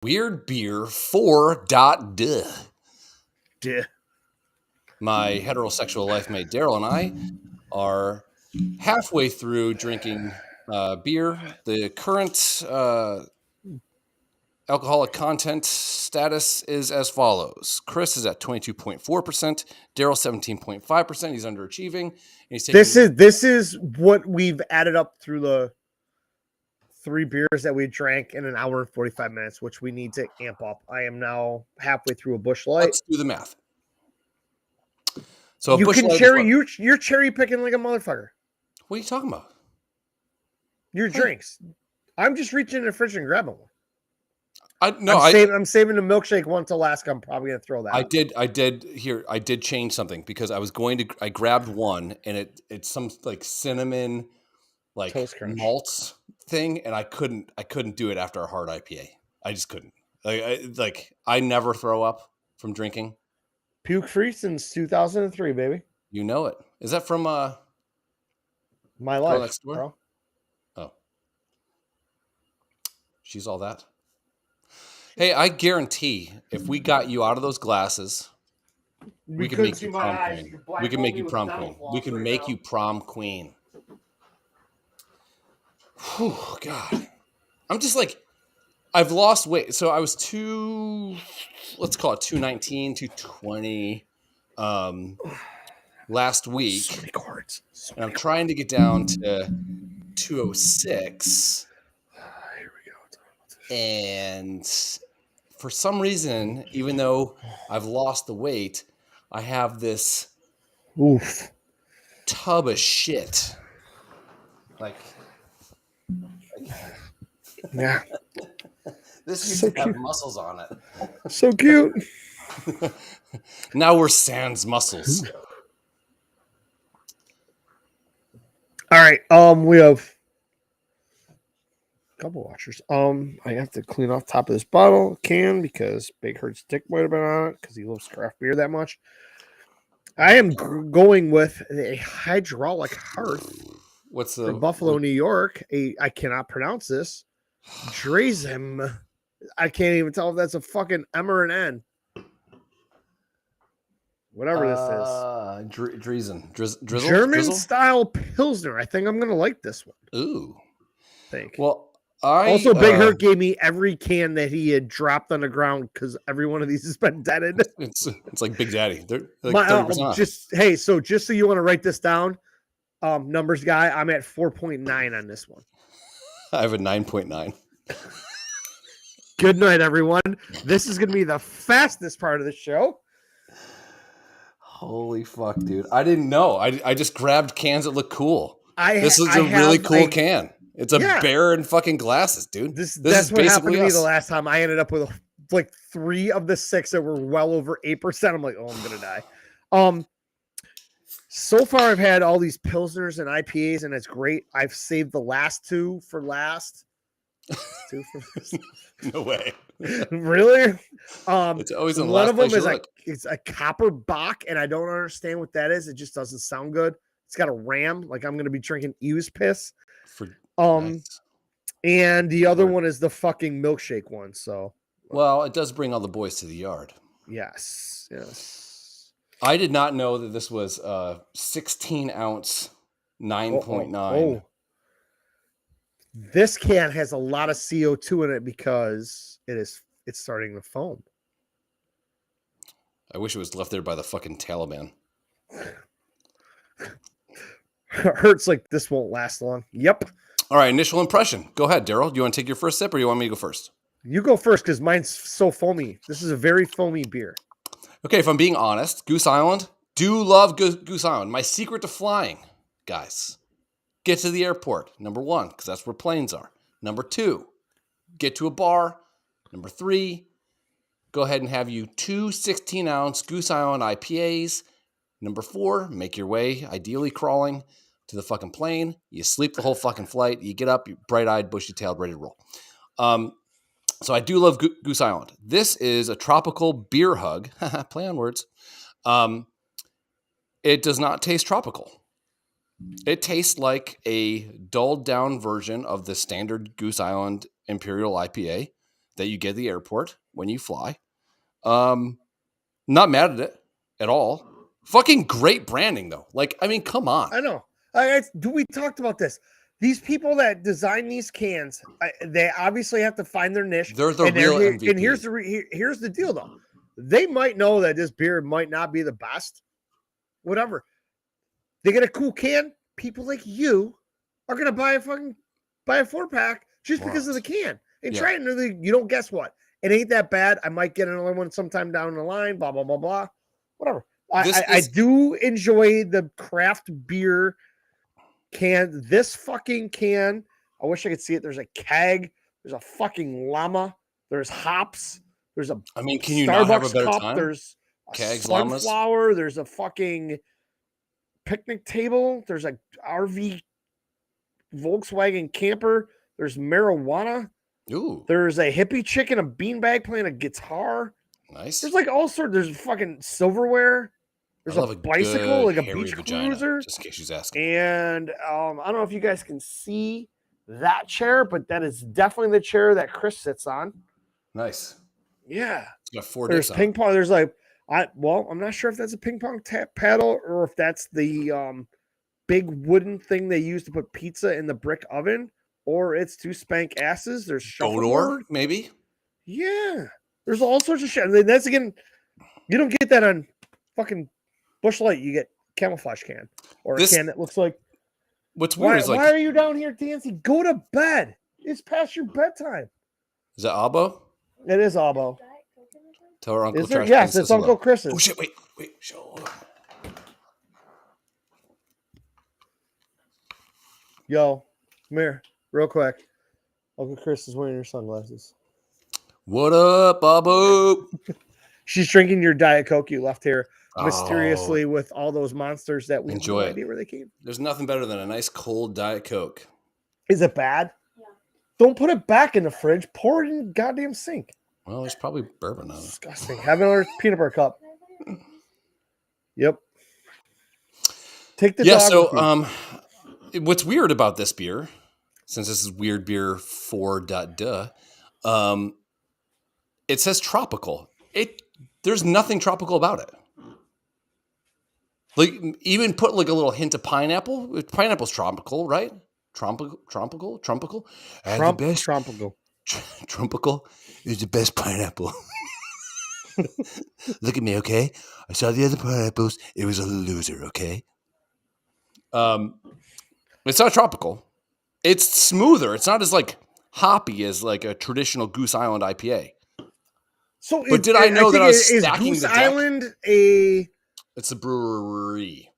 Weird Beer 4.duh. Duh. My heterosexual life mate Daryl and I are halfway through drinking beer. The current alcoholic content status is as follows. Chris is at 22.4%, Daryl 17.5%. He's underachieving. And he's taking This is what we've added up through the 3 beers that we drank in an hour and 45 minutes, which we need to amp up. I am now halfway through a Busch Light. Let's do the math. So you can cherry. You're cherry picking like a motherfucker. What are you talking about? Your drinks. I'm just reaching in the fridge and grabbing one. I'm saving the milkshake one till last. I'm probably gonna throw that. I did change something because I grabbed one and it's some like cinnamon like malts thing, and I couldn't do it after a hard IPA. I just couldn't. I never throw up from drinking. Puke free since 2003, baby. You know it. Is that from My Life, bro? Oh, she's all that. Hey, I guarantee if we got you out of those glasses, we can make you prom queen. We can make you prom queen. We can make you prom queen. Whew, God. I'm just like, I've lost weight. So I was let's call it 219, 220 last week. So many cards. And I'm trying to get down to 206. Here we go. And for some reason, even though I've lost the weight, I have this tub of shit. Yeah. This used to have muscles on it. So cute. Now we're sans muscles. All right. We have a couple washers. I have to clean off top of this bottle can because Big Hurt's dick might have been on it because he loves craft beer that much. I am going with a hydraulic hearth. What's the from Buffalo, New York? I cannot pronounce this. Drazem. I can't even tell if that's a fucking M or an N. Whatever this is. Drizzle? German style Pilsner. I think I'm going to like this one. Ooh. Think. Well, Big Hurt gave me every can that he had dropped on the ground because every one of these has been deaded. It's like Big Daddy. They're like just so you want to write this down, numbers guy, I'm at 4.9 on this one. I have a 9.9. Good night, everyone. This is going to be the fastest part of the show. Holy fuck, dude. I didn't know. I just grabbed cans that look cool. This is a really cool can. It's a bear in fucking glasses, dude. That's what happened to me the last time. I ended up with like 3 of the 6 that were well over 8%. I'm like, oh, I'm going to die. So far, I've had all these Pilsners and IPAs, and it's great. I've saved the last 2 for last. No way. Really? It's always in the one last of them place is a copper Bock, and I don't understand what that is. It just doesn't sound good. It's got a ram, like I'm going to be drinking ewe's piss. Nice. And the other one is the fucking milkshake one. So, well, it does bring all the boys to the yard. Yes. I did not know that this was 16 ounce 9.9. This can has a lot of CO2 in it because it's starting to foam. I wish it was left there by the fucking Taliban. Hurts like this won't last long. Yep. All right, initial impression. Go ahead, Daryl. Do you want to take your first sip or do you want me to go first? You go first because mine's so foamy. This is a very foamy beer. Okay, if I'm being honest, Goose Island, do love Goose Island. My secret to flying, guys. Get to the airport, number 1, because that's where planes are. Number 2, get to a bar. Number 3, go ahead and have you 2 16-ounce Goose Island IPAs. Number 4, make your way, ideally crawling, to the fucking plane. You sleep the whole fucking flight. You get up, you're bright-eyed, bushy-tailed, ready to roll. So I do love Goose Island. This is a tropical beer hug. Play on words. It does not taste tropical. It tastes like a dulled down version of the standard Goose Island Imperial IPA that you get at the airport when you fly. Not mad at it at all. Fucking great branding though. Like, I mean, come on. I know. We talked about this. These people that design these cans, they obviously have to find their niche. They're the real MVP. And here's the deal, though. They might know that this beer might not be the best. Whatever. They get a cool can. People like you are gonna buy a 4-pack just because of the can. And try it, and you don't guess what. It ain't that bad. I might get another one sometime down the line. Blah blah blah blah. Whatever. I do enjoy the craft beer can. This fucking can. I wish I could see it. There's a keg. There's a fucking llama. There's hops. There's a. I mean, can you Starbucks not have a better cup. time? There's a Kegs, sunflower. llamas. There's a fucking picnic table. There's a RV Volkswagen camper. There's marijuana. Ooh. There's a hippie chick in a beanbag playing a guitar. Nice. There's like all sorts. There's fucking silverware. There's a bicycle, like a beach cruiser. Just in case she's asking. And I don't know if you guys can see that chair, but that is definitely the chair that Chris sits on. Nice. Yeah. It's got 4 There's dicks ping pong. There's like, I'm not sure if that's a ping pong paddle or if that's the big wooden thing they use to put pizza in the brick oven, or it's to spank asses. There's shuffleboard, maybe. Yeah. There's all sorts of shit. I mean, that's again, you don't get that on fucking Busch Light. You get camouflage can or a can that looks like. What's weird is like, why are you down here dancing? Go to bed. It's past your bedtime. Is that Abo? It is Abo. Tell her Uncle Trash. Yes, it's Uncle Chris's. Oh shit! Wait. Show. Yo, come here, real quick. Uncle Chris is wearing your sunglasses. What up, Abo? She's drinking your Diet Coke you left here mysteriously with all those monsters that we enjoy. Have no idea where they came. There's nothing better than a nice cold Diet Coke. Is it bad? Yeah. Don't put it back in the fridge. Pour it in the goddamn sink. Well, there's probably bourbon on it. Disgusting. Have another peanut butter cup. Yep. Take the dog. So what's weird about this beer, since this is weird beer 4.duh, it says tropical. There's nothing tropical about it. Like, even put like a little hint of pineapple. Pineapple's tropical, right? Tropical. Tropical is the best pineapple. Look at me, okay? I saw the other pineapples. It was a loser, okay? It's not tropical. It's smoother. It's not as like hoppy as like a traditional Goose Island IPA. So, but did I know that I was is stacking Goose the deck? Island It's a brewery.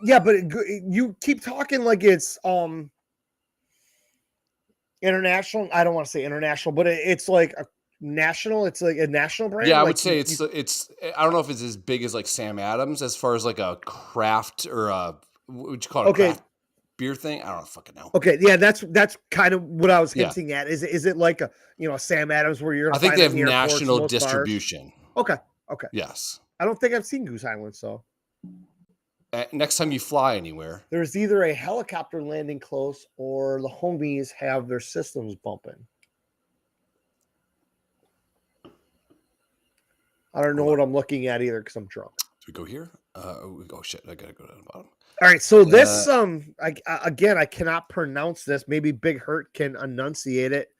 Yeah, but you keep talking like it's international. I don't want to say international, but it's like a national. It's like a national brand. Yeah, I like would say it's. I don't know if it's as big as like Sam Adams as far as like a craft or a what would you call it? Okay. A craft beer thing. I don't fucking know. Okay, yeah, that's kind of what I was hinting at. Is it like a Sam Adams where you're? I think they have national distribution. Bars? Okay. Yes. I don't think I've seen Goose Island, so. Next time you fly anywhere, there's either a helicopter landing close or the homies have their systems bumping. I don't know what I'm looking at either because I'm drunk. Do we go here? Oh shit! I gotta go down the bottom. All right, so this I cannot pronounce this. Maybe Big Hurt can enunciate it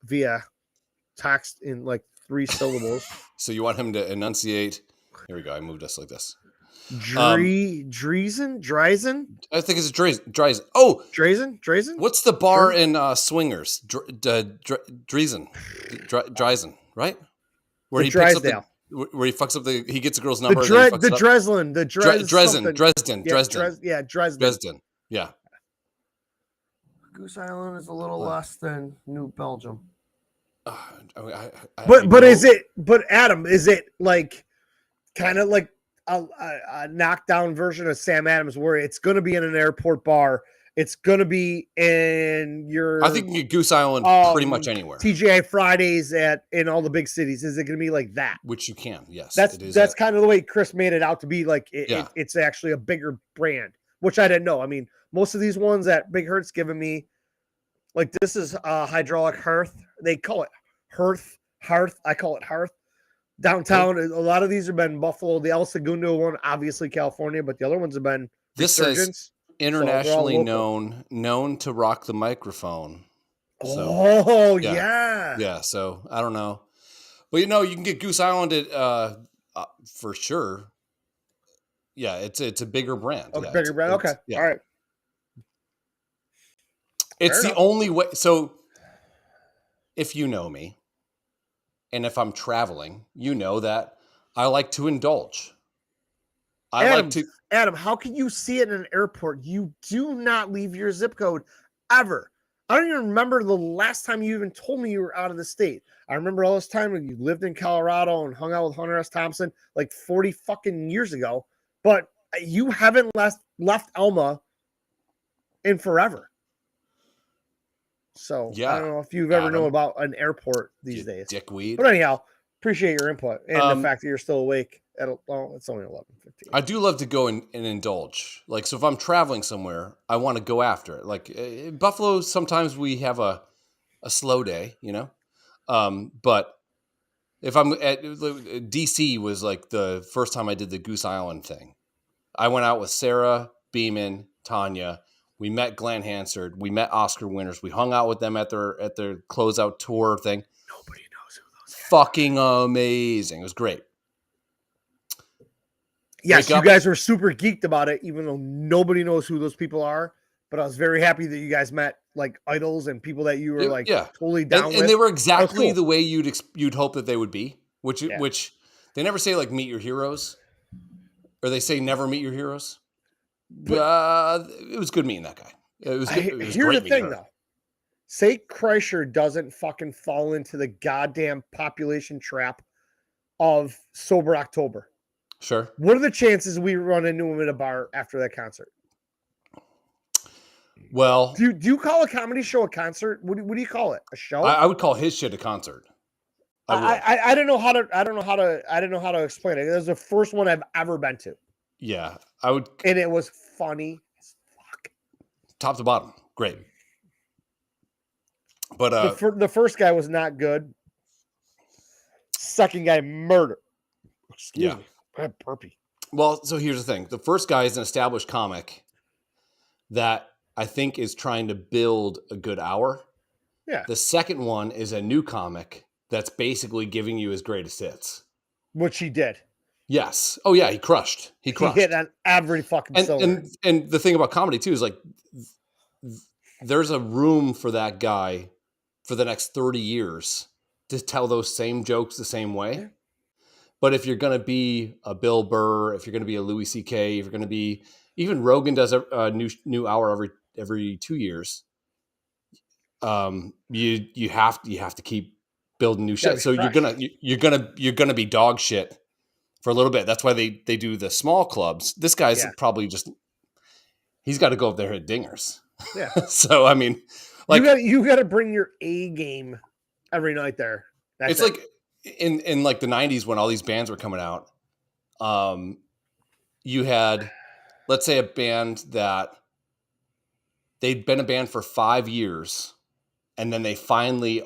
via text in like 3 syllables. So you want him to enunciate? Here we go. I moved us like this. Dreisen? I think it's Dreisen. Oh, Dreisen? What's the bar in Swingers? Dreisen, right? Where he picks up where he fucks up he gets a girl's number. Dresden. Dresden. Yeah. Goose Island is a little less than New Belgium. But is it? But Adam, is it like kind of like a knockdown version of Sam Adams, where it's going to be in an airport bar? It's going to be in your. I think you get Goose Island pretty much anywhere. TGI Fridays in all the big cities. Is it going to be like that? Which you can, yes. That's kind of the way Chris made it out to be. Like it's actually a bigger brand, which I didn't know. I mean, most of these ones that Big Hurt's given me, like this is hydraulic hearth. They call it hearth Hearth. I call it Hearth. Downtown, a lot of these have been Buffalo. The El Segundo one, obviously California, but the other ones have been This Resurgence. says internationally known to rock the microphone. So, yeah. Yeah, so I don't know. But, you can get Goose Island at, for sure. Yeah, it's a bigger brand. Oh, yeah, bigger brand. Okay. Yeah. All right. It's the only way. So if you know me, and if I'm traveling, you know that I like to indulge. Adam, how can you see it in an airport? You do not leave your zip code ever. I don't even remember the last time you even told me you were out of the state. I remember all this time when you lived in Colorado and hung out with Hunter S. Thompson like 40 fucking years ago, but you haven't left Elma in forever. So yeah, I don't know if you've ever known about an airport these days. Dickweed. But anyhow, appreciate your input and the fact that you're still awake. It's only 11:15. I do love to go and indulge. Like, so if I'm traveling somewhere, I want to go after it. Like in Buffalo, sometimes we have a slow day, but if I'm at DC was like the first time I did the Goose Island thing. I went out with Sarah, Beeman, Tanya. We met Glenn Hansard. We met Oscar winners. We hung out with them at their closeout tour thing. Nobody knows who those guys Fucking amazing. It was great. Yes, you guys were super geeked about it, even though nobody knows who those people are. But I was very happy that you guys met like idols and people that you were totally down with. And they were exactly the way you'd hope that they would be, which they never say like meet your heroes, or they say never meet your heroes. But it was good meeting that guy. It was good. It was here's the thing, though. Say Kreischer doesn't fucking fall into the goddamn population trap of Sober October. Sure. What are the chances we run into him at a bar after that concert? Well, do you call a comedy show a concert? What do you call it? A show? I would call his shit a concert. I don't know how to explain it. It was the first one I've ever been to. Yeah, I would, and it was funny as fuck, top to bottom, great. But the first guy was not good. Second guy, murder. Excuse me. I had burpee. Well, so here's the thing. The first guy is an established comic that I think is trying to build a good hour. Yeah. The second one is a new comic that's basically giving you his greatest hits. Which he did. Yes. Oh, yeah, he crushed. He hit on every fucking cylinder. And the thing about comedy, too, is like there's a room for that guy for the next 30 years to tell those same jokes the same way. Yeah. But if you're going to be a Bill Burr, if you're going to be a Louis C.K., if you're going to be – even Rogan does a new hour every 2 years. You have to keep building new shit. So you're gonna be dog shit for a little bit. That's why they do the small clubs. This guy's probably just he's got to go up there and hit dingers. Yeah. So I mean, like you got to bring your A game every night there. It's like in like the 90s when all these bands were coming out. You had, let's say, a band that they'd been a band for 5 years, and then they finally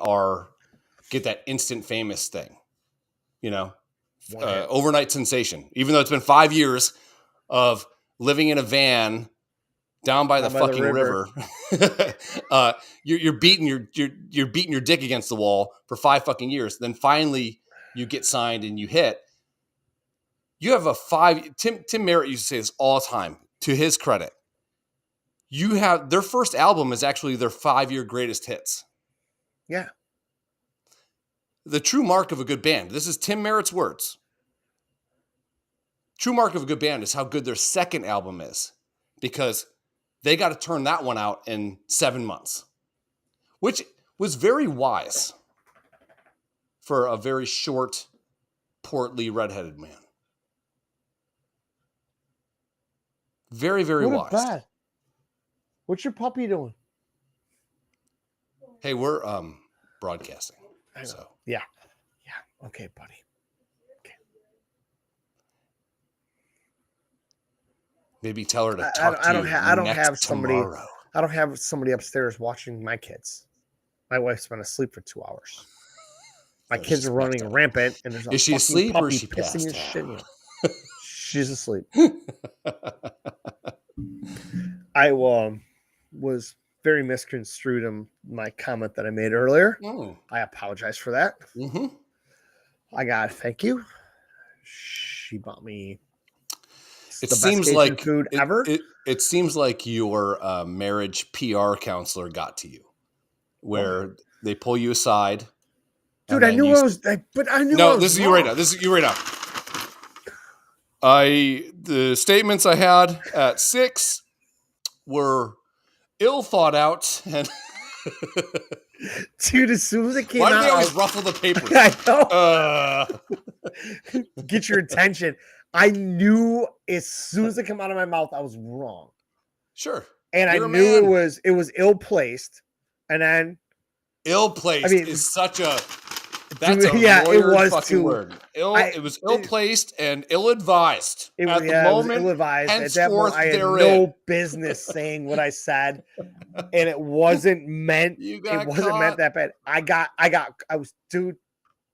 get that instant famous thing, overnight sensation. Even though it's been 5 years of living in a van down by the fucking river, you're beating your dick against the wall for 5 fucking years. Then finally you get signed and you hit. You have Tim Merritt used to say this all the time, to his credit. You have their first album is actually their 5-year greatest hits. Yeah. The true mark of a good band. This is Tim Merritt's words. True mark of a good band is how good their second album is, because they got to turn that one out in 7 months, which was very wise for a very short, portly, redheaded man. Very, very wise. Bad. What's your puppy doing? Hey, we're broadcasting. I know. So. Yeah. Okay, buddy. Okay. Maybe tell her to talk to you I don't have somebody. Tomorrow. I don't have somebody upstairs watching my kids. My wife's been asleep for 2 hours. My kids are running rampant, and there's a is she fucking asleep puppy or is she pissing passed and shitting. She's asleep. I was very misconstrued in my comment that I made earlier. I apologize for that. Mm-hmm. I got thank you. She bought me It the seems best like food ever. It seems like your marriage PR counselor got to you, where they pull you aside. Dude, I knew I was, but I knew. No, this is you right now. This is you right now. The statements I had at 6 were ill thought out, and dude, as soon as it came why out, do they always ruffle the papers? I know. Get your attention. I knew as soon as it came out of my mouth, I was wrong. Sure, and I knew it was ill placed, and then ill placed is such a. That's a lawyer fucking word. It was ill-placed and ill-advised at the moment. Ill-advised. At that moment, I had no business saying what I said, and it wasn't meant. It wasn't meant that bad. Dude.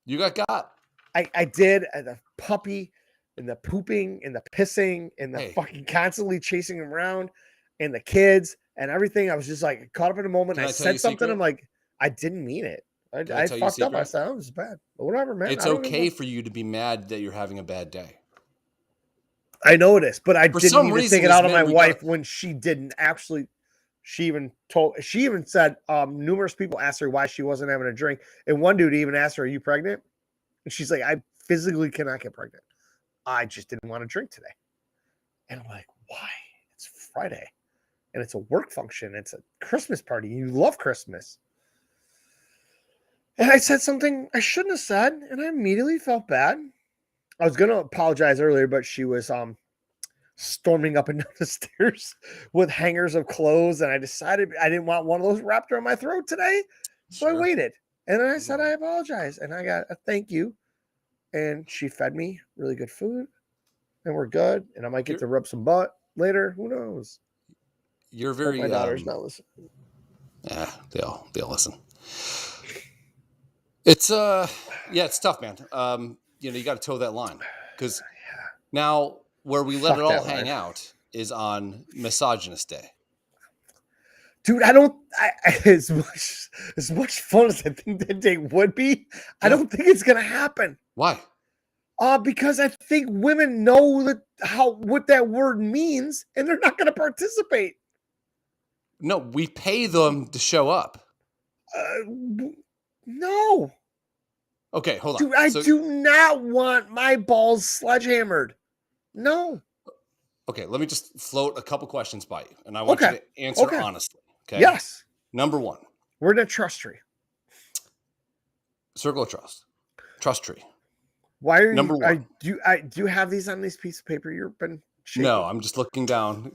You got. I did. And the puppy, and the pooping, and the pissing, and the fucking constantly chasing him around, and the kids, and everything. I was just like caught up in a moment. I said something. I'm like, I didn't mean it. I fucked up. I said, it was bad. But whatever, man. It's okay for you to be mad that you're having a bad day. I know it is, but I didn't even take it out on my wife when she didn't actually. She even said numerous people asked her why she wasn't having a drink. And one dude even asked her, "Are you pregnant?" And she's like, "I physically cannot get pregnant. I just didn't want to drink today." And I'm like, why? It's Friday. And it's a work function. It's a Christmas party. You love Christmas. And I said something I shouldn't have said, and I immediately felt bad. I was going to apologize earlier, but she was storming up and down the stairs with hangers of clothes, and I decided I didn't want one of those wrapped around my throat today, so I waited. And then I said I apologize, and I got a thank you, and she fed me really good food, and we're good, and I might get to rub some butt later. Who knows? You're very... my daughter's not listening. Yeah, they'll listen. It's it's tough, man. You got to toe that line, because now where we let it all hang out is on Misogynist Day. Dude, as much fun as I think that day would be, I don't think it's gonna happen. Why? Because I think women know what that word means, and they're not gonna participate. No, we pay them to show up. No. Okay, hold on. Dude, I do not want my balls sledgehammered. No. Okay, let me just float a couple questions by you, and I want you to answer honestly. Okay. Yes. Number 1. We're in a trust tree. Circle of trust. Trust tree. Why are Number 1? Do you have these on this piece of paper you've been shaking? No, I'm just looking down.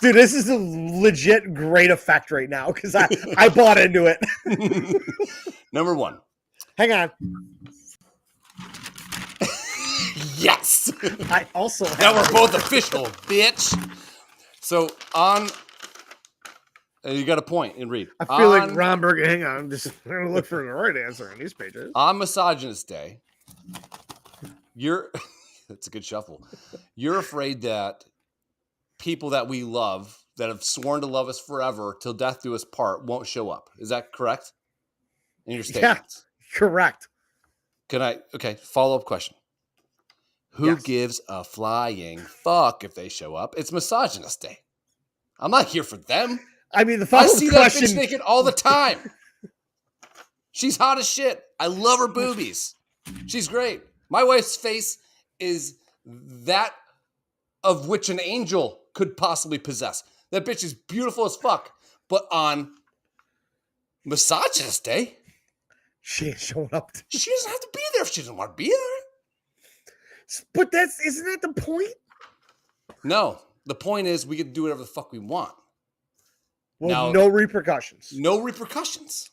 Dude, this is a legit great effect right now because I bought into it. Number 1. Hang on. Yes. I also have now we're both official, bitch. So you got a point and read. I feel like Romberg. Hang on, I'm just going to look for the right answer on these pages. On Misogynist Day, that's a good shuffle. You're afraid that people that we love, that have sworn to love us forever till death do us part, won't show up. Is that correct? In your statements? Yeah, correct. Follow-up question. Who gives a flying fuck if they show up? It's Misogynist Day. I'm not here for them. I mean, the follow-up question... I see that bitch naked all the time. She's hot as shit. I love her boobies. She's great. My wife's face is that of which an angel could possibly possess. That bitch is beautiful as fuck. But on Misogynist Day, she ain't showing up. She doesn't have to be there if she doesn't want to be there. But isn't that the point? No. The point is we get to do whatever the fuck we want. Well, no repercussions. No repercussions.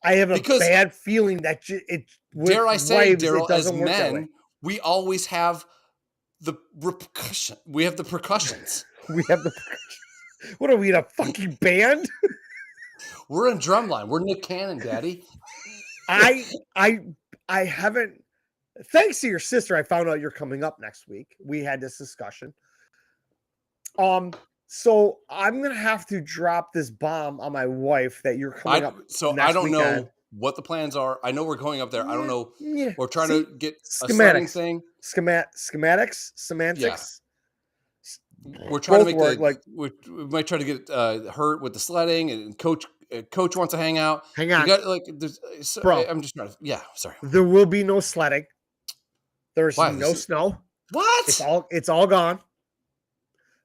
I have a bad feeling that dare I say, Daryl, as men, we always have the repercussion. We have the percussions. We have the percussions. What are we in a fucking band? We're in Drumline. We're Nick Cannon, Daddy. I haven't. Thanks to your sister, I found out you're coming up next week. We had this discussion. So I'm gonna have to drop this bomb on my wife that you're coming up. So next I don't weekend. know what the plans are. I know we're going up there. I don't know. Yeah. We're trying to get a schematics. sledding thing. Schematics, semantics. Yeah. We're trying Both to make work, like we might try to get Hurt with the sledding, and coach wants to hang out. Hang on, we got, like, bro. I'm just trying to. Yeah, sorry. There will be no sledding. There's no snow. What? It's all gone.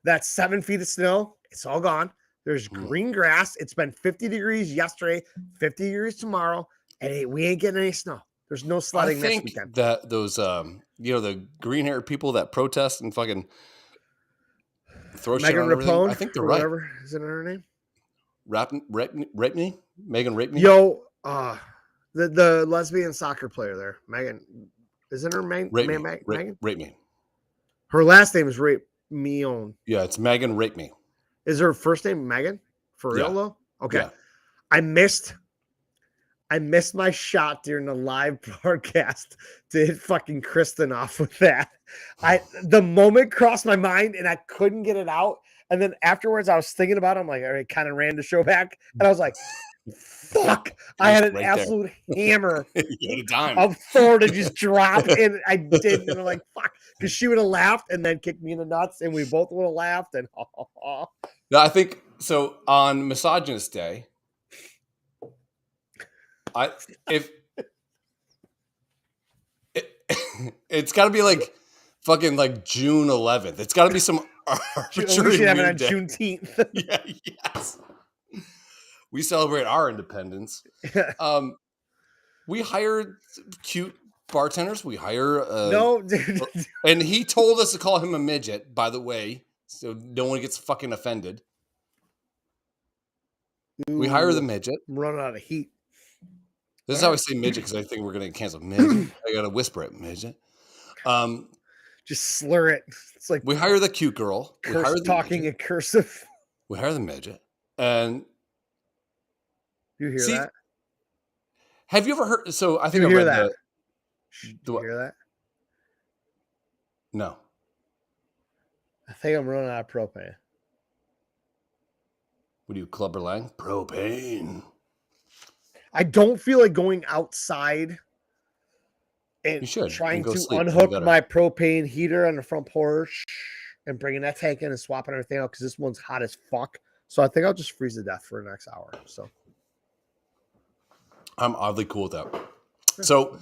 That's 7 feet of snow. It's all gone. There's green grass. It's been 50 degrees yesterday, 50 degrees tomorrow, and we ain't getting any snow. There's no sledding next weekend. That those the green haired people that protest and fucking throw shit on everything. I think they're right. Whatever. Is it her name? Rape me? Megan Rape me? Yo, the lesbian soccer player there, Megan. Isn't her Megan? Rape me. Her last name is Rape Meon. Yeah, it's Megan Rape me. Is her first name Megan? For real though? Okay. Yeah. I missed my shot during the live broadcast to hit fucking Kristen off with that. The moment crossed my mind and I couldn't get it out. And then afterwards I was thinking about it. I'm like, all right, kind of ran the show back. And I was like, fuck. I had an absolute hammer of Thor to just drop. And I didn't. And I'm like, fuck. Because she would have laughed and then kicked me in the nuts. And we both would have laughed. And No, I think so. On Misogynist Day, it's got to be like fucking like June 11th. It's got to be some arbitrary. We should have it on Juneteenth. Yeah, yes. We celebrate our independence. We hired cute bartenders. We hire no, dude. And he told us to call him a midget, by the way, so no one gets fucking offended. Ooh, we hire the midget. I'm running out of heat. This is how I say midget because I think we're going to cancel midget. I got to whisper it, midget. Just slur it. It's like we hire the cute girl. We hire the talking midget. In cursive. We hire the midget, and you hear that? Have you ever heard? So I think you I hear read that. You hear that? No. I think I'm running out of propane. What do you, Clubber Lang? Propane. I don't feel like going outside and trying to unhook my propane heater on the front porch and bringing that tank in and swapping everything out because this one's hot as fuck. So I think I'll just freeze to death for the next hour. So I'm oddly cool with that. So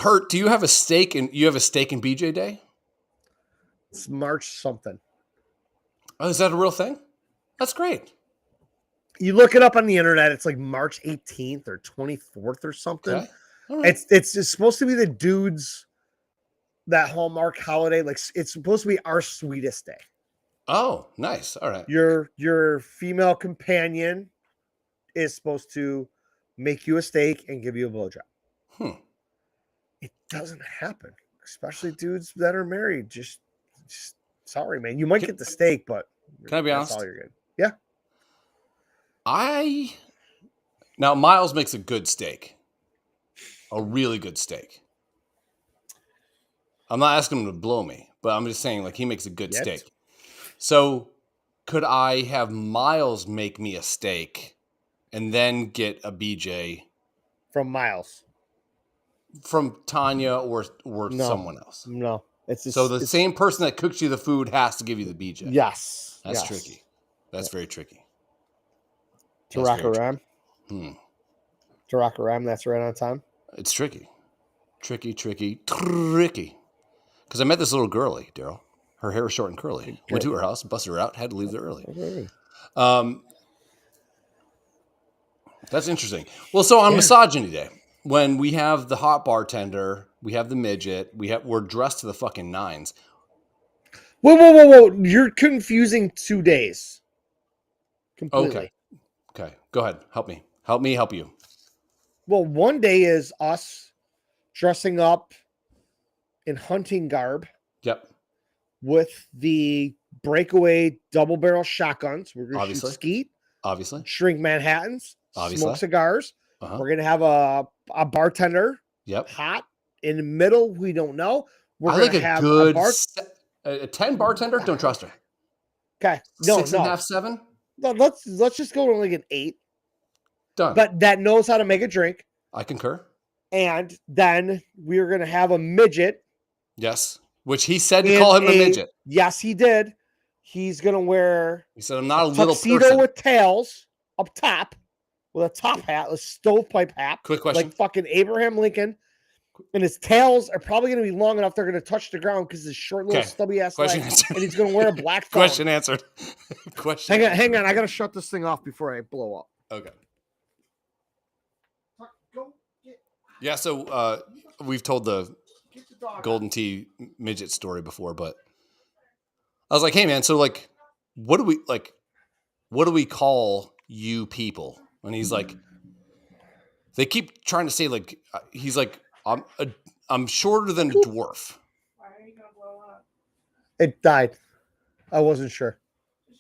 Hurt, do you have a stake in BJ Day? It's March something. Oh, is that a real thing? That's great. You look it up on the internet. It's like March 18th or 24th or something. Okay. Right. It's supposed to be the dudes, that Hallmark holiday. Like it's supposed to be our sweetest day. Oh, nice. All right. Your female companion is supposed to make you a steak and give you a blowjob. It doesn't happen, especially dudes that are married. Just sorry, man. You might get the steak, but can I be honest? That's all you're good. Yeah. Now Miles makes a good steak, a really good steak. I'm not asking him to blow me, but I'm just saying, like, he makes a good steak. So could I have Miles make me a steak and then get a BJ from Miles? From Tanya or someone else? No. It's the same person that cooks you the food has to give you the BJ. Yes. That's tricky. That's very tricky. Taraka Ram, that's right on time. It's tricky. Because I met this little girlie, Daryl. Her hair was short and curly. Went to her house, busted her out, had to leave there early. Okay. That's interesting. Well, so on Misogyny Day, when we have the hot bartender, we have the midget, we're dressed to the fucking nines. Whoa. You're confusing 2 days. Completely. Okay. Go ahead. Help me. Help you. Well, one day is us dressing up in hunting garb. Yep. With the breakaway double barrel shotguns. We're going to shoot skeet. Obviously. drink Manhattans, Obviously. smoke cigars. Uh-huh. We're going to have a bartender. Yep. Hot. In the middle, we don't know. We're I like going to a have good a 10 bartender. Don't trust her. Okay. No, 6.5, 7. No, let's just go to like an 8. Done. But that knows how to make a drink. I concur. And then we're going to have a midget. Yes. Which he said to call him a midget. Yes, he did. He's going to wear He said, I'm not a little tuxedo person. with tails up top with a top hat, a stovepipe hat. Quick question. Like fucking Abraham Lincoln. And his tails are probably going to be long enough they're going to touch the ground because his short little stubby ass leg. And he's going to wear a black phone. Question answered. Question. Hang on. I got to shut this thing off before I blow up. Okay. Yeah, so we've told the Golden Tee midget story before, but I was like, hey man, so like what do we call you people? And he's like, they keep trying to say like he's like, I'm shorter than a dwarf. Why are you gonna blow up? It died. I wasn't sure.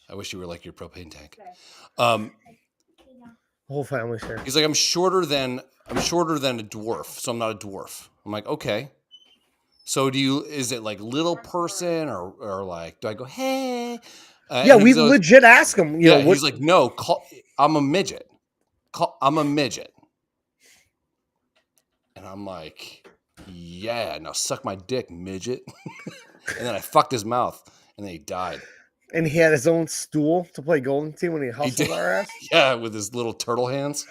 I wish you were like your propane tank. Whole family's here. He's like, I'm shorter than a dwarf, so I'm not a dwarf. I'm like, okay. So is it like little person or like, do I go, hey? Yeah, we legit ask him. You know, he's like, no, I'm a midget. I'm a midget. And I'm like, yeah, now suck my dick, midget. And then I fucked his mouth, and then he died. And he had his own stool to play Golden Tee when he hustled our ass? Yeah, with his little turtle hands.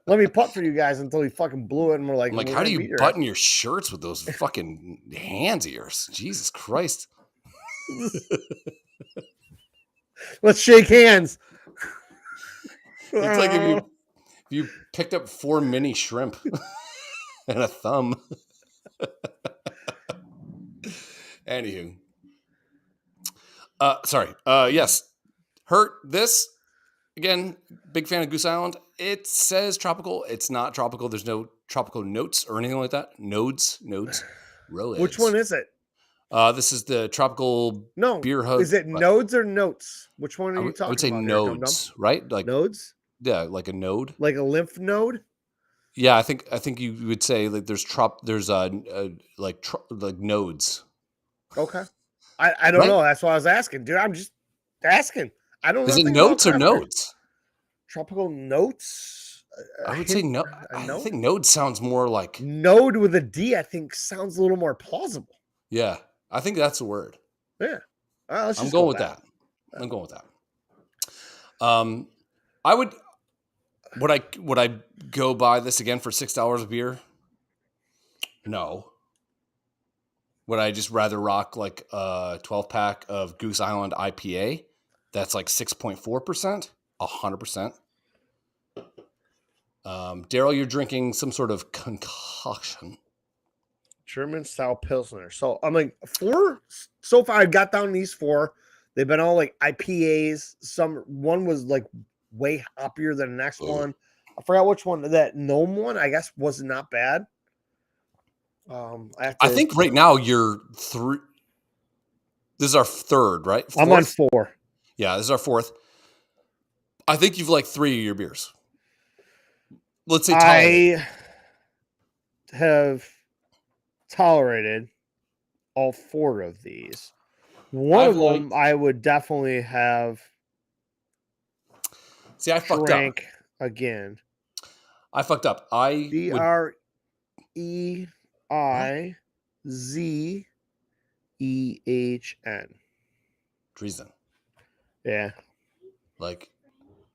Let me putt for you guys until he fucking blew it, and we're like, I'm like, how do you button your shirts with those fucking hands of yours? Jesus Christ. Let's shake hands. It's like if you picked up 4 mini shrimp and a thumb. Anywho. Sorry. Yes. Hurt this. Again, big fan of Goose Island. It says tropical. It's not tropical. There's no tropical notes or anything like that. Nodes. Roads. Which one is it? This is the tropical beer hug. Is it nodes or notes? Which one are you talking about? I would say nodes, right? Like nodes? Yeah, like a node. Like a lymph node? Yeah, I think you would say like there's like nodes. Okay. I don't know. That's why I was asking. Dude, I'm just asking. I don't know. Is it notes or nodes? Tropical notes? I would say no. I think node sounds more like node with a D. I think sounds a little more plausible. Yeah, I think that's the word. Yeah, I'm going with that. I'm going with that. I would I go buy this again for $6 a beer? No. Would I just rather rock like a 12-pack of Goose Island IPA? That's like 6.4%, 100%. Daryl, you're drinking some sort of concoction. German style Pilsner. So I'm like 4 so far. I got down these 4. They've been all like IPAs. One was like way hoppier than the next one. I forgot which one. That gnome one, I guess, was not bad. I think right now you're 3. This is our 3rd, right? 4th? I'm on 4. Yeah, this is our 4th. I think you've like 3 of your beers. Let's say I have tolerated all 4 of these. One of them I would definitely have. See, I fucked up again. I fucked up. DREIZEHN. Dreesen. Yeah. Like,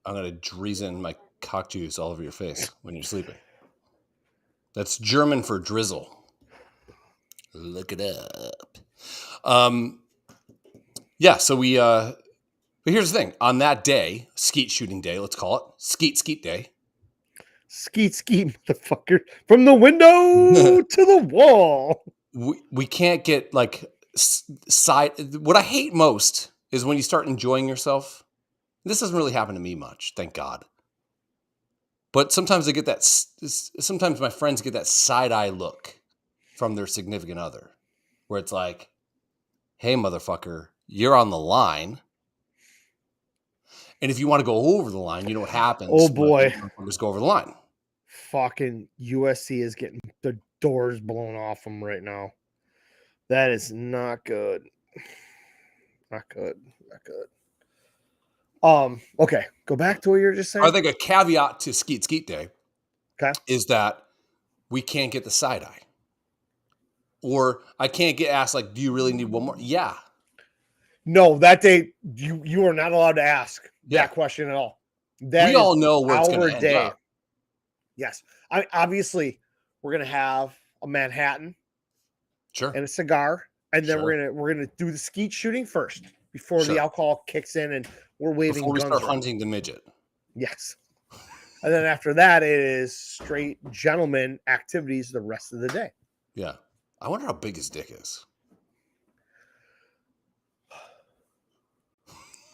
I'm going to dreesen my cock juice all over your face when you're sleeping. That's German for drizzle. Look it up. Yeah, so we, but here's the thing. On that day, skeet shooting day, let's call it, skeet day. Skeet, motherfucker. From the window to the wall. We can't get like side. What I hate most is when you start enjoying yourself. This doesn't really happen to me much, thank God. But sometimes I get that. Sometimes my friends get that side eye look from their significant other, where it's like, "Hey, motherfucker, you're on the line." And if you want to go over the line, you know what happens. Oh, boy. Just go over the line. Fucking USC is getting the doors blown off them right now. That is not good. Not good. Not good. Okay. Go back to what you were just saying. I think a caveat to Skeet Day is that we can't get the side eye. Or I can't get asked, like, do you really need one more? Yeah. No, that day, you are not allowed to ask that question at all. We all know where it's going to end up. Yes. Obviously, we're going to have a Manhattan. Sure. And a cigar. And then we're gonna do the skeet shooting first before the alcohol kicks in and we're waving before we guns start hunting the midget. Yes. And then after that, it is straight gentleman activities the rest of the day. Yeah. I wonder how big his dick is.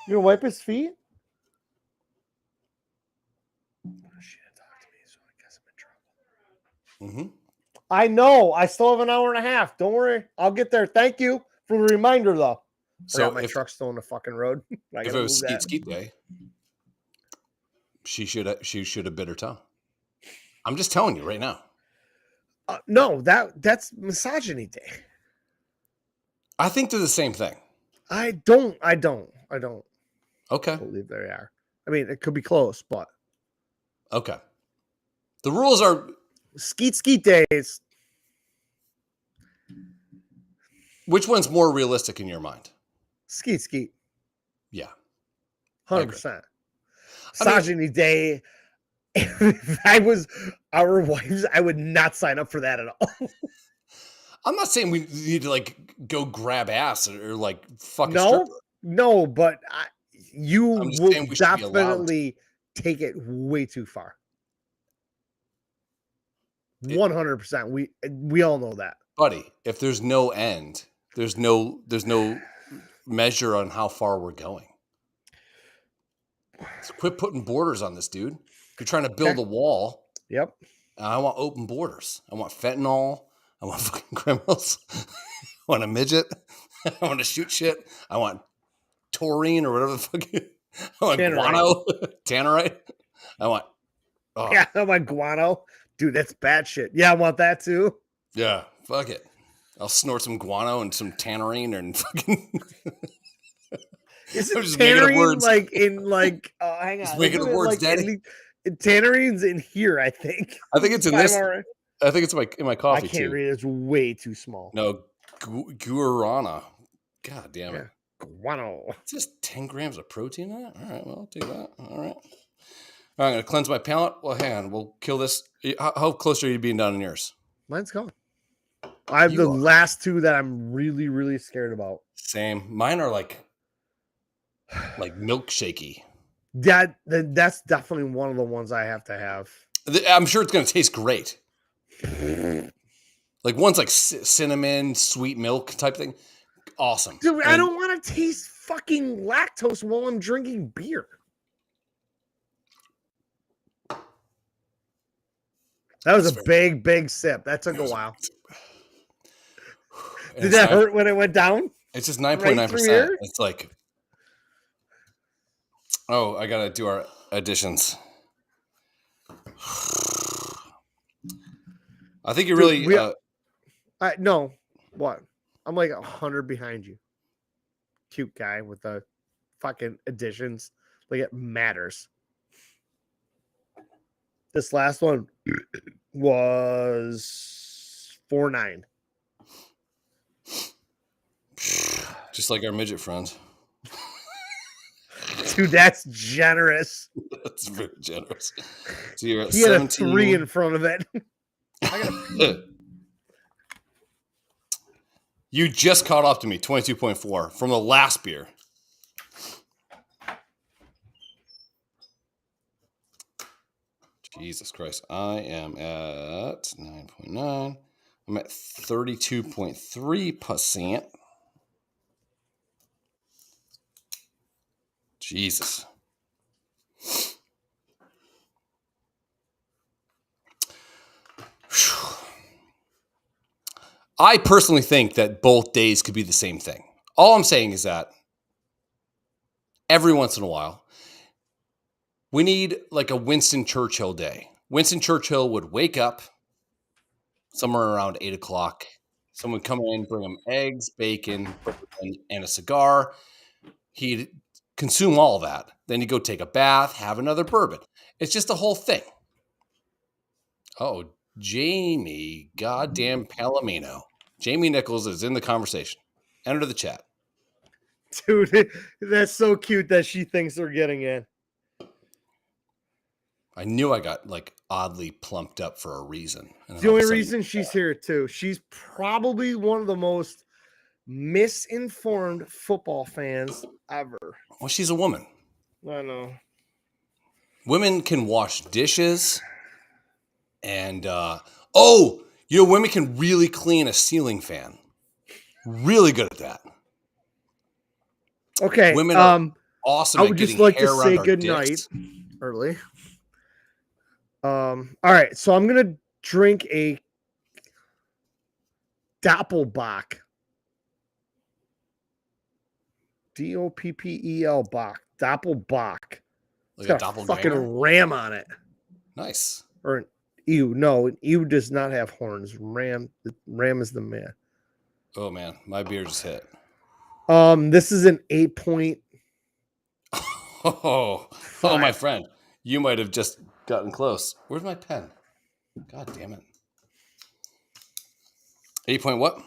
You gonna wipe his feet? She didn't talk to me, so I guess I'm in trouble. I know. I still have an hour and a half. Don't worry. I'll get there. Thank you for the reminder, though. So my truck's still on the fucking road. If it was Skeet Day, she should have bit her tongue. I'm just telling you right now. No, that's misogyny day. I think they're the same thing. I don't. Okay. Believe they are. I mean, it could be close, but okay. The rules are Skeet days. Which one's more realistic in your mind? Skeet. Yeah. 100%. Misogyny day. If I was our wives, I would not sign up for that at all. I'm not saying we need to like go grab ass or like fuck a stripper. No, No, but you will definitely take it way too far. 100%. We all know that. Buddy, if there's no end, there's no measure on how far we're going. So quit putting borders on this, dude. You're trying to build a wall. Yep. I want open borders. I want fentanyl. I want fucking criminals. I want a midget. I want to shoot shit. I want taurine or whatever the fuck. I want guano. Tannerite. I want. Oh. Yeah, I want guano. Dude, that's bad shit. Yeah, I want that too. Yeah, fuck it. I'll snort some guano and some tannerine and fucking. Isn't tannerine like in like? Hang on. Just making the words, Daddy. Tannerine's in here, I think. I think it's in this. I think it's in my coffee. I can't read it. It's way too small. No, guarana. God damn it. Yeah. Guano. It's just 10 grams of protein in it. All right, well, I'll take that. All right. I'm going to cleanse my palate. Well, hang on. We'll kill this. How close are you being done in yours? Mine's gone. I have the last two that I'm really, really scared about. Same. Mine are like milkshakey. That's definitely one of the ones I have to have. I'm sure it's going to taste great. Like one's like cinnamon, sweet milk type thing. Awesome. Dude, I don't want to taste fucking lactose while I'm drinking beer. That was a big sip. That took a while. Did that hurt when it went down? It's just 9.9%. It's like, oh, I got to do our additions. I think you really... no. What? I'm like 100 behind you. Cute guy with the fucking additions. Like it matters. This last one was 4.9. Just like our midget friends. Dude, that's generous. That's very generous. So you're at he 17. Had a 3 in front of it. You just caught up to me, 22.4 from the last beer. Jesus Christ. I am at 9.9. I'm at 32.3%. Jesus. I personally think that both days could be the same thing. All I'm saying is that every once in a while, We need like a Winston Churchill day. Winston Churchill would wake up somewhere around 8 o'clock. Someone would come in, bring him eggs, bacon, and a cigar. He'd consume all that. Then he'd go take a bath, have another bourbon. It's just a whole thing. Oh, Jamie, goddamn Palomino. Jamie Nichols is in the conversation. Enter the chat. Dude, that's so cute that she thinks they're getting in. I knew I got like oddly plumped up for a reason. The only reason she's here too. She's probably one of the most misinformed football fans ever. Well, she's a woman. I know. Women can wash dishes and women can really clean a ceiling fan. Really good at that. Okay. Women are awesome. I would just like to say good night early. All right, so I'm gonna drink a Doppelbock. Doppel Bach. Doppelbock. It's got a fucking ram on it. Nice. Or an ewe. No, an ewe does not have horns. Ram is the man. Oh man, my beer just hit. This is an 8 Oh, my friend. You might have just gotten close. Where's my pen? God damn it. 8 point what?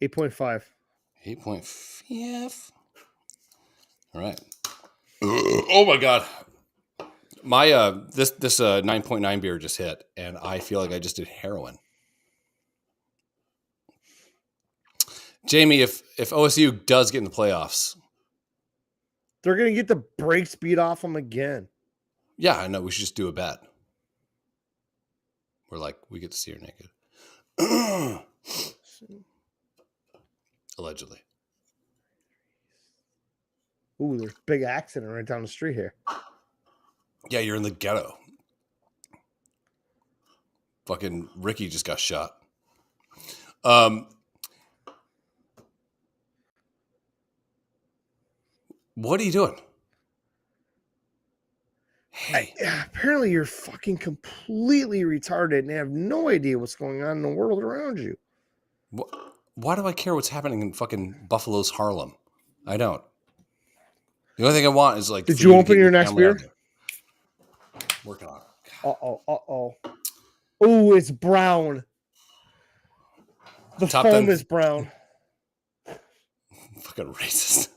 8.5. 8.5. All right. Oh my god. My this 9.9 beer just hit, and I feel like I just did heroin. Jamie, if OSU does get in the playoffs, they're gonna get the brakes beat off them again. Yeah, I know. We should just do a bet. We're like, we get to see her naked. Allegedly. Ooh, there's a big accident right down the street here. Yeah, you're in the ghetto. Fucking Ricky just got shot. What are you doing? Hey. Apparently you're fucking completely retarded and have no idea what's going on in the world around you. Why do I care what's happening in fucking Buffalo's Harlem? I don't. The only thing I want is like... Did you open your next beer? Working on it. Uh-oh. Oh, it's brown. The foam is brown. Fucking racist.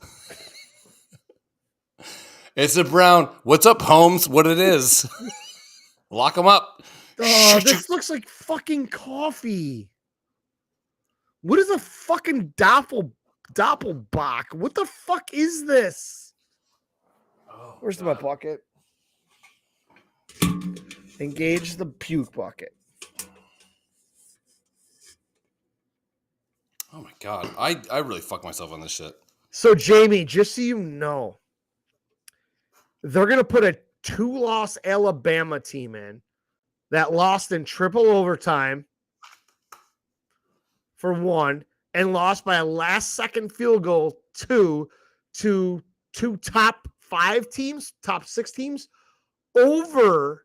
It's a brown. What's up, Holmes? What it is? Lock them up. Oh, this looks like fucking coffee. What is a fucking Doppelbock? What the fuck is this? Oh, where's my bucket? Engage the puke bucket. Oh my god. I really fuck myself on this shit. So Jamie, just so you know, they're going to put a 2-loss Alabama team in that lost in triple overtime for 1 and lost by a last-second field goal 2 to 2 top 5 teams, top 6 teams, over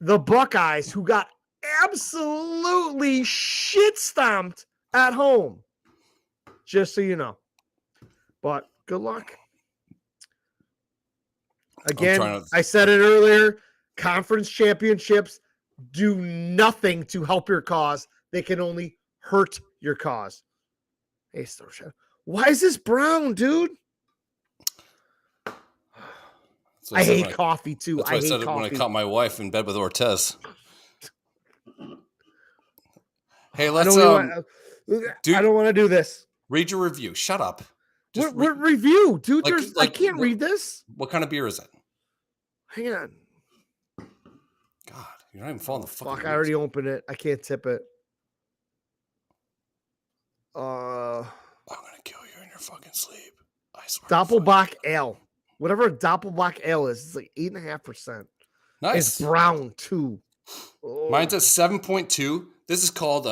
the Buckeyes, who got absolutely shit-stomped at home. Just so you know. But good luck. Again, I said it earlier, conference championships do nothing to help your cause. They can only hurt your cause. Hey, why is this brown, dude? I hate coffee, too. That's what I said when I caught my wife in bed with Ortez. Hey, let's... I don't want to do this. Read your review. Shut up. What review? Dude, I can't read this. What kind of beer is it? Hang on. God, you're not even following the fucking... Fuck, I already opened it. I can't tip it. I'm going to kill you in your fucking sleep. I swear. Doppelbock Ale. Whatever a Doppelbock Ale is, it's like 8.5%. Nice. It's brown, too. Oh. Mine's at 7.2. This is called,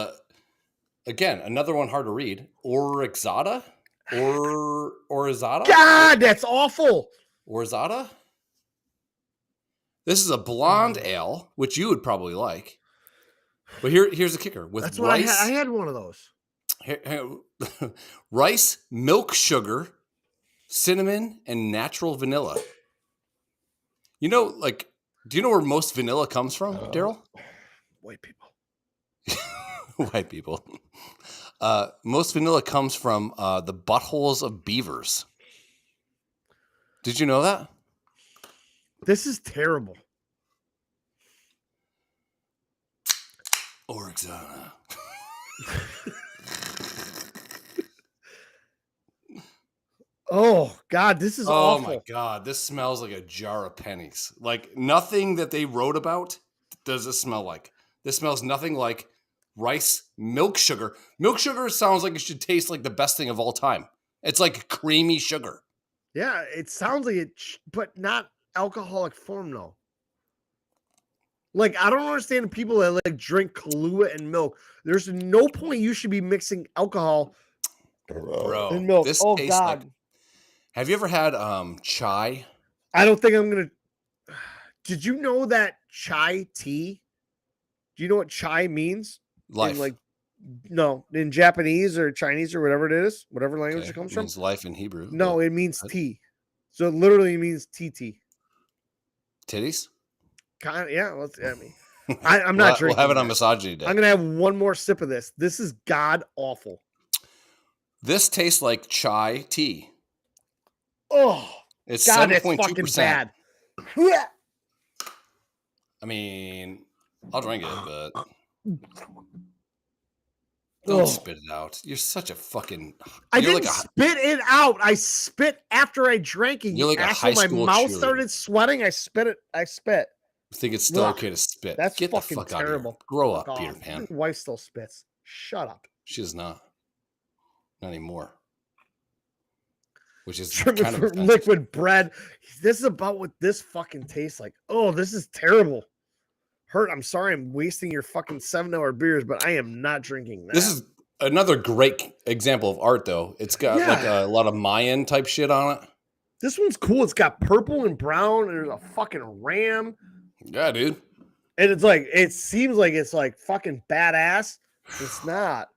again, another one hard to read. Oryxata? Or Orizada? God, that's awful. Orizada? This is a blonde ale, which you would probably like. But here's the kicker. With That's what rice, I had one of those. Rice, milk, sugar, cinnamon, and natural vanilla. You know, like, do you know where most vanilla comes from, Daryl? White people. White people. Most vanilla comes from the buttholes of beavers. Did you know that? This is terrible. Orizada. Oh, God, this is awful. Oh, my God. This smells like a jar of pennies. Like, nothing that they wrote about does this smell like. This smells nothing like rice, milk sugar. Milk sugar sounds like it should taste like the best thing of all time. It's like creamy sugar. Yeah, it sounds like it, but not alcoholic form, though. Like, I don't understand people that like drink Kahlua and milk. There's no point you should be mixing alcohol and milk. This Oh, tastes God. like... Have you ever had chai? I don't think I'm going to... Did you know that chai tea? Do you know what chai means? Life. In Japanese or Chinese or whatever it is, whatever language it comes from. It means life in Hebrew. No, it means tea. So it literally means TT. Titties? Kind of, yeah. I'm not drinking. We'll have it on Misogyny Day. I'm going to have one more sip of this. This is god awful. This tastes like chai tea. Oh, it's God, 7.2%. that's fucking bad. I mean, I'll drink it, but don't spit it out. You're such a fucking... I didn't spit it out. I spit after I drank it. You're like a high school My mouth cheerleader. started sweating. I spit. I think it's still okay to spit. That's Get fucking the fuck terrible. out of here. Grow up, Peter Pan. Your wife still spits. Shut up. She does not. Not anymore. Which is Trimming kind for of liquid bread. This is about what this fucking tastes like. Oh, this is terrible. I'm sorry I'm wasting your fucking 7-hour beers, but I am not drinking that. This is another great example of art, though. It's got like a lot of Mayan type shit on it. This one's cool. It's got purple and brown, and there's a fucking ram. Yeah, dude. And it's like, it seems like it's like fucking badass. It's not.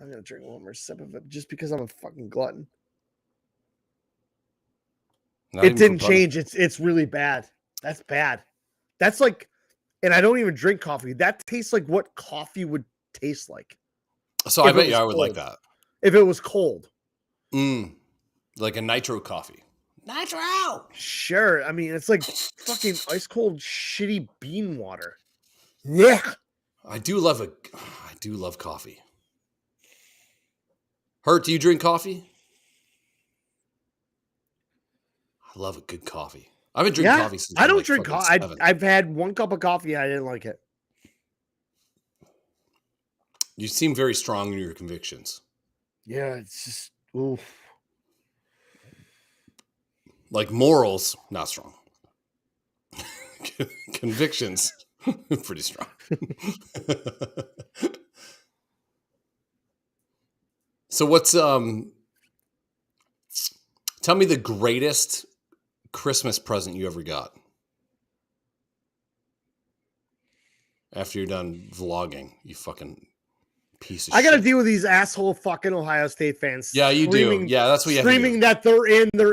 I'm going to drink one more sip of it just because I'm a fucking glutton. It didn't change. It's really bad. That's bad. That's like, and I don't even drink coffee. That tastes like what coffee would taste like. So I bet you I would like that. If it was cold. Like a nitro coffee. Nitro! Sure. I mean, it's like fucking ice cold, shitty bean water. Yeah. I do love coffee. Hurt, do you drink coffee? I love a good coffee. I've been drinking coffee since I don't drink coffee. I've had one cup of coffee and I didn't like it. You seem very strong in your convictions. Yeah, it's just oof. Like morals, not strong. Convictions, pretty strong. So what's tell me the greatest Christmas present you ever got after you're done vlogging, you fucking piece of shit. I gotta deal with these asshole fucking Ohio State fans. Yeah, you do. Yeah, that's what you have to do. Screaming that they're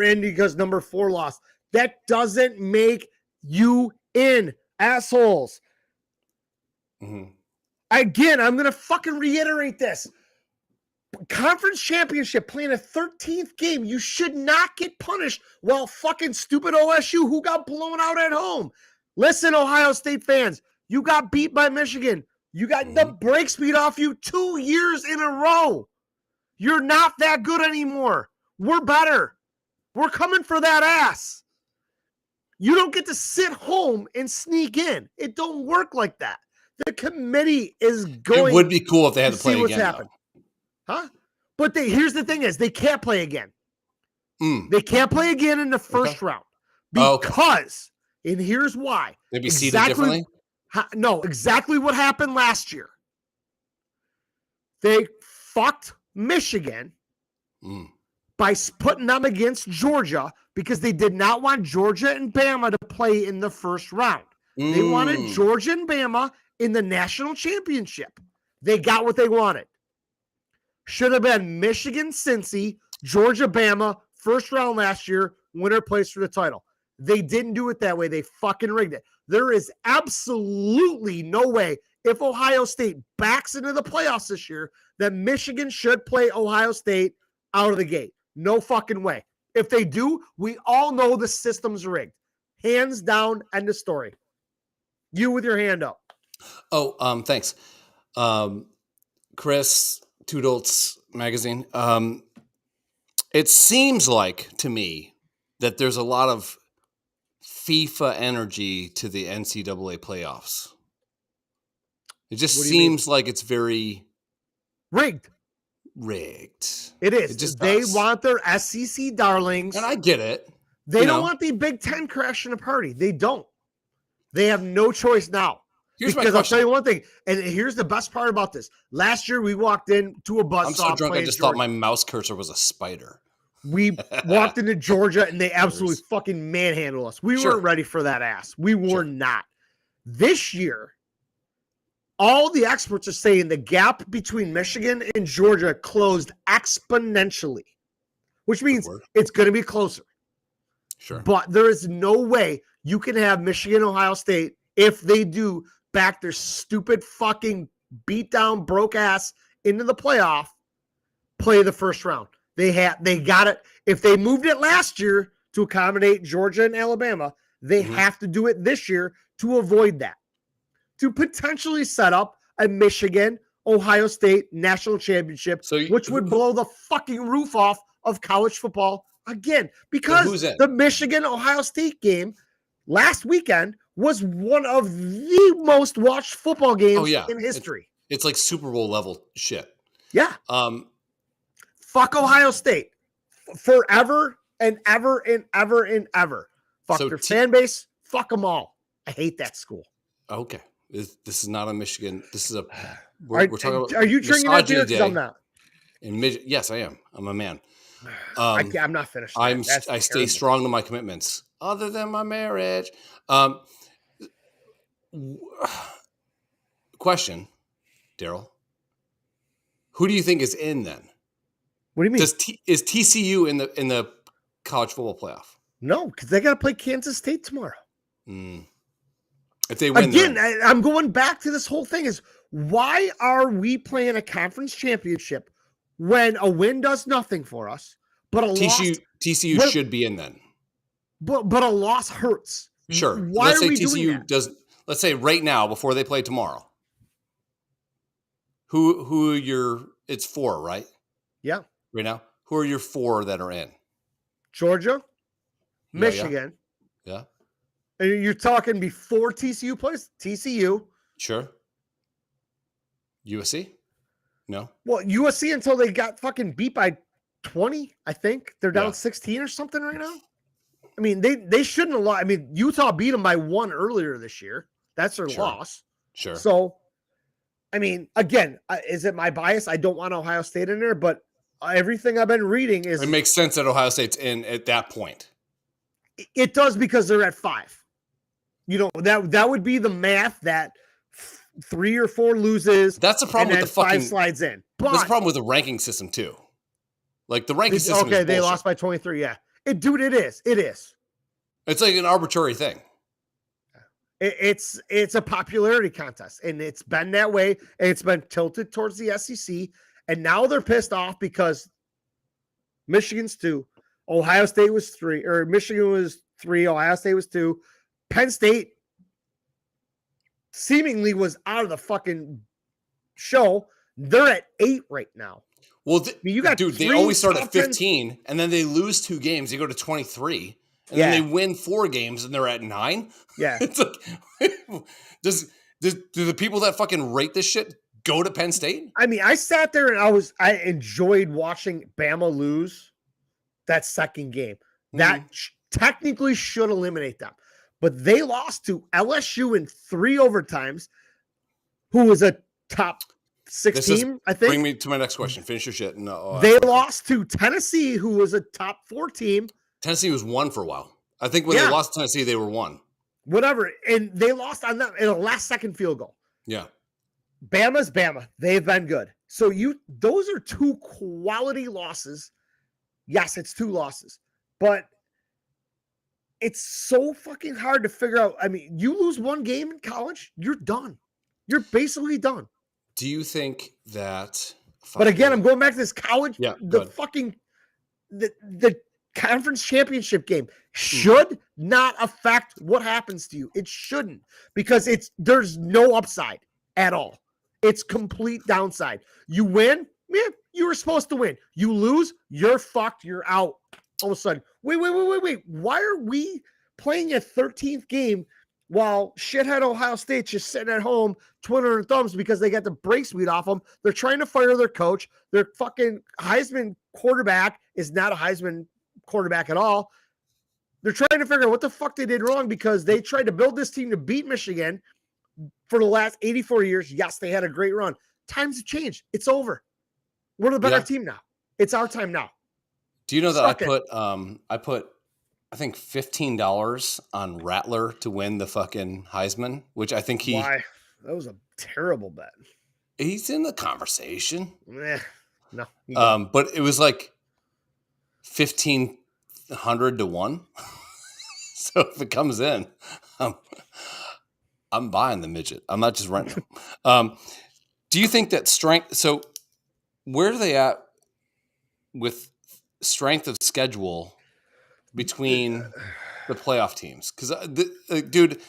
in because number 4 lost. That doesn't make you in, assholes. Mm-hmm. Again, I'm gonna fucking reiterate this. Conference championship, playing a 13th game. You should not get punished while fucking stupid OSU, who got blown out at home. Listen, Ohio State fans, you got beat by Michigan. You got the brakes beat off you 2 years in a row. You're not that good anymore. We're better. We're coming for that ass. You don't get to sit home and sneak in. It don't work like that. The committee is going. It would be cool if they had to play again. Happened. Huh? But here's the thing is they can't play again. They can't play again in the first round because, and here's why. Maybe seeded differently? No, exactly what happened last year. They fucked Michigan by putting them against Georgia because they did not want Georgia and Bama to play in the first round. They wanted Georgia and Bama in the national championship. They got what they wanted. Should have been Michigan, Cincy, Georgia, Bama, first round last year, winner plays for the title. They didn't do it that way. They fucking rigged it. There is absolutely no way, if Ohio State backs into the playoffs this year, that Michigan should play Ohio State out of the gate. No fucking way. If they do, we all know the system's rigged. Hands down, end of story. You with your hand up. Oh, thanks. Chris, Two Dolts Magazine. It seems like to me that there's a lot of FIFA energy to the NCAA playoffs. It just seems like it's very rigged. It is. They want their SEC darlings. And I get it. They don't want the Big Ten crashing a party. They don't. They have no choice now. Because I'll tell you one thing, and here's the best part about this. Last year, we walked into a bus. I'm so drunk, I just thought my mouse cursor was a spider. We walked into Georgia, and they absolutely fucking manhandled us. We weren't ready for that ass. We were not. This year, all the experts are saying the gap between Michigan and Georgia closed exponentially, which means it's going to be closer. Sure. But there is no way you can have Michigan, Ohio State, if they do back their stupid fucking beat down broke ass into the playoff, play the first round. They got it. If they moved it last year to accommodate Georgia and Alabama, they have to do it this year to avoid that. To potentially set up a Michigan, Ohio State national championship, which would blow the fucking roof off of college football again. Because the Michigan-Ohio State game last weekend was one of the most watched football games in history. It's like Super Bowl level shit. Yeah. Fuck Ohio State forever and ever and ever and ever. Fuck their fan base. Fuck them all. I hate that school. Okay. This is not a Michigan. This is a. We're talking about. Are you drinking that beer? Because I'm not. Yes, I am. I'm a man. I'm not finished. I stay strong to my commitments, other than my marriage. Question, Daryl. Who do you think is in then? What do you mean? Is TCU in the college football playoff? No, because they got to play Kansas State tomorrow. If they win, again, I'm going back to this whole thing: is why are we playing a conference championship when a win does nothing for us, but a TCU should be in then. But a loss hurts. Sure. Why let's are say we TCU doing that? does. Let's say right now before they play tomorrow. Who are your? It's 4, right? Yeah. Right now, who are your 4 that are in? Georgia, Michigan. Yeah. And you're talking before TCU plays? TCU. Sure. USC? No. Well, USC until they got fucking beat by 20, I think. They're down 16 or something right now. I mean, they shouldn't have lost. I mean, Utah beat them by 1 earlier this year. That's their loss. Sure. So, I mean, again, is it my bias? I don't want Ohio State in there, but everything I've been reading is... It makes sense that Ohio State's in at that point. It does because they're at 5. You know, that would be the math that 3 or 4 loses. That's the problem with the fucking 5 slides in. But that's the problem with the ranking system too. Like the ranking system. Okay, is they bullshit. lost by 23. Yeah, it is. It is. It's like an arbitrary thing. It's a popularity contest, and it's been that way. And it's been tilted towards the SEC, and now they're pissed off because Michigan's 2, Ohio State was 3, or Michigan was 3, Ohio State was 2. Penn State seemingly was out of the fucking show. They're at 8 right now. Well, you got they always start at 15, and then they lose 2 games. They go to 23, and then they win 4 games, and they're at 9. Yeah, it's like, do the people that fucking rate this shit go to Penn State? I mean, I sat there and I enjoyed watching Bama lose that second game. That technically should eliminate them. But they lost to LSU in 3 overtimes, who was a top sixth team, I think. Bring me to my next question. Finish your shit. No, they lost to Tennessee, who was a top 4 team. Tennessee was 1 for a while. I think when they lost to Tennessee, they were 1. Whatever. And they lost on that in a last-second field goal. Yeah. Bama's Bama. They've been good. So those are 2 quality losses. Yes, it's 2 losses. But it's so fucking hard to figure out. I mean, you lose 1 game in college, you're done. You're basically done. Do you think that... But again, I'm going back to this college. Yeah, the conference championship game should not affect what happens to you. It shouldn't, because there's no upside at all. It's complete downside. You win, man, you were supposed to win. You lose, you're fucked. You're out. All of a sudden, wait. Why are we playing a 13th game while shithead Ohio State's just sitting at home twiddling their thumbs because they got the brakes beat off them? They're trying to fire their coach. Their fucking Heisman quarterback is not a Heisman quarterback at all. They're trying to figure out what the fuck they did wrong, because they tried to build this team to beat Michigan for the last 84 years. Yes, they had a great run. Times have changed. It's over. We're the better team now. It's our time now. Do you know that I put I think $15 on Rattler to win the fucking Heisman, which I think Why? That was a terrible bet. He's in the conversation. No. But it was like 1,500 to 1. So if it comes in, I'm buying the midget. I'm not just renting them. Do you think that strength? So where are they at with strength of schedule between the playoff teams? Because, dude,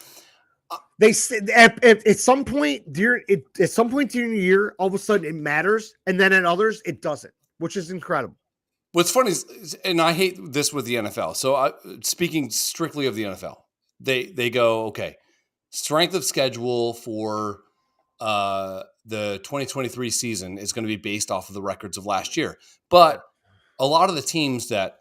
they said at some point during the year, all of a sudden it matters, and then at others it doesn't, which is incredible. What's funny is, and I hate this with the NFL. So speaking strictly of the NFL, they go, okay, strength of schedule for the 2023 season is going to be based off of the records of last year. But a lot of the teams that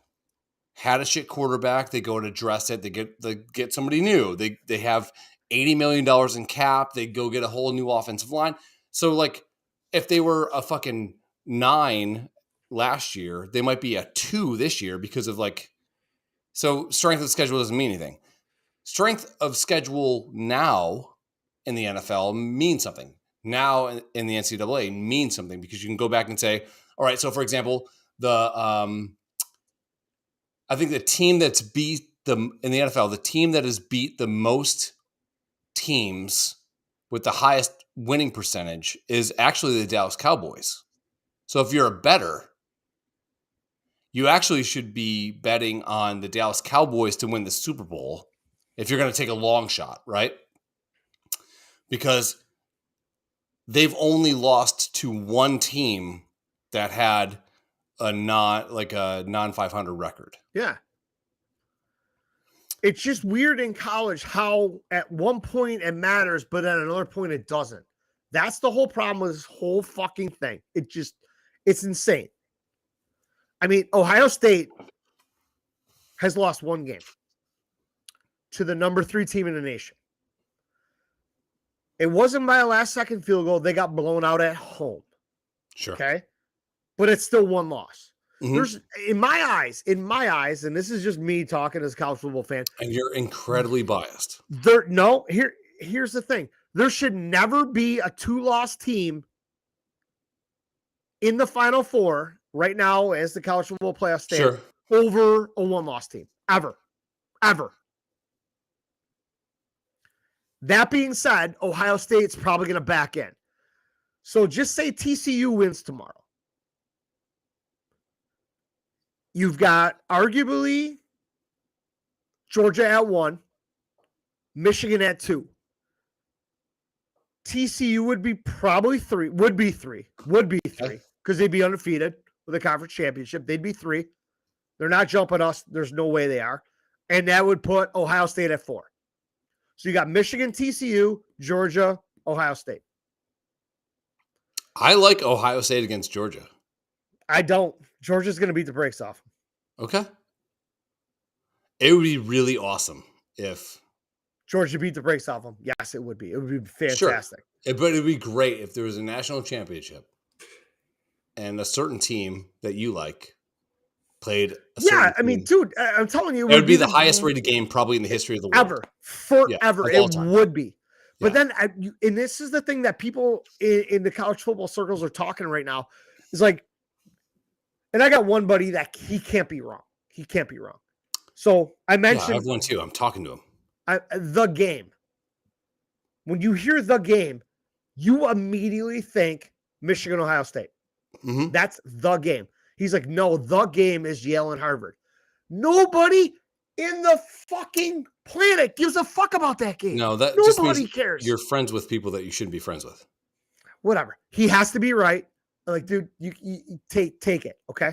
had a shit quarterback, they go and address it. They get somebody new. They have $80 million in cap. They go get a whole new offensive line. So like if they were a fucking 9 last year, they might be a 2 this year because of so strength of schedule doesn't mean anything. Strength of schedule now in the NFL means something. Now in the NCAA means something, because you can go back and say, all right, so for example, I think the team that's beat them in the NFL, the team that has beat the most teams with the highest winning percentage is actually the Dallas Cowboys. So if you're a bettor, you actually should be betting on the Dallas Cowboys to win the Super Bowl if you're going to take a long shot, right? Because they've only lost to one team that had a non-500 record. Yeah. It's just weird in college how at one point it matters, but at another point it doesn't. That's the whole problem with this whole fucking thing. It's insane. I mean, Ohio State has lost 1 game to the number 3 team in the nation. It wasn't by a last-second field goal. They got blown out at home. Sure. Okay? But it's still 1 loss. Mm-hmm. There's in my eyes, and this is just me talking as a college football fan. And you're incredibly biased. Here's the thing. There should never be a 2-loss team in the Final Four right now as the college football playoff stand over a 1-loss team. Ever. That being said, Ohio State's probably going to back in. So just say TCU wins tomorrow. You've got arguably Georgia at 1, Michigan at 2. TCU would be probably 3, because they'd be undefeated with a conference championship. They'd be 3. They're not jumping us. There's no way they are. And that would put Ohio State at 4. So you got Michigan, TCU, Georgia, Ohio State. I like Ohio State against Georgia. I don't. Georgia's going to beat the brakes off them. Okay. It would be really awesome if Georgia beat the brakes off them. Yes, it would be. It would be fantastic. Sure. But it would be great if there was a national championship and a certain team that you like played. I mean, dude, I'm telling you, it would be the highest rated game probably in the history of the world. Forever. It would be. But then, and this is the thing that people in the college football circles are talking right now, is like, and I got one buddy that he can't be wrong. He can't be wrong. So I mentioned. I have one too. I'm talking to him. The game. When you hear the game, you immediately think Michigan, Ohio State. Mm-hmm. That's the game. He's like, no, the game is Yale and Harvard. Nobody in the fucking planet gives a fuck about that game. No, that nobody just means cares. You're friends with people that you shouldn't be friends with. Whatever. He has to be right. Like, dude, you take it, okay?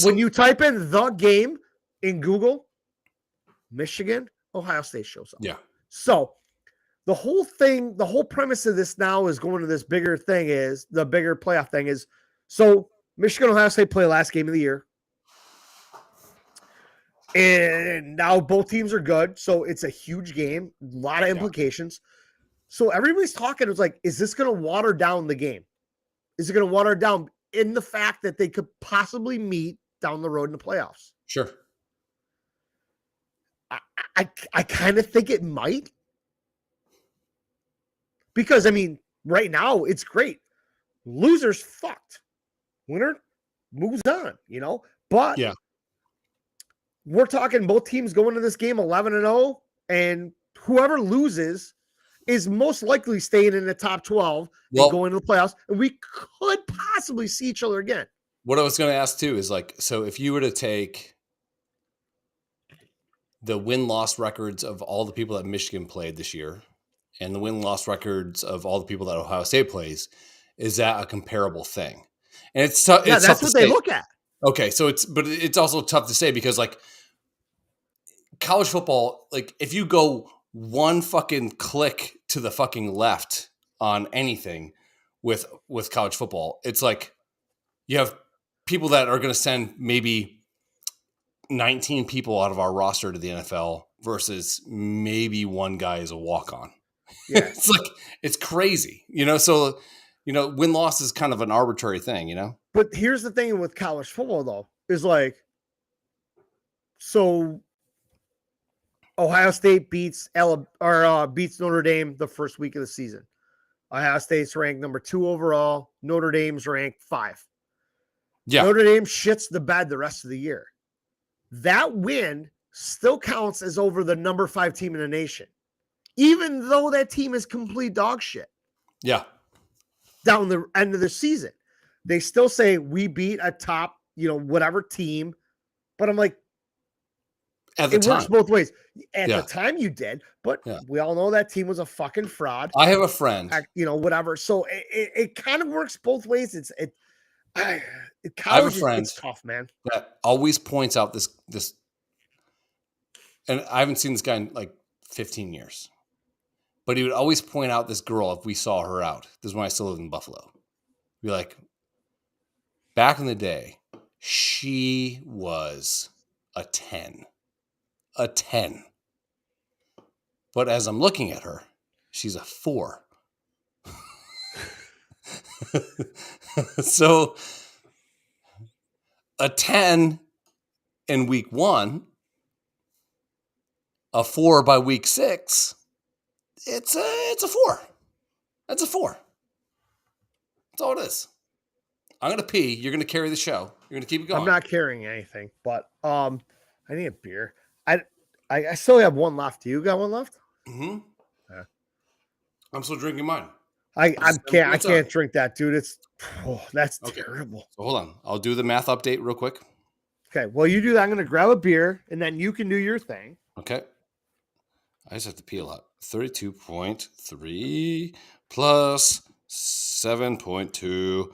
When you type in the game in Google, Michigan, Ohio State shows up. Yeah. So the whole thing, the whole premise of this now is going to this bigger thing is the bigger playoff thing is so Michigan, Ohio State play last game of the year. And now both teams are good. So it's a huge game, a lot of implications. So everybody's talking. It's like, is this going to water down the game? Is it going to water down in the fact that they could possibly meet down the road in the playoffs? Sure. I kind of think it might. Because, I mean, right now, it's great. Loser's fucked. Winner moves on, But we're talking both teams going to this game 11-0, and whoever loses is most likely staying in the top 12 and going to the playoffs, and we could possibly see each other again. What I was going to ask, too, is like, so if you were to take the win-loss records of all the people that Michigan played this year and the win-loss records of all the people that Ohio State plays, is that a comparable thing? And it's tough. Yeah, that's what they look at. Okay, so it's also tough to say because, like, college football, like, if you go one fucking click to the fucking left on anything with college football, it's like you have people that are going to send maybe 19 people out of our roster to the NFL versus maybe one guy is a walk-on. Yeah. It's like, it's crazy, so, win-loss is kind of an arbitrary thing, But here's the thing with college football, though, is like, so Ohio State beats Notre Dame the first week of the season. Ohio State's ranked number 2 overall. Notre Dame's ranked 5. Yeah. Notre Dame shits the bed the rest of the year. That win still counts as over the number 5 team in the nation, even though that team is complete dog shit. Yeah. Down the end of the season, they still say we beat a top, whatever team. But I'm like, it works both ways. At the time you did, but we all know that team was a fucking fraud. I have a friend, whatever. So it kind of works both ways. I have a friend. It's tough, man. That always points out this, and I haven't seen this guy in like 15 years, but he would always point out this girl if we saw her out. This is when I still lived in Buffalo. Be like, back in the day, she was a 10. A 10. But as I'm looking at her, she's a 4. So a 10 in week 1, a 4 by week 6, it's a 4. That's a 4. That's all it is. I'm going to pee. You're going to carry the show. You're going to keep it going. I'm not carrying anything, but I need a beer. I still have one left. Do you got one left? Mm-hmm. Yeah. I'm still drinking mine. I can't drink that, dude. That's terrible. So hold on. I'll do the math update real quick. Okay. Well, you do that. I'm going to grab a beer, and then you can do your thing. Okay. I just have to pee a lot. 32.3 plus 7.2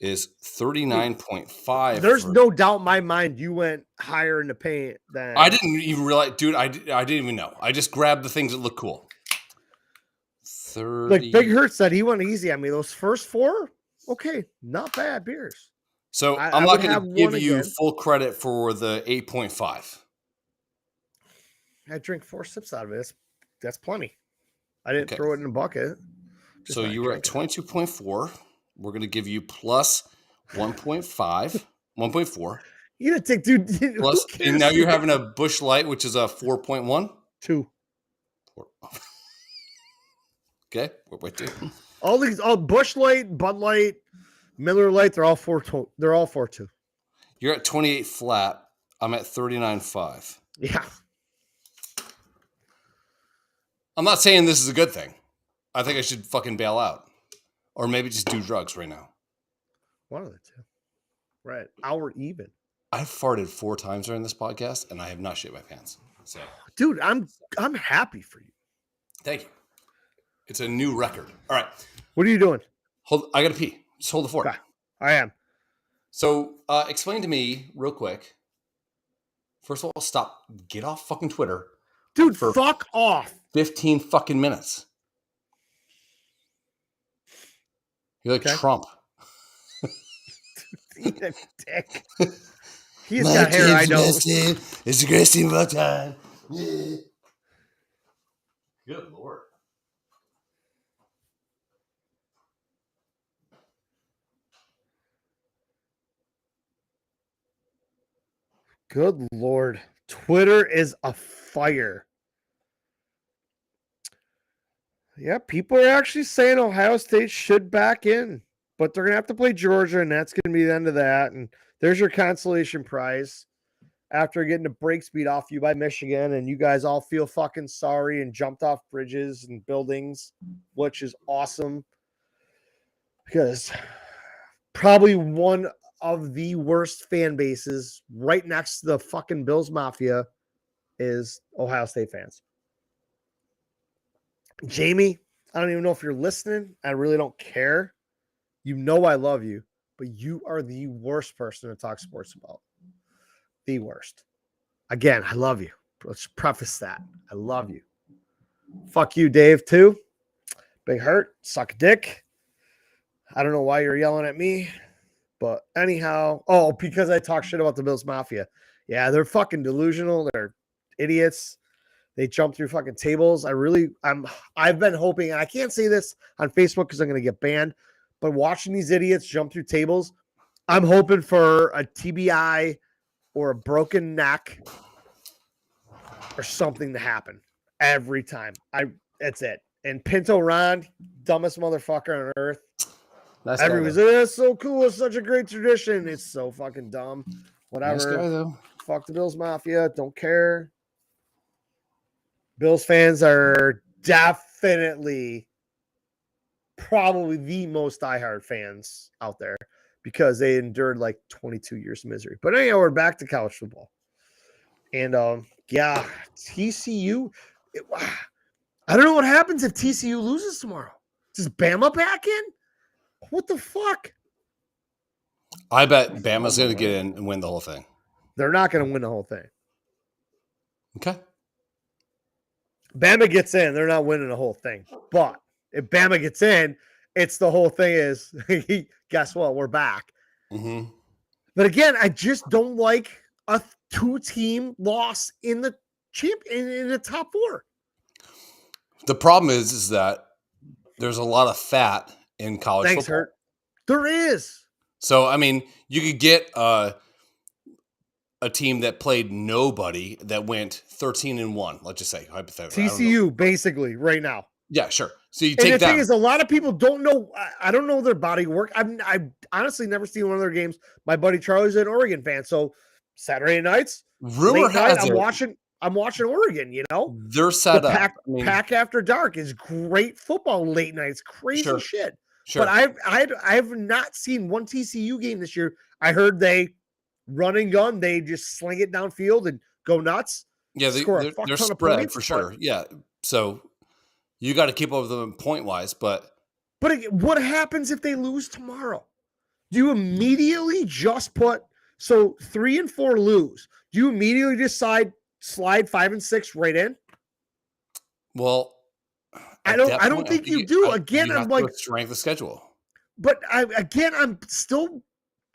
is 39.5. There's no doubt in my mind you went higher in the paint than I didn't even realize, dude. I didn't even know. I just grabbed the things that look cool. 30. Like Big Hurt said, he went easy on me. Those first 4, okay, not bad beers. So I'm not going to give you full credit for the 8.5. I drink 4 sips out of it. That's plenty. I didn't throw it in a bucket. So you were at 22.4. We're going to give you plus 1.5, 1.4. You gotta take, dude. Plus, and now you're having a Busch Light, which is a 4.1. 2. Okay, wait, 2. All Busch Light, Bud Light, Miller Light, they're all 4.2. They're all 4.2. You're at 28 flat. I'm at 39.5. Yeah. I'm not saying this is a good thing. I think I should fucking bail out. Or maybe just do drugs right now. One of the two. Right. Hour even. I farted 4 times during this podcast, and I have not shit my pants. So, dude, I'm happy for you. Thank you. It's a new record. All right. What are you doing? I got to pee. Just hold the fort. Okay. I am. So, explain to me real quick. First of all, get off fucking Twitter. Dude, fuck off. 15 fucking minutes. You're like Trump. Eat a dick. He's got hair, I know. It's the greatest team of all time. Yeah. Good Lord. Good Lord. Twitter is a fire. Yeah, people are actually saying Ohio State should back in, but they're going to have to play Georgia, and that's going to be the end of that. And there's your consolation prize after getting the break speed off you by Michigan, and you guys all feel fucking sorry and jumped off bridges and buildings, which is awesome. Because probably one of the worst fan bases right next to the fucking Bills Mafia is Ohio State fans. Jamie, I don't even know if you're listening. I really don't care. You know I love you, but you are the worst person to talk sports about. The worst. Again, I love you. Let's preface that. I love you. Fuck you, Dave, too. Big hurt. Suck a dick. I don't know why you're yelling at me, but anyhow. Oh, because I talk shit about the Bills Mafia. Yeah, they're fucking delusional. They're idiots. They jump through fucking tables. I've been hoping, and I can't say this on Facebook because I'm going to get banned, but watching these idiots jump through tables, I'm hoping for a TBI or a broken neck or something to happen every time. That's it. And Pinto Ron, dumbest motherfucker on earth. Everyone's like, that's so cool. It's such a great tradition. It's so fucking dumb. Whatever. Nice guy, though. Fuck the Bills Mafia. Don't care. Bills fans are definitely probably the most diehard fans out there because they endured like 22 years of misery. But anyhow, we're back to college football. And yeah, TCU. I don't know what happens if TCU loses tomorrow. Does Bama back in? What the fuck? I bet Bama's going to get in and win the whole thing. They're not going to win the whole thing. Okay. Bama gets in, they're not winning the whole thing. But if Bama gets in, it's the whole thing is, guess what? We're back. Mm-hmm. But again, I just don't like a 2-team loss in the in the top 4. The problem is that there's a lot of fat in college football. Hurt. There is. So, I mean, you could get a team that played nobody that went 13-1. Let's just say hypothetically. TCU basically right now. Yeah, sure. So you take and the them. thing is, a lot of people don't know. I don't know their body work. I've honestly never seen one of their games. My buddy Charlie's an Oregon fan, so Saturday nights, rumor has night, I'm watching Oregon. You know, they're set up. Pack After Dark is great football late nights. Crazy shit. Sure. But I've not seen one TCU game this year. I heard they run and gun. They just sling it downfield and go nuts. Yeah, they're spread for sure. Yeah, so you got to keep up with them point wise. But what happens if they lose tomorrow? Do you immediately just put 3 and 4 lose? Do you immediately decide slide 5 and 6 right in? Well, I don't think you do. Again, I'm like strength of schedule. But I'm still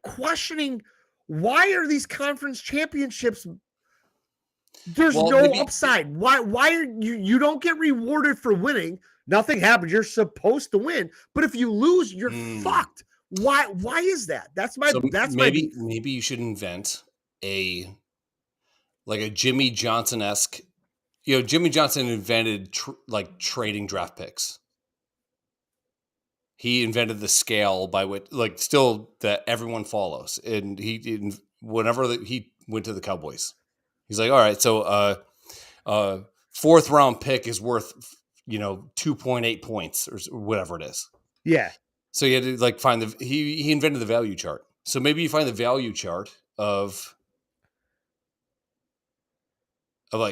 questioning why are these conference championships There's no upside. Why are you don't get rewarded for winning? Nothing happens. You're supposed to win, but if you lose, you're fucked. Why is that? That's my beef. Maybe you should invent a Jimmy Johnson-esque. Jimmy Johnson invented trading draft picks. He invented the scale by which that everyone follows, and whenever he went to the Cowboys, he's like, all right, so fourth round pick is worth 2.8 points or whatever it is. Yeah. So he had to find he invented the value chart. So maybe you find the value chart of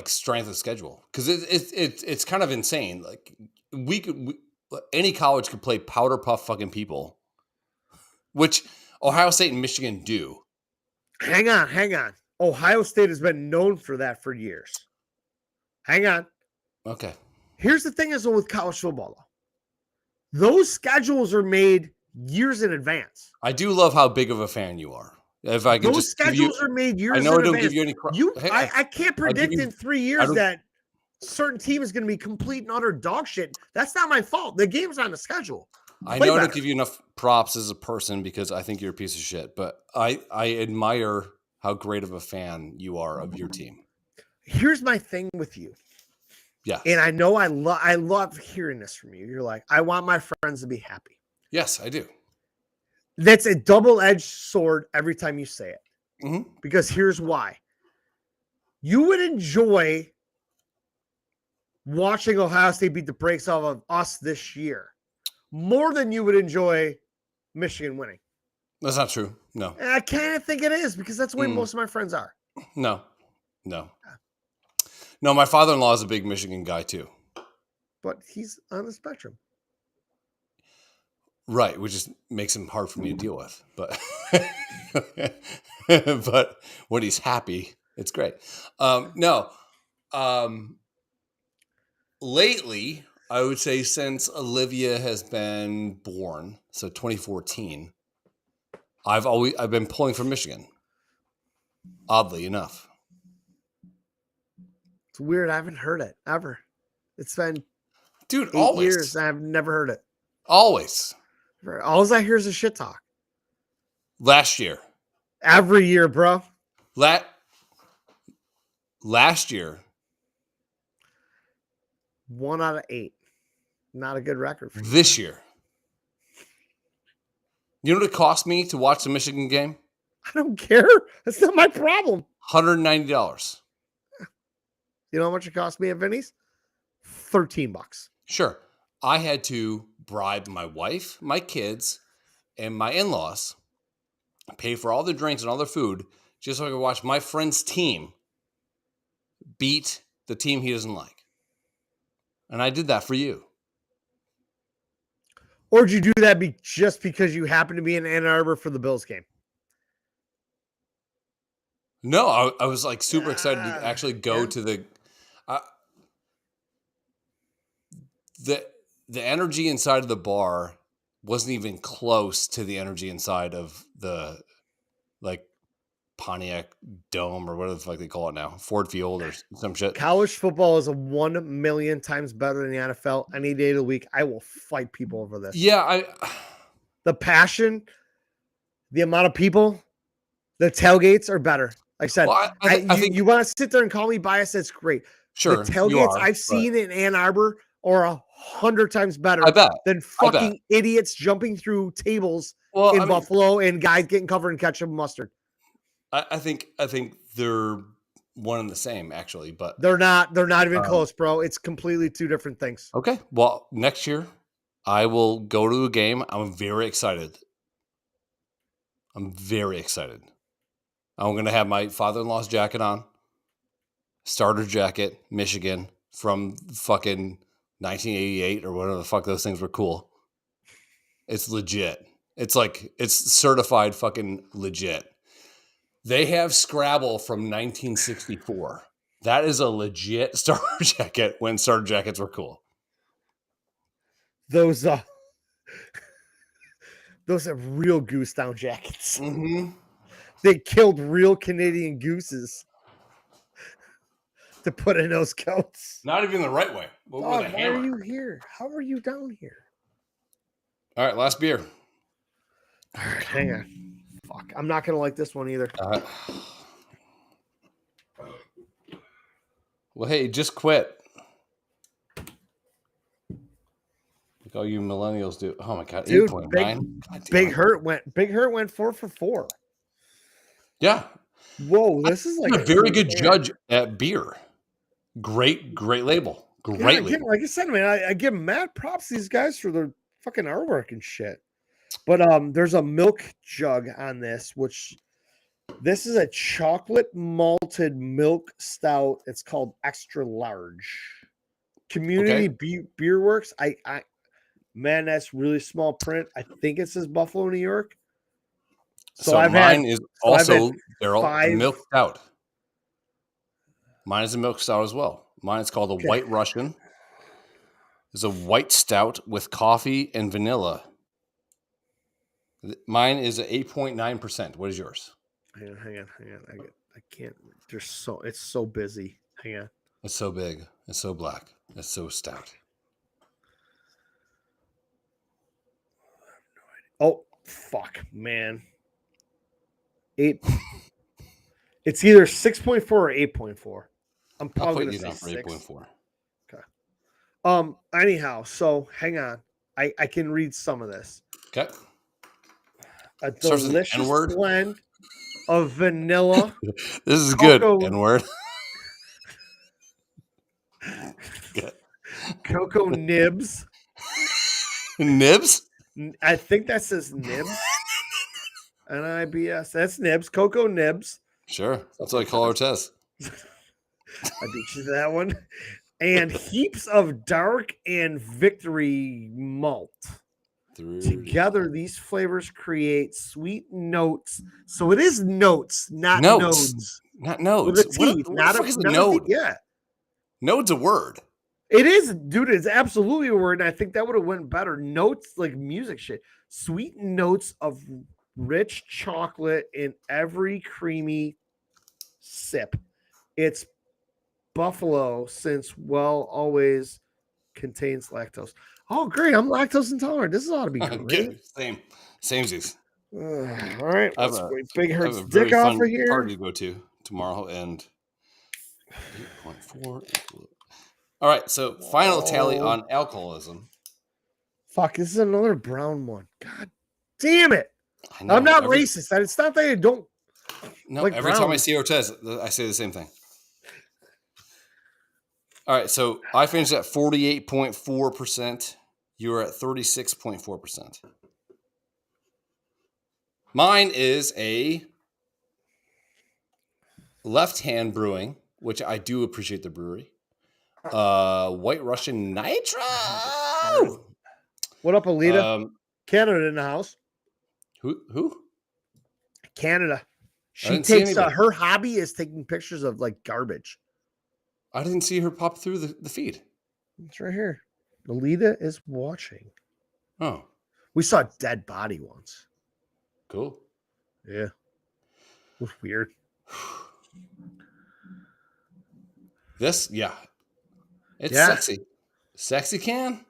strength of schedule, because it's kind of insane. Any college could play powder puff fucking people, which Ohio State and Michigan do. Hang on. Ohio State has been known for that for years. Hang on. Okay. Here's the thing is with college football, though. Those schedules are made years in advance. I do love how big of a fan you are. If I can those schedules are made years in advance. I know I don't give you any I can't predict in 3 years that certain team is going to be complete and utter dog shit. That's not my fault. The game's on the schedule. I know I don't give you enough props as a person because I think you're a piece of shit, but I admire how great of a fan you are of your team. Here's my thing with you. Yeah. And I know I love hearing this from you. You're like, I want my friends to be happy. Yes, I do. That's a double-edged sword every time you say it. Mm-hmm. Because here's why. You would enjoy watching Ohio State beat the brakes off of us this year more than you would enjoy Michigan winning. That's not true. No. And I kind of think it is, because that's the way most of my friends are. No, my father-in-law is a big Michigan guy too. But he's on the spectrum. Right, which just makes him hard for me to deal with. But but when he's happy, it's great. Lately, I would say since Olivia has been born, so 2014, I've been pulling for Michigan. Oddly enough. It's weird. I haven't heard it ever. It's been 8 years. I've never heard it. Always. All I hear is a shit talk. Last year. Every year, bro. Last year. 1 out of 8. Not a good record for you. This year. You know what it cost me to watch the Michigan game? I don't care. That's not my problem. $190. You know how much it cost me at Vinny's? $13. Sure. I had to bribe my wife, my kids, and my in-laws, pay for all their drinks and all their food, just so I could watch my friend's team beat the team he doesn't like. And I did that for you. Or did you do that just because you happened to be in Ann Arbor for the Bills game? No, I was super excited to actually go to the energy inside of the bar wasn't even close to the energy inside of the Pontiac Dome or whatever the fuck they call it now, Ford Field or some shit. College football is 1 million times better than the NFL. Any day of the week, I will fight people over this. Yeah, the passion, the amount of people, the tailgates are better. Like I said, I think you want to sit there and call me biased. That's great. Sure, the tailgates I've seen in Ann Arbor are 100 times better than fucking idiots jumping through tables in Buffalo and guys getting covered in ketchup and mustard. I think they're one and the same, actually, but they're not even close, bro. It's completely two different things. Okay. Well, next year I will go to a game. I'm very excited. I'm going to have my father-in-law's jacket on, starter jacket, Michigan from fucking 1988 or whatever the fuck those things were cool. It's legit. It's certified fucking legit. They have Scrabble from 1964. That is a legit starter jacket when starter jackets were cool. Those are real goose down jackets. Mm-hmm. They killed real Canadian gooses. to put in those coats. Not even the right way. Dog, why are you here? How are you down here? All right, last beer. All right, hang on. Fuck, I'm not gonna like this one either. Well, hey, just quit. Like all you millennials do. Oh my god, 8.9. Big Hurt went 4 for 4. Yeah. Whoa, this is like a very good judge at beer. Great label. Great label. Like I said, man, I give mad props to these guys for their fucking artwork and shit. But there's a milk jug on this, which this is a chocolate malted milk stout. It's called Extra Large. Community Beer Works. Man, that's really small print. I think it says Buffalo, New York. So mine is also Daryl, milk stout. Mine is a milk stout as well. Mine is called a White Russian. It's a white stout with coffee and vanilla. Mine is 8.9%. What is yours? Hang on. I can't. It's so busy. Hang on. It's so big. It's so black. It's so stout. Oh, fuck, man. 8. It's either 6.4 or 8.4. I'm probably going to say 8.4. Okay. Anyhow, so hang on. I can read some of this. Okay. A delicious blend of vanilla. This is good. N-word. Cocoa nibs. Nibs? I think that says nibs. NIBS. That's nibs. Cocoa nibs. Sure. That's what I call our test. I beat you to that one. And heaps of dark and victory malt. Together, these flavors create sweet notes. So it is notes, not nodes. Not nodes. With a T, not a node. Yeah. Node's a word. It is, dude. It's absolutely a word. And I think that would have went better. Notes, like music shit. Sweet notes of rich chocolate in every creamy sip. It's Buffalo, since always contains lactose. Oh, great. I'm lactose intolerant. This ought to be great. Samesies. All right. Let's Big Hurt's dick off of here. Party to go to tomorrow and 8.4. All right. So final tally on alcoholism. Fuck, this is another brown one. God damn it. I'm not racist. It's not that I don't. No, like every time I see Ortez, I say the same thing. All right, so I finished at 48.4%. You were at 36.4%. Mine is a Left Hand Brewing, which I do appreciate the brewery. White Russian Nitro. What up, Alita? Canada in the house. Who? Canada. She takes her hobby is taking pictures of like garbage. I didn't see her pop through the feed. It's right here. Alita is watching. Oh. We saw a dead body once. Cool. Yeah. It was weird. It's sexy. Sexy can.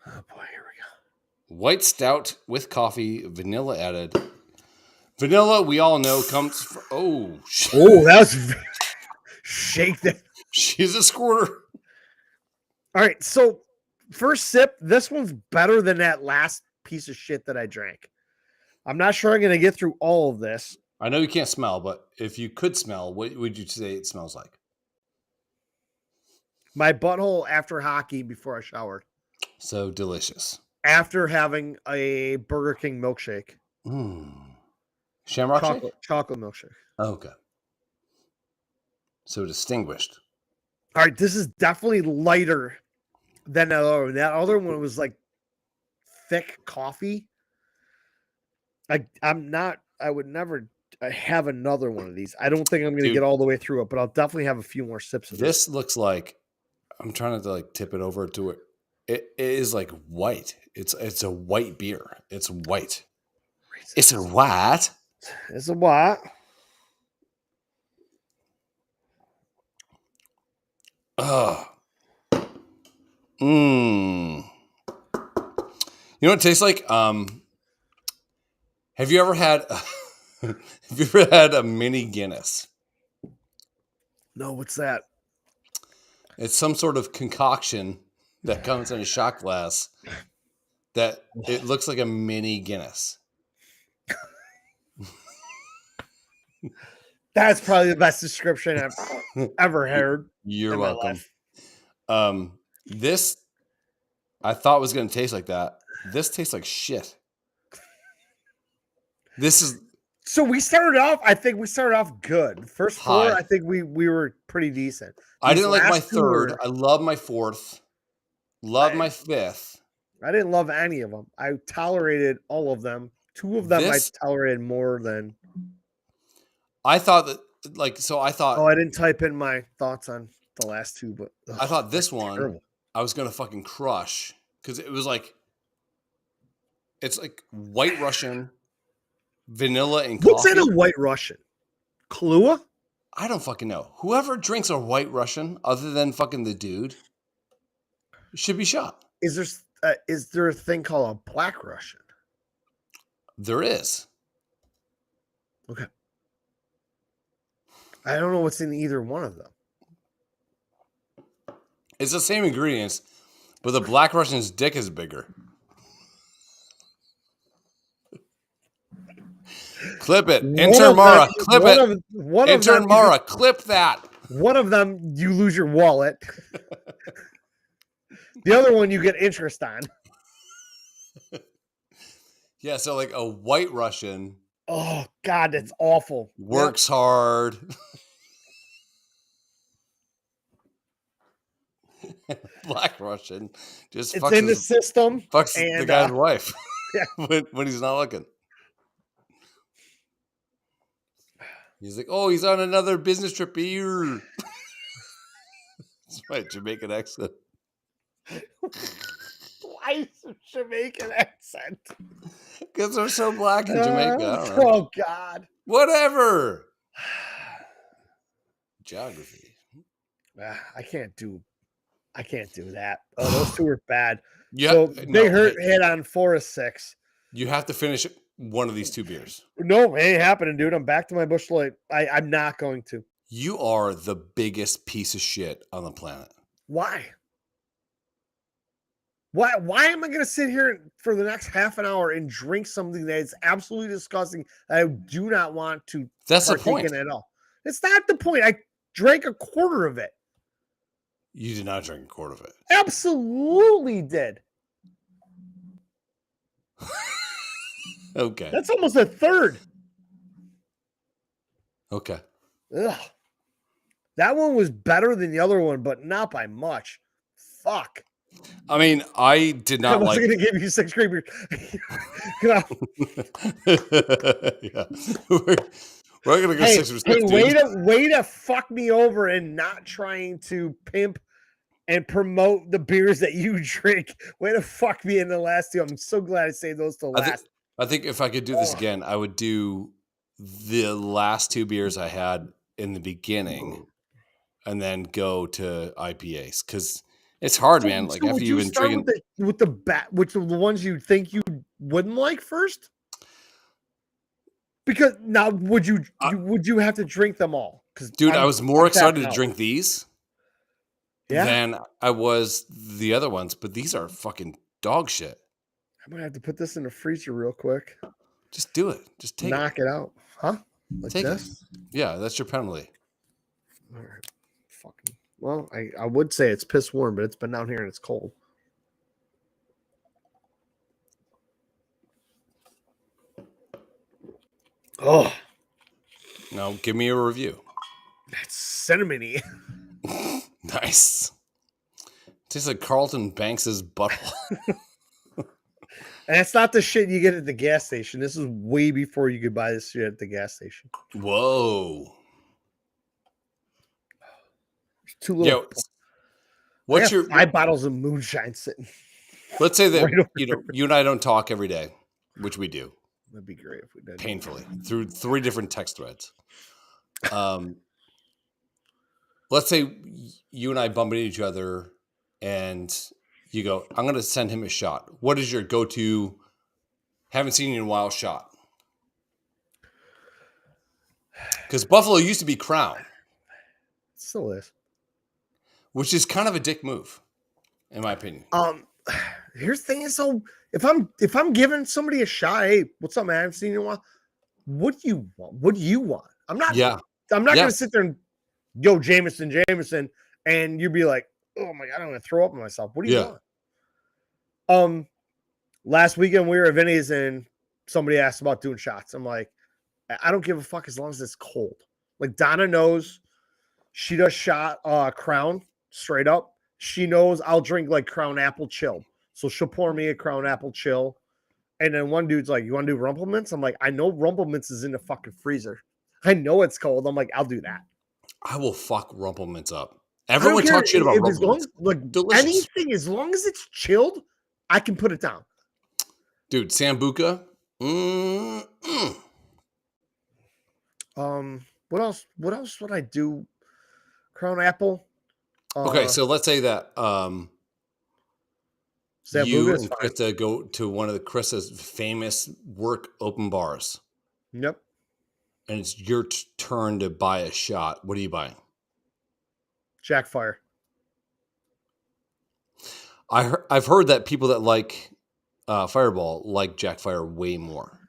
Oh boy, here we go. White stout with coffee, vanilla added. Vanilla, we all know, comes from... that was... Shake that. She's a squirter. All right, so first sip, this one's better than that last piece of shit that I drank. I'm not sure I'm going to get through all of this. I know you can't smell, but if you could smell, what would you say it smells like? My butthole after hockey before I showered. So delicious. After having a Burger King milkshake. Shamrock shake? Chocolate milkshake. Oh, okay. So distinguished. All right, this is definitely lighter than that other one. That other one was like thick coffee. I would never have another one of these. I don't think I'm going to get all the way through it, but I'll definitely have a few more sips of this. This looks like, I'm trying to like tip it over to it. It is like white. It's a white beer. It's white. It's a what? It's a what? Ugh. Mmm. You know what it tastes like? Have you ever had a mini Guinness? No, what's that? It's some sort of concoction that comes in a shot glass that it looks like a mini Guinness. That's probably the best description I've ever heard. You're in my welcome. life. This I thought was going to taste like that. This tastes like shit. This is So we started off. I think we started off good. First four, high. I think we were pretty decent. I These didn't like my last two third. were- I love my fourth. Love my fifth. I didn't love any of them. I tolerated all of them. Two of them This- I tolerated more than. I thought that, like, so I thought. Oh, I didn't type in my thoughts on the last two, but I thought this that's one terrible. I was gonna fucking crush because it was like, it's like White Russian, vanilla and What's coffee. in a White Russian? Kahlua? I don't fucking know. Whoever drinks a White Russian other than fucking the dude should be shot. Is there a thing called a Black Russian? There is. Okay. I don't know what's in either one of them. It's the same ingredients, but the Black Russian's dick is bigger. Clip it. Intern Mara. Clip it. Intern Mara. Clip that. One of them, you lose your wallet. The other one, you get interest on. Yeah, so like a White Russian Oh, God, that's awful. works hard. Black Russian just It's in the system. fucks and, the guy's wife yeah. when he's not looking. He's like, oh, he's on another business trip here. That's right, Jamaican accent. Why is it Jamaican accent? Because they're so black in Jamaica. I don't know. Oh, God. Whatever. Geography. I can't do that. Oh, those two are bad. Yeah, So they hit on 4 of 6. You have to finish one of these two beers. No, it ain't happening, dude. I'm back to my Busch Light. I'm not going to. You are the biggest piece of shit on the planet. Why? Why am I going to sit here for the next half an hour and drink something that is absolutely disgusting that I do not want to That's the partake point. in at all? It's not the point. I drank a quarter of it. You did not drink a quart of it. Absolutely did. Okay. That's almost a third. Okay. Ugh. That one was better than the other one, but not by much. Fuck. I mean, I did I not wasn't like. going to give you 6 great beers. Yeah. We're gonna go Hey, 6 or 6. way to fuck me over and not trying to pimp and promote the beers that you drink. Way to fuck me in the last two. I'm so glad I saved those to last. I think if I could do this again, I would do the last 2 beers I had in the beginning, and then go to IPAs because it's hard, man. Like after you've been drinking with the ones you think you wouldn't like first. Because now, would you have to drink them all? Because dude, I was more excited to drink these than I was the other ones, but these are fucking dog shit. I'm gonna have to put this in the freezer real quick. Just do it. Just knock it out, huh? Like take this? it. Yeah, that's your penalty. All right, fucking. Well, I would say it's piss warm, but it's been down here and it's cold. Oh, now give me a review. That's cinnamony. Nice. Tastes like Carlton Banks's butthole. And it's not the shit you get at the gas station. This is way before you could buy this shit at the gas station. Whoa. Too little. What's your 5 bottles of moonshine sitting? Let's say that you and I don't talk every day, which we do. That'd be great if we did. Painfully through 3 different text threads. let's say you and I bump into each other and you go, I'm going to send him a shot. What is your go-to, haven't seen you in a while shot? Because Buffalo used to be Crown. It still is. Which is kind of a dick move, in my opinion. Here's the thing is, so if I'm giving somebody a shot, hey, what's up, man? I haven't seen you in a while. What do you want? What do you want? I'm not gonna sit there and go Jameson, and you'd be like, oh my god, I'm gonna throw up on myself. What do you want? Last weekend we were at Vinny's and somebody asked about doing shots. I'm like, I don't give a fuck as long as it's cold. Like Donna knows she does shot Crown straight up. She knows I'll drink like Crown Apple Chill. So she'll pour me a Crown Apple Chill. And then one dude's like, you want to do Rumple Mints? I'm like, I know Rumple Mints is in the fucking freezer. I know it's cold. I'm like, I'll do that. I will fuck Rumple Mints up. Everyone talks shit about Rumple Mints. Like delicious. Anything, as long as it's chilled, I can put it down. Dude, Sambuca. What else would I do? Crown Apple. Okay, so let's say that you and Krista go to one of Krista's famous work open bars. Yep. And it's your turn to buy a shot. What are you buying? Jack Fire. I've heard that people that like Fireball like Jack Fire way more.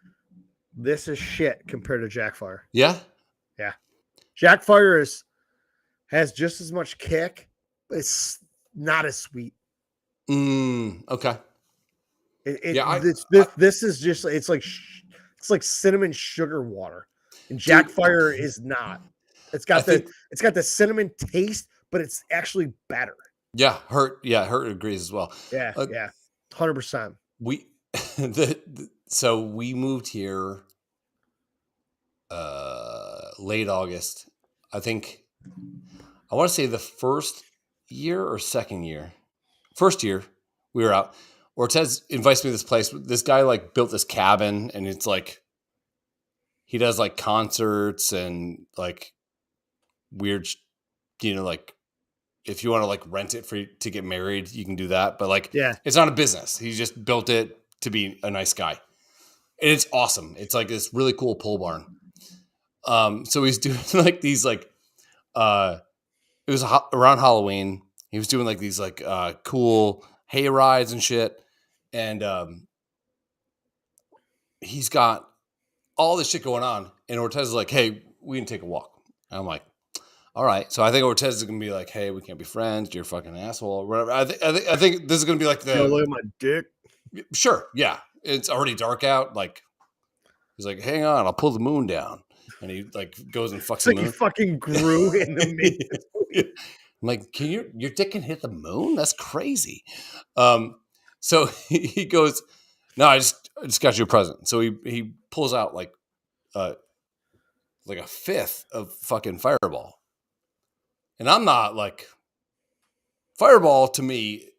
This is shit compared to Jack Fire. Yeah? Yeah. Jack Fire has just as much kick, but it's not as sweet. Okay. This is just it's like cinnamon sugar water, and Jack Fire is not. It's got the cinnamon taste, but it's actually better. Yeah, Hurt agrees as well. Yeah, 100%. So we moved here late August. I think I want to say the first year or second year. First year we were out. Ortez invites me to this place. This guy like built this cabin, and it's like he does like concerts and like weird, like if you want to like rent it to get married, you can do that. But like, it's not a business. He just built it to be a nice guy, and it's awesome. It's like this really cool pole barn. So he's doing like these like, it was around Halloween. He was doing like these like cool hay rides and shit. And he's got all this shit going on. And Ortez is like, hey, we can take a walk. And I'm like, all right. So I think Ortez is going to be like, hey, we can't be friends. You're a fucking asshole or whatever. I think this is going to be like the... Look at my dick. Sure. Yeah. It's already dark out. Like, he's like, hang on, I'll pull the moon down. And he like goes and fucks the moon. He fucking grew in the mid. I'm like, your dick can hit the moon? That's crazy. So he goes, no, I just got you a present. So he pulls out like a fifth of fucking Fireball. And I'm not like, Fireball to me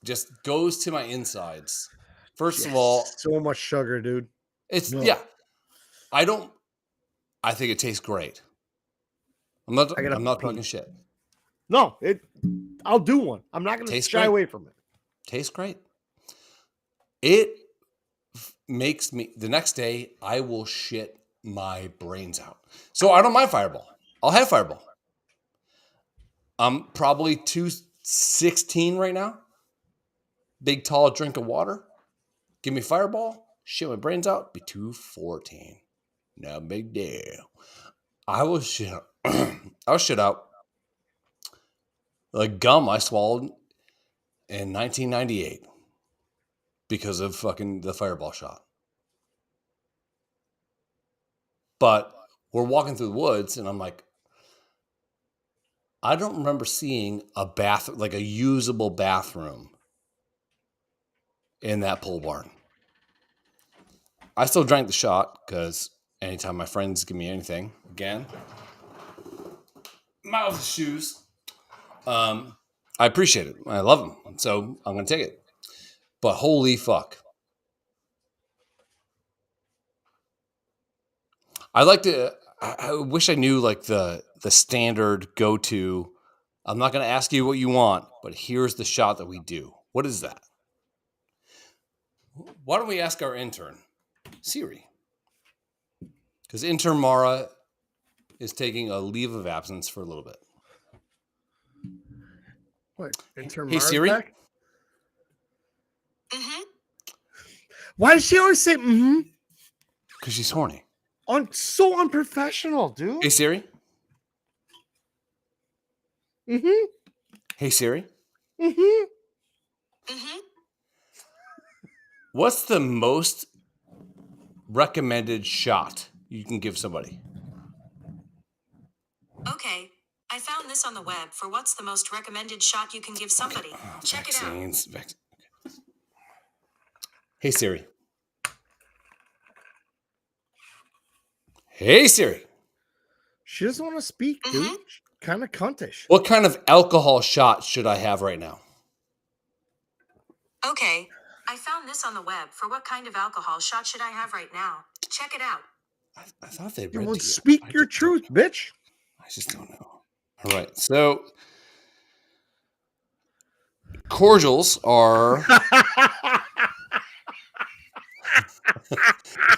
just goes to my insides. First of all, so much sugar, dude. I think it tastes great. I'm not talking shit. No, I'll do one. I'm not going to shy away from it. Tastes great. It makes me, the next day, I will shit my brains out. So I don't mind Fireball. I'll have Fireball. I'm probably 216 right now. Big, tall drink of water. Give me Fireball. Shit my brains out. Be 214. No big deal. I was shit out. Like gum I swallowed in 1998 because of fucking the Fireball shot. But we're walking through the woods and I'm like, I don't remember seeing like a usable bathroom in that pole barn. I still drank the shot because anytime my friends give me anything, again, mouth shoes. I appreciate it. I love them. So I'm going to take it. But holy fuck. I wish I knew like the standard go-to I'm not going to ask you what you want, but here's the shot that we do. What is that? Why don't we ask our intern, Siri? Because intern Mara is taking a leave of absence for a little bit. What? Intern Hey, Mara's Siri? back? Mm-hmm. Why does she always say mm-hmm? Because she's horny. So unprofessional, dude. Hey, Siri? Mm-hmm. Hey, Siri? Mm-hmm. Mm-hmm. What's the most recommended shot you can give somebody? Okay, I found this on the web for what's the most recommended shot you can give somebody. Check Vaccines. it out. Hey, Siri. Hey, Siri. She doesn't want to speak, dude. Kind of cuntish. What kind of alcohol shot should I have right now? Okay, I found this on the web for what kind of alcohol shot should I have right now. Check it out. I thought they You read won't to you. speak your truth, bitch. I just don't know. All right, so cordials are.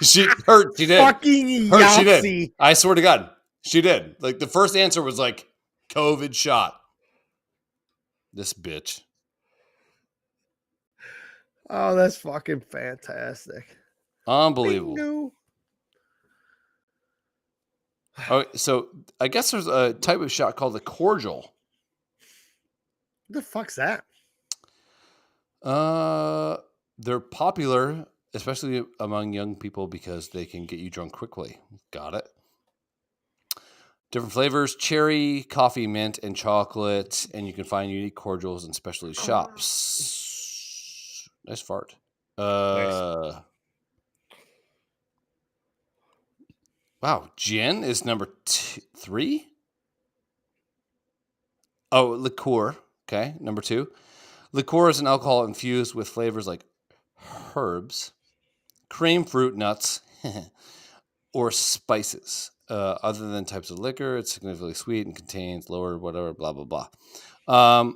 She did. Fucking Yahtzee. She did. I swear to God, she did. Like the first answer was like COVID shot. This bitch. Oh, that's fucking fantastic. Unbelievable. Bingo. Oh, so I guess there's a type of shot called the cordial. What the fuck's that? They're popular, especially among young people, because they can get you drunk quickly. Got it. Different flavors: cherry, coffee, mint, and chocolate. And you can find unique cordials in specialty shops. Nice fart. Nice. Wow, gin is number 3. Oh, liqueur. Okay, number 2. Liqueur is an alcohol infused with flavors like herbs, cream, fruit, nuts, or spices. Other than types of liquor, it's significantly sweet and contains lower whatever, blah, blah, blah.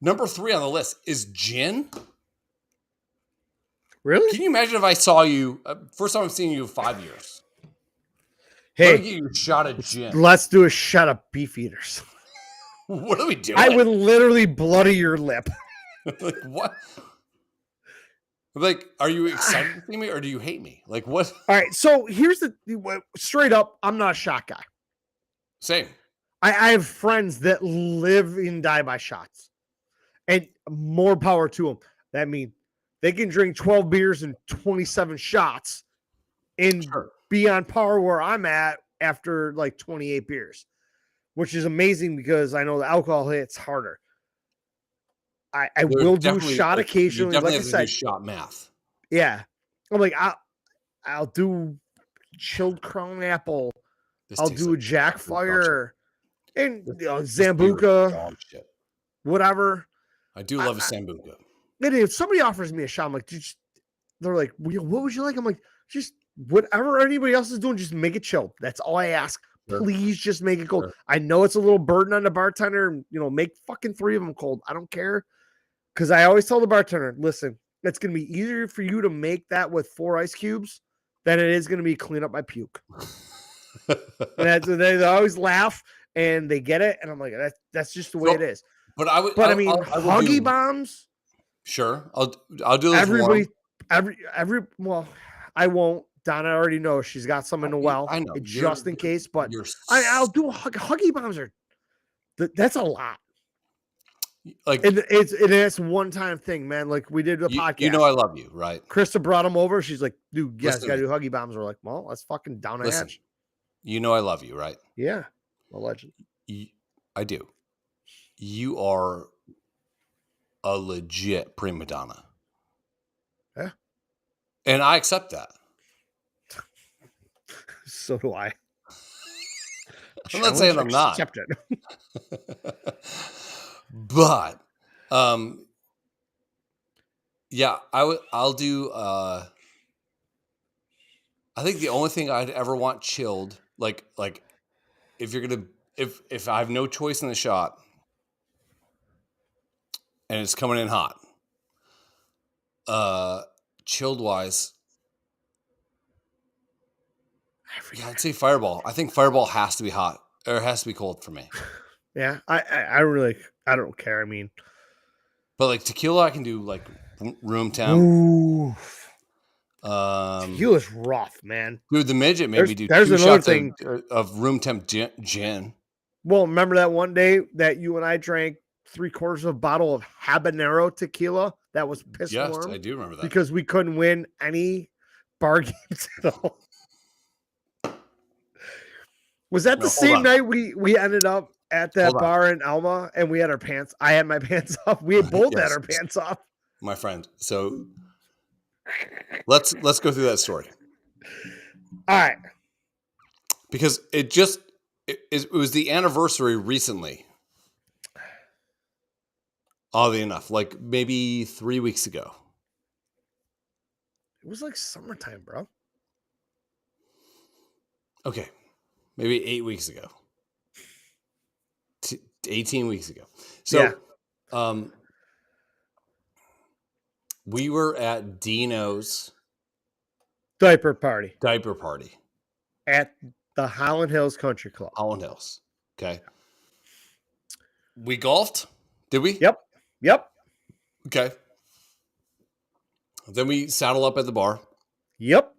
Number 3 on the list is gin. Really? Can you imagine if I saw you, first time I'm seeing you in 5 years? Hey, let me get you a shot of gin. Let's do a shot of beef eaters. What are we doing? I would literally bloody your lip. Like, what? Like, are you excited to see me or do you hate me? Like, what? All right, so here's the straight up, I'm not a shot guy. Same. I have friends that live and die by shots. And more power to them. That means they can drink 12 beers and 27 shots and be on par where I'm at after like 28 beers, which is amazing because I know the alcohol hits harder. I will do a shot occasionally. You definitely like have I said, to do shot math. Yeah. I'm like, I'll do chilled crown apple. I'll do a Jack Fire and Zambuca, whatever. I do love a Sambuca. And if somebody offers me a shot, I'm like, they're like, what would you like? I'm like, just whatever anybody else is doing, just make it chilled. That's all I ask. Sure. Please just make it cold. Sure. I know it's a little burden on the bartender. Make fucking 3 of them cold. I don't care. Because I always tell the bartender, listen, it's going to be easier for you to make that with 4 ice cubes than it is going to be clean up my puke. And they always laugh and they get it. And I'm like, that's just the way it is. But I mean, Huggy Bombs. Sure. I'll do this. Everybody, well, I won't. Donna already knows she's got some in the well. I know. Just in case, but I'll do Huggy Bombs that's a lot. Like it's one-time thing, man. Like we did the podcast. I love you, right? Krista brought him over. She's like, dude, you guys gotta do Huggy Bombs. We're like, well, that's fucking down a hatch. I love you, right? Yeah. Allegedly. I do. You are a legit prima donna. Yeah. And I accept that. So do I. I'm not saying I'm not. Accept it. But yeah, I'll do I think the only thing I'd ever want chilled, like if you're gonna if I have no choice in the shot and it's coming in hot, chilled wise, I'd say Fireball. I think Fireball has to be hot or it has to be cold for me. Yeah, I really don't care. I mean, but like tequila, I can do like room temp. Ooh. Tequila's rough, man. Dude, the midget made me do there's 2 another shots thing. of room temp gin. Well, remember that one day that you and I drank 3/4 of a bottle of habanero tequila that was piss warm? Yes, I do remember that. Because we couldn't win any bar games at all. Was that the same night we ended up at that bar in Alma and we had our pants? I had my pants off. We both had our pants off. My friend. So let's go through that story. All right. Because it was the anniversary recently. Oddly enough, like maybe 3 weeks ago. It was like summertime, bro. Okay. Maybe 8 weeks ago. 18 weeks ago. So, we were at Dino's diaper party at the Holland Hills Country Club. Holland Hills. Okay. We golfed. Did we? Yep. Okay. Then we saddle up at the bar. Yep.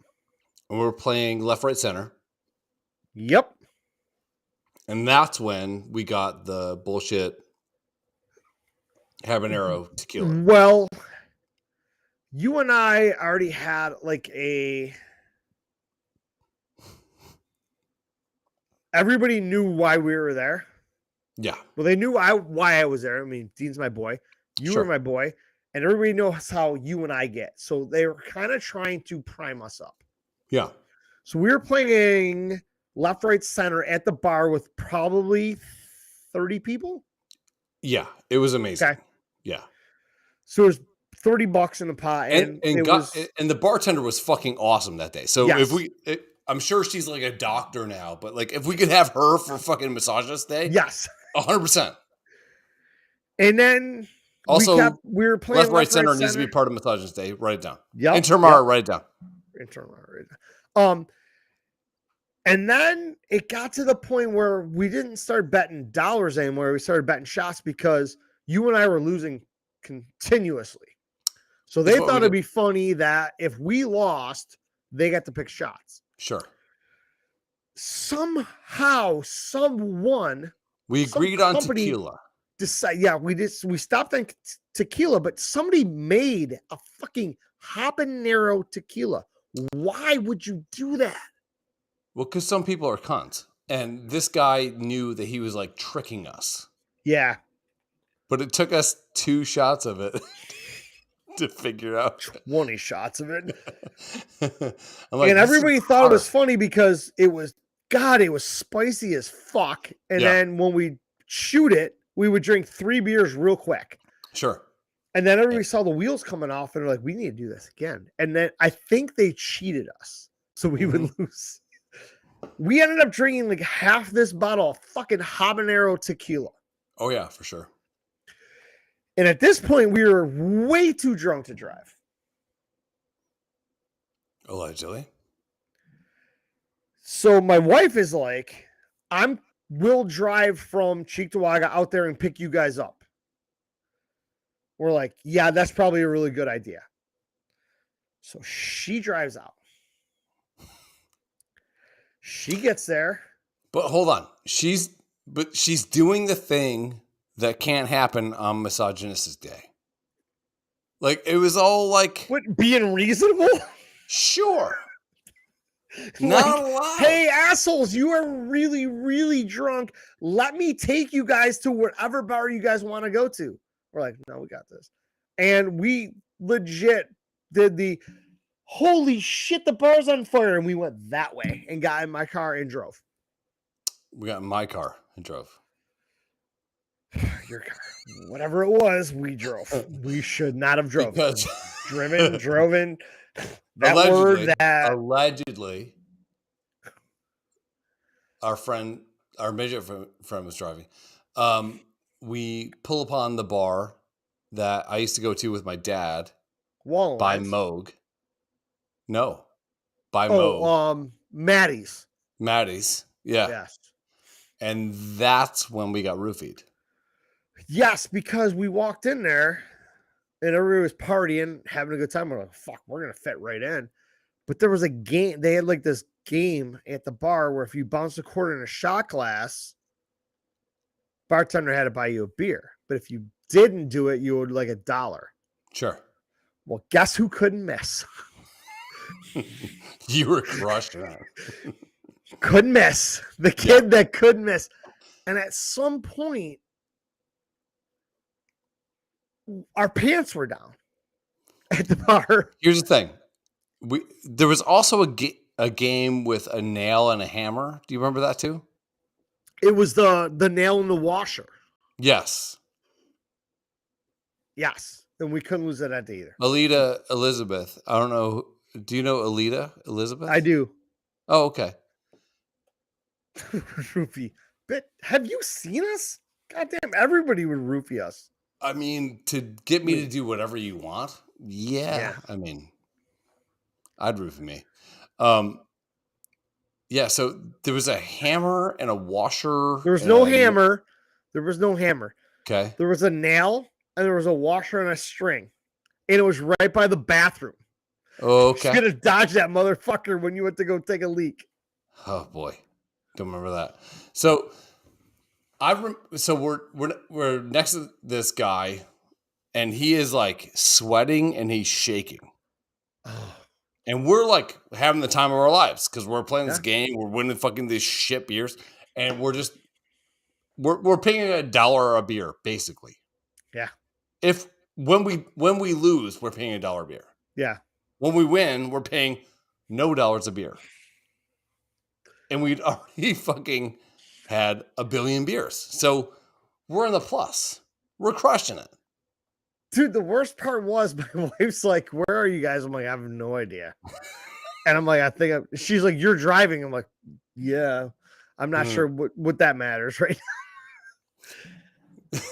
And we were playing left, right, center. Yep. And that's when we got the bullshit habanero tequila. Well, you and I already had like everybody knew why we were there. Yeah. Well, they knew why I was there. I mean, Dean's my boy. You were my boy. And everybody knows how you and I get. So they were kind of trying to prime us up. Yeah. So we were playing left, right, center at the bar with probably 30 people. Yeah. It was amazing. Okay. Yeah. So it was $30 in the pot. And the bartender was fucking awesome that day. So I'm sure she's like a doctor now, but like if we could have her for fucking massage this day. Yes. 100%. And then also we were playing left, right, center needs to be part of massage this day. Write it down. Yeah. Intermar, write it down. And then it got to the point where we didn't start betting dollars anymore. We started betting shots because you and I were losing continuously. So they thought it'd be funny that if we lost, they got to pick shots. Sure. Somehow, we agreed on tequila. We stopped on tequila, but somebody made a fucking habanero tequila. Why would you do that? Well, because some people are cunts. And this guy knew that he was like tricking us. Yeah. But it took us 2 shots of it to figure out 20 shots of it. Like, and everybody thought it was funny because it was spicy as fuck. And then when we shoot it, we would drink 3 beers real quick. Sure. And then everybody saw the wheels coming off and they're like, we need to do this again. And then I think they cheated us so we would lose. We ended up drinking like half this bottle of fucking habanero tequila. Oh, yeah, for sure. And at this point, we were way too drunk to drive. Allegedly. So my wife is like, we'll drive from Cheektowaga out there and pick you guys up. We're like, yeah, that's probably a really good idea. So she drives out. She gets there. But hold on. She's doing the thing that can't happen on Misogynist Day. Like, it was all like... What, being reasonable? Sure. Not a lot. Hey, assholes, you are really, really drunk. Let me take you guys to whatever bar you guys want to go to. We're like, no, we got this. And we legit did the... Holy shit, the bar's on fire. And we went that way and got in my car and drove. We got in my car and drove. Your car. Whatever it was, we drove. We should not have drove. Driven. Allegedly, our friend our midget friend was driving. We pull upon the bar that I used to go to with my dad. By Moog. No. By Moog. Maddie's. Maddie's. Yeah. Yes. And that's when we got roofied. Yes, because we walked in there and everybody was partying, having a good time. We're like, fuck, we're going to fit right in. But there was a game. They had like this game at the bar where if you bounced a quarter in a shot glass, bartender had to buy you a beer. But if you didn't do it, you owed like $1. Sure. Well, guess who couldn't miss? You were crushing it. Couldn't miss. The kid that couldn't miss. And at some point, our pants were down at the bar. Here's the thing. There was also a game with a nail and a hammer. Do you remember that too? It was the nail in the washer. Yes. Yes. And we couldn't lose that at either. Alita Elizabeth. I don't know. Do you know Alita Elizabeth? I do. Oh, okay. Roofie. But have you seen us? Goddamn, everybody would roofie us. I mean, to get me to do whatever you want. Yeah. I mean, I'd roofie me. Yeah, so there was a hammer and a washer. There was no hammer. There was no hammer. Okay. There was a nail and there was a washer and a string. And it was right by the bathroom. Okay. You could have dodged that motherfucker when you went to go take a leak. Oh boy. Don't remember that. So we're next to this guy and he is like sweating and he's shaking. Oh. And we're like having the time of our lives because we're playing this game. We're winning fucking these shit beers. And we're paying $1 a beer, basically. Yeah. When we lose, we're paying $1 a beer. Yeah. When we win, we're paying no dollars a beer. And we'd already fucking had a billion beers. So we're in the plus. We're crushing it. Dude, the worst part was my wife's like, where are you guys? I'm like, I have no idea. And I'm like, she's like, you're driving. I'm like, yeah, I'm not sure what that matters right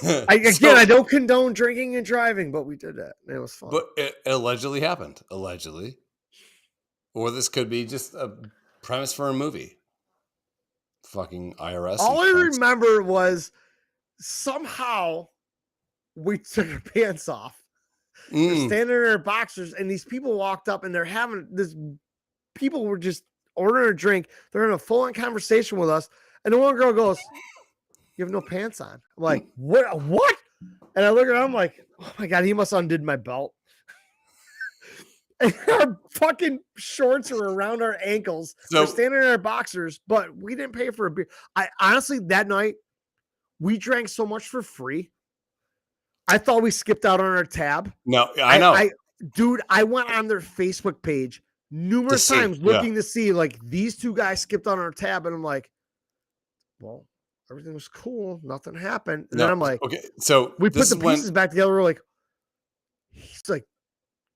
now. I don't condone drinking and driving, but we did that. It was fun. But it allegedly happened. Allegedly. Or this could be just a premise for a movie. Fucking IRS. All I remember was somehow we took our pants off. We're standing in our boxers, and these people walked up and they're having this. People were just ordering a drink. They're in a full-on conversation with us. And the one girl goes, you have no pants on. I'm like, what? And I look at her, I'm like, oh my God, he must have undid my belt. And our fucking shorts are around our ankles. So, we're standing in our boxers, but we didn't pay for a beer. I honestly, that night, we drank so much for free. I thought we skipped out on our tab. No, I know. I went on their Facebook page numerous times looking to see, like, these two guys skipped on our tab. And I'm like, well, everything was cool. Nothing happened. And then I'm like, okay, so we put the pieces back together. We're like, he's like,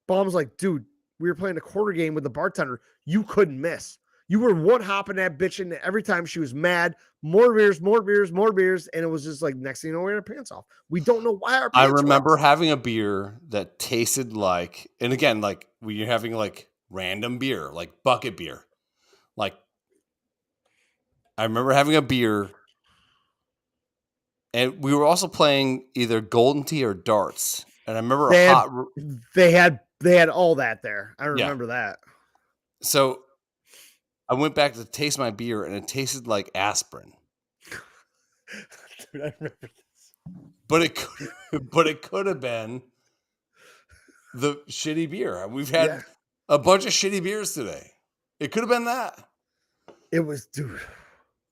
Bomb's like, dude, we were playing a quarter game with the bartender. You couldn't miss. You were one hopping that bitch, and every time she was mad, more beers. And it was just like, next thing you know, we had our pants off. We don't know why our pants I remember having a beer that tasted like, and again, like when you're having like random beer, like bucket beer. Like, I remember having a beer, and we were also playing either Golden Tee or darts. And I remember they had all that there. I remember that. So I went back to taste my beer, and it tasted like aspirin. Dude, I remember this. But it could have been the shitty beer. We've had a bunch of shitty beers today. It could have been that. It was, dude.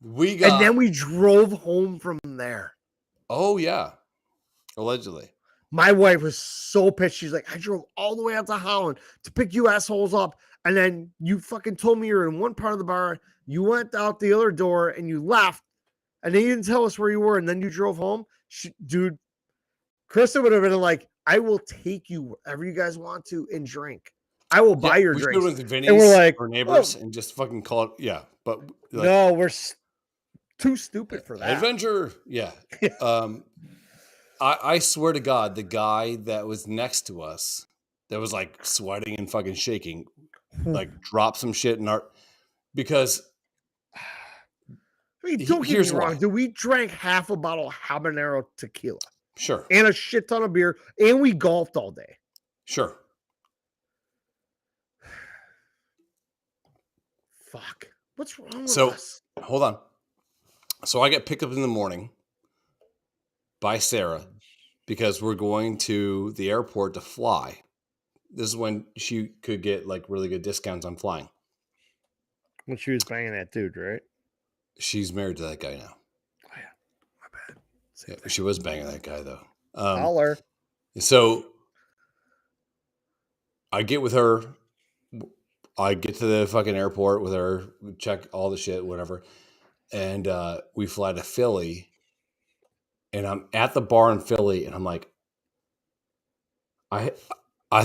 And then we drove home from there. Oh yeah, allegedly. My wife was so pissed. She's like, I drove all the way out to Holland to pick you assholes up. And then you fucking told me you're in one part of the bar. You went out the other door and you left. And then you didn't tell us where you were. And then you drove home. Dude, Krista would have been like, I will take you wherever you guys want to and drink. I will buy your drinks. We should go to Vinny's and we're like, our neighbors and just fucking call it. Yeah. But no, we're too stupid for that. Adventure. Yeah. I swear to God, the guy that was next to us that was like sweating and fucking shaking, like dropped some shit in our, because I mean, don't get me wrong, dude. We drank half a bottle of habanero tequila. Sure. And a shit ton of beer. And we golfed all day. Sure. Fuck. What's wrong with us? Hold on. So I get picked up in the morning by Sarah because we're going to the airport to fly. This is when she could get like really good discounts on flying. When she was banging that dude, right? She's married to that guy now. Oh, yeah. My bad. Yeah, she was banging that guy, though. Holler. So I get with her. I get to the fucking airport with her, check all the shit, whatever. And we fly to Philly. And I'm at the bar in Philly, and I'm like, I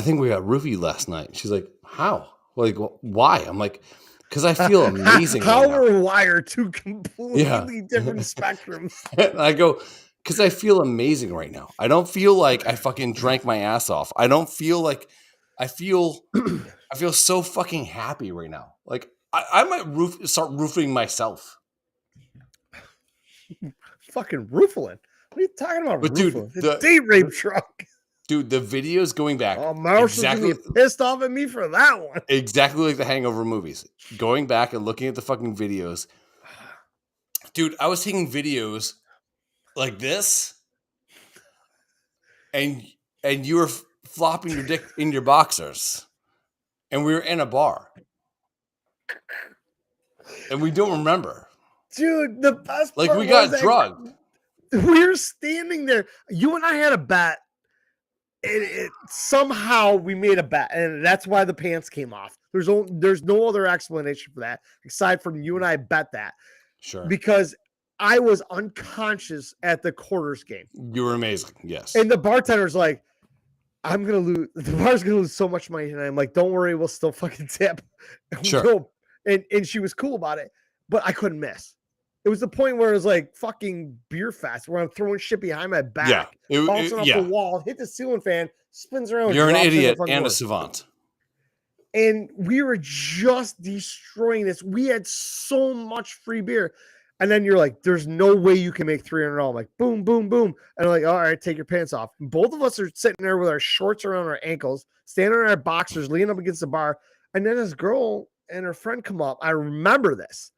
think we got roofied last night. She's like, how? Like, why? I'm like, because I feel amazing. How or why are two completely different spectrums? And I go, because I feel amazing right now. I don't feel like I fucking drank my ass off. I don't feel like I feel so fucking happy right now. Like I might start roofing myself. Fucking roofing. What are you talking about? But roofing? Dude, the date rape truck. Dude, the videos going back. Oh, Marshall's gonna be pissed off at me for that one. Exactly like the Hangover movies. Going back and looking at the fucking videos. Dude, I was taking videos like this, and you were flopping your dick in your boxers, and we were in a bar, and we don't remember. Dude, the best like part we got drugged. We were standing there. You and I had a bet. Somehow we made a bet, and that's why the pants came off. There's no other explanation for that aside from you and I bet that. Sure. Because I was unconscious at the quarters game. You were amazing, yes. And the bartender's like, I'm gonna lose. The bar's gonna lose so much money, and I'm like, don't worry, we'll still fucking tip. Sure. And she was cool about it, but I couldn't miss. It was the point where it was like fucking beer fest, where I'm throwing shit behind my back, bouncing off the wall, hit the ceiling fan, spins around. You're an idiot and a savant. And we were just destroying this. We had so much free beer. And then you're like, there's no way you can make $300. I'm like, boom, boom, boom. And I'm like, all right, take your pants off. And both of us are sitting there with our shorts around our ankles, standing in our boxers, leaning up against the bar. And then this girl and her friend come up. I remember this.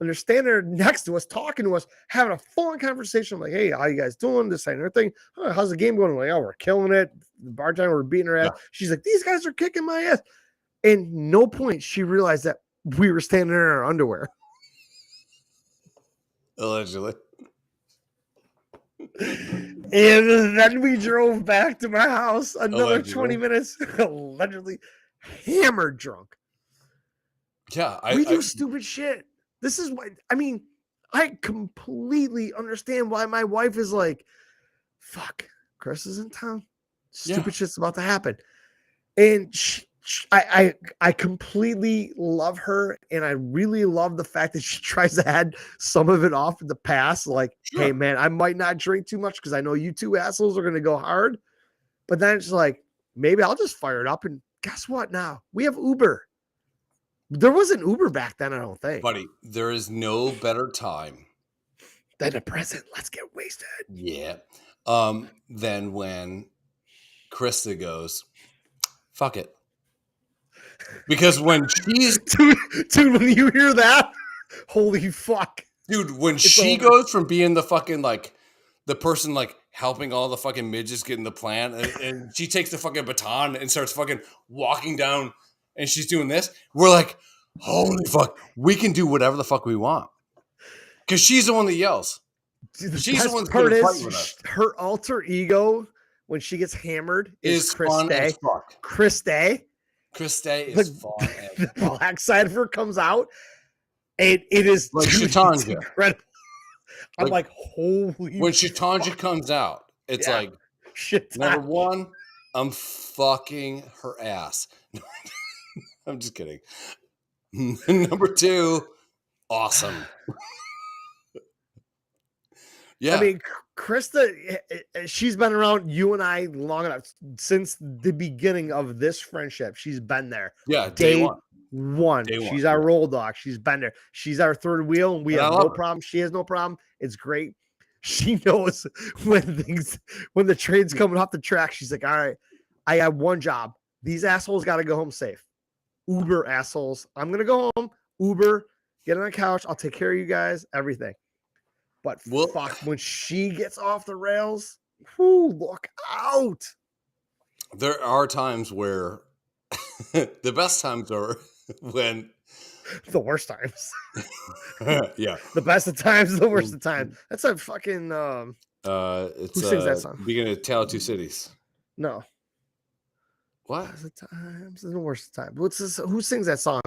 And they're standing there next to us, talking to us, having a full conversation. I'm like, hey, how you guys doing? This and everything. Oh, how's the game going? I'm like, oh, we're killing it. The bartender, we're beating her ass. Yeah. She's like, these guys are kicking my ass. And no point she realized that we were standing there in our underwear. Allegedly. And then we drove back to my house another 20 minutes, allegedly hammered drunk. Yeah. We do stupid shit. This is why, I mean, I completely understand why my wife is like, fuck, Chris is in town. Stupid shit's about to happen. And I completely love her, and I really love the fact that she tries to add some of it off in the past. Like, hey, man, I might not drink too much because I know you two assholes are going to go hard. But then it's like, maybe I'll just fire it up. And guess what now? We have Uber. There wasn't Uber back then, I don't think. Buddy, there is no better time than the present. Let's get wasted. Yeah. Than when Krista goes, fuck it. Because when she's... Dude, when you hear that, holy fuck. Dude, when she goes from being the fucking, like, the person, like, helping all the fucking midgets get in the plan, and she takes the fucking baton and starts fucking walking down, and she's doing this, we're like, holy fuck, we can do whatever the fuck we want. Because she's the one that yells. Dude, she's the one that's going to fight with us. Her alter ego, when she gets hammered, is Chris Day. Chris Day. Chris Day is fun. The black side of her comes out, and it is like Shatanja. Incredible. I'm like, holy. When Shatanja comes out, it's like, number one, I'm fucking her ass. I'm just kidding. Number two, awesome. Yeah. I mean, Krista, she's been around you and I long enough since the beginning of this friendship. She's been there. Yeah. Day one. She's our roll dog. She's been there. She's our third wheel, and we have no problem. She has no problem. It's great. She knows when the train's coming off the track. She's like, all right, I have one job. These assholes got to go home safe. Uber assholes. I'm going to go home, Uber, get on the couch. I'll take care of you guys, everything. But fuck, when she gets off the rails, look out. There are times where the best times are when the worst times. Yeah. The best of times, the worst of times. That's a fucking it's who sings that song? Beginning of Tale of Two Cities. No. What? Best of times and the worst of times. What's this? Who sings that song?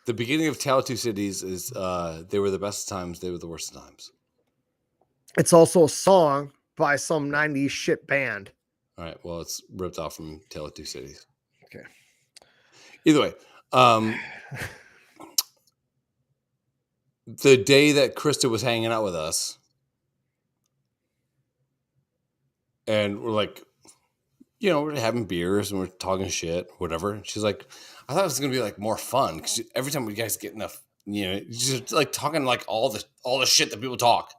The beginning of Tale of Two Cities is they were the best of times, they were the worst of times. It's also a song by some 90s shit band. All right. Well, it's ripped off from Tale of Two Cities. Okay. Either way, the day that Krista was hanging out with us, and we're like, you know, we're having beers and we're talking shit, whatever. And she's like, I thought it was gonna be like more fun because every time we guys get enough, you know, just like talking like all the shit that people talk.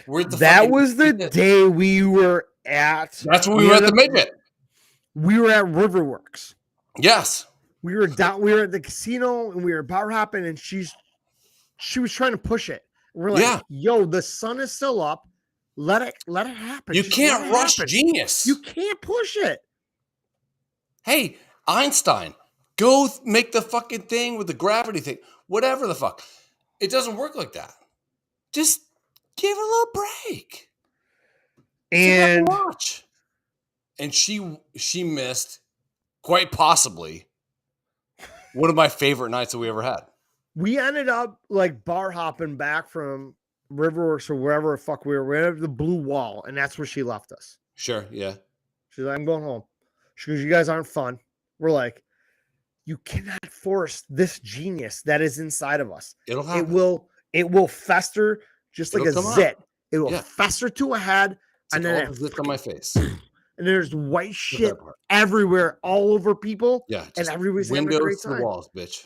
That was the day we were at. That's when we were at the midget. We were at Riverworks. Yes. We were down. We were at the casino and we were bar hopping, and she was trying to push it. We're like, yo, the sun is still up. Let it happen. You can't rush genius. You can't push it. Hey, Einstein, go make the fucking thing with the gravity thing. Whatever the fuck. It doesn't work like that. Just give it a little break. And watch. And she missed quite possibly one of my favorite nights that we ever had. We ended up like bar hopping back from Riverworks or wherever the fuck we were. We had the Blue Wall, and that's where she left us. Sure, yeah. She's like, I'm going home. She goes, you guys aren't fun. We're like, you cannot force this genius that is inside of us. It'll happen. It will fester just like a zit. It will fester to a head, it's and like then it on my face. And there's white shit everywhere, all over people. Yeah, and everybody's having a great time. The walls, bitch.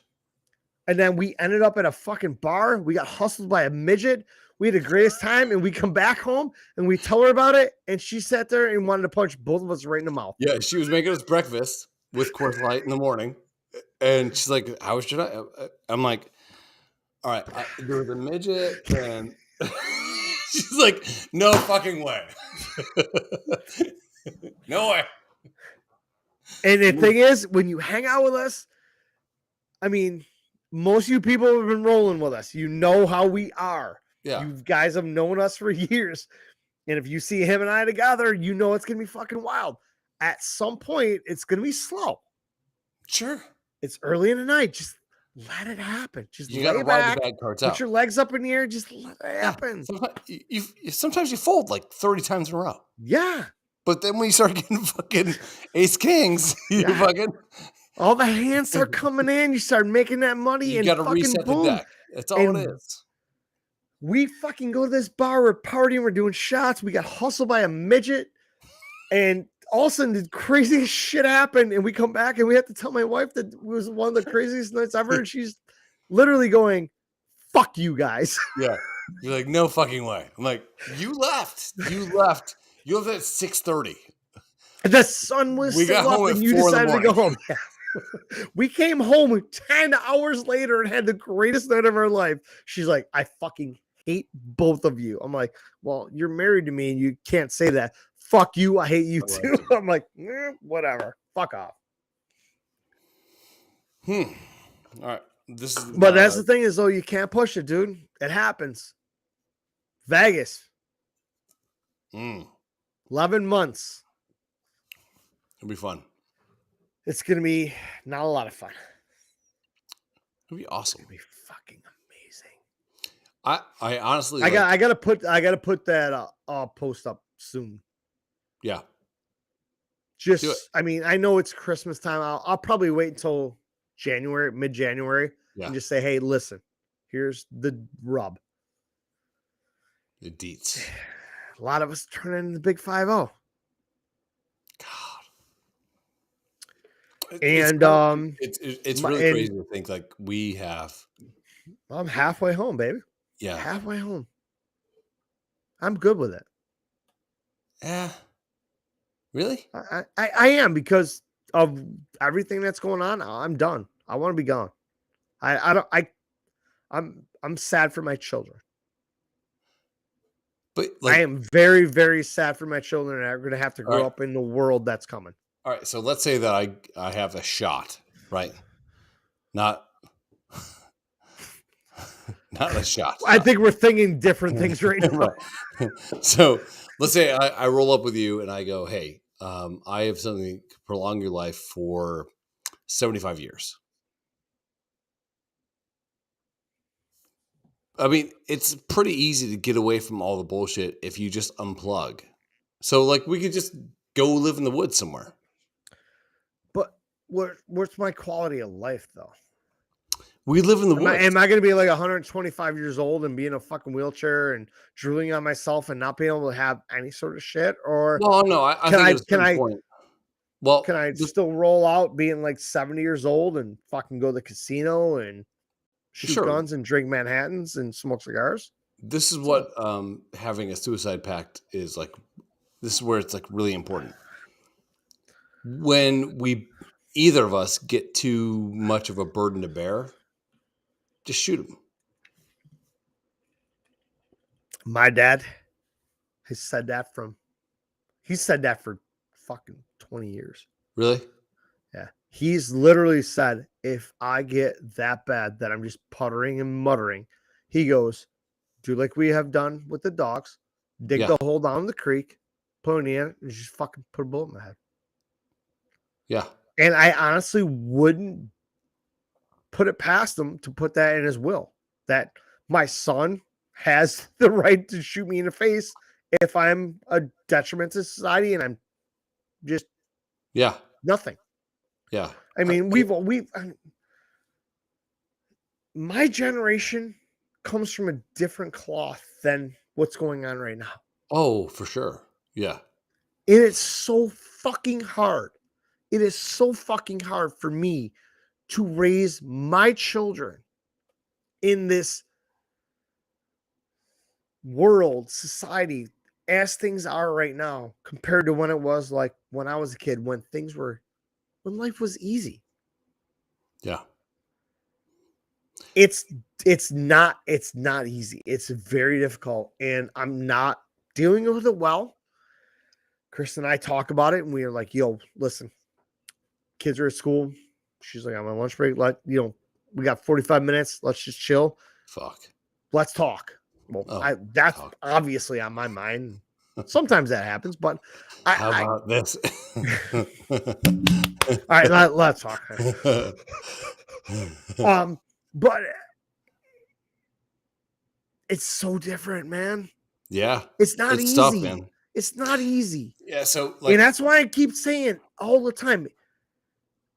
And then we ended up at a fucking bar. We got hustled by a midget. We had the greatest time, and we come back home and we tell her about it, and she sat there and wanted to punch both of us right in the mouth. Yeah, she was making us breakfast with Coors Light in the morning, and she's like, "How should I?" I'm like, "All right, there was a midget," and she's like, "No fucking way, no way." And the thing is, when you hang out with us, I mean, most of you people have been rolling with us. You know how we are. Yeah. You guys have known us for years. And if you see him and I together, you know it's going to be fucking wild. At some point, it's going to be slow. Sure. It's early in the night. Just let it happen. Just you got to ride the bad cards out. Put your legs up in the air. Just let it happen. Sometimes you fold like 30 times in a row. Yeah. But then when you start getting fucking ace kings, you fucking... all the hands start coming in. You start making that money. You and got to fucking reset boom. the deck. That's all it is. We fucking go to this bar, we're partying, we're doing shots. We got hustled by a midget, and all of a sudden the craziest shit happened. And we come back and we have to tell my wife that it was one of the craziest nights ever. And she's literally going, fuck you guys. Yeah. You're like, no fucking way. I'm like, you left. You left at 6:30. The sun was still up and you decided to go home. Yeah. We came home 10 hours later and had the greatest night of our life. She's like, I fucking hate both of you. I'm like, well, you're married to me and you can't say that. Fuck you. I hate you too. I'm like, whatever. Fuck off. All right. But that's the thing is, though, you can't push it, dude. It happens. Vegas. 11 months. It'll be fun. It's going to be not a lot of fun. It'll be awesome. It's going to be fucking amazing. I honestly, I got to put that post up soon. Yeah. Just, I mean, I know it's Christmas time. I'll probably wait until January, mid-January, and just say, hey, listen, here's the rub. Deets. A lot of us turn into the big 5-0. God. And it's really crazy to think like we have. I'm halfway home, baby. Yeah. Halfway home. I'm good with it. Yeah. Really? I am, because of everything that's going on. I'm done. I want to be gone. I'm sad for my children. But like, I am very, very sad for my children that are going to have to grow up in the world that's coming. All right. So let's say that I have a shot, right? Not a shot. I think we're thinking different things right now. Right. So let's say I roll up with you and I go, hey, I have something to prolong your life for 75 years. I mean, it's pretty easy to get away from all the bullshit if you just unplug. So like we could just go live in the woods somewhere. But what's my quality of life though? We live in the woods. Am I going to be like 125 years old and be in a fucking wheelchair and drooling on myself and not being able to have any sort of shit? Or well, no, I think can I still roll out being like 70 years old and fucking go to the casino and shoot guns and drink Manhattans and smoke cigars? This is what having a suicide pact is like. This is where it's like really important. When either of us get too much of a burden to bear, just shoot him. My dad has said that he said that for fucking 20 years. Really? Yeah. He's literally said, if I get that bad that I'm just puttering and muttering, he goes, do like we have done with the dogs, dig the hole down the creek, put it in, and just fucking put a bullet in my head. Yeah. And I honestly wouldn't put it past him to put that in his will, that my son has the right to shoot me in the face if I'm a detriment to society and I'm just nothing. Yeah. I mean, my generation comes from a different cloth than what's going on right now. Oh, for sure. Yeah. And it's so fucking hard. It is so fucking hard for me to raise my children in this world, society, as things are right now, compared to when it was like when I was a kid, when life was easy. Yeah. It's not easy. It's very difficult, and I'm not dealing with it well. Chris and I talk about it, and we are like, yo, listen, kids are at school. She's like, I'm on lunch break. We got 45 minutes. Let's just chill. Fuck. Let's talk. Well, that's obviously on my mind. Sometimes that happens, but how about this? All right, let's talk. But it's so different, man. Yeah. It's not easy. Tough, man. It's not easy. Yeah. So, and that's why I keep saying all the time,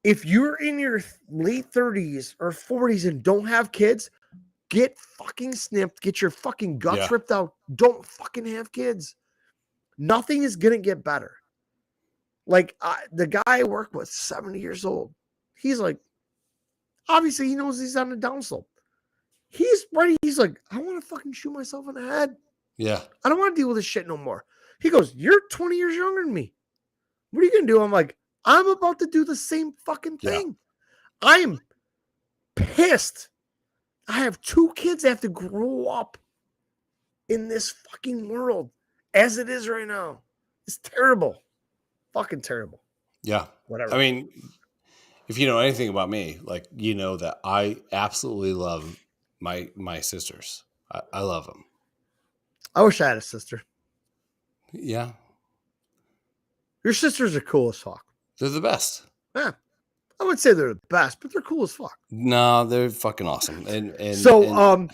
if you're in your late 30s or 40s and don't have kids, get fucking snipped, get your fucking guts ripped out. Don't fucking have kids. Nothing is going to get better. Like the guy I work with, 70 years old. He's like, obviously he knows he's on the downslope. He's ready. He's like, I want to fucking shoot myself in the head. Yeah. I don't want to deal with this shit no more. He goes, you're 20 years younger than me. What are you going to do? I'm like, I'm about to do the same fucking thing. Yeah. I am pissed. I have 2 kids that have to grow up in this fucking world as it is right now. It's terrible. Fucking terrible. Yeah. Whatever. I mean, if you know anything about me, like, you know that I absolutely love my sisters. I love them. I wish I had a sister. Yeah. Your sisters are cool as fuck. They're the best. Yeah. I would say they're the best, but they're cool as fuck. No, they're fucking awesome. I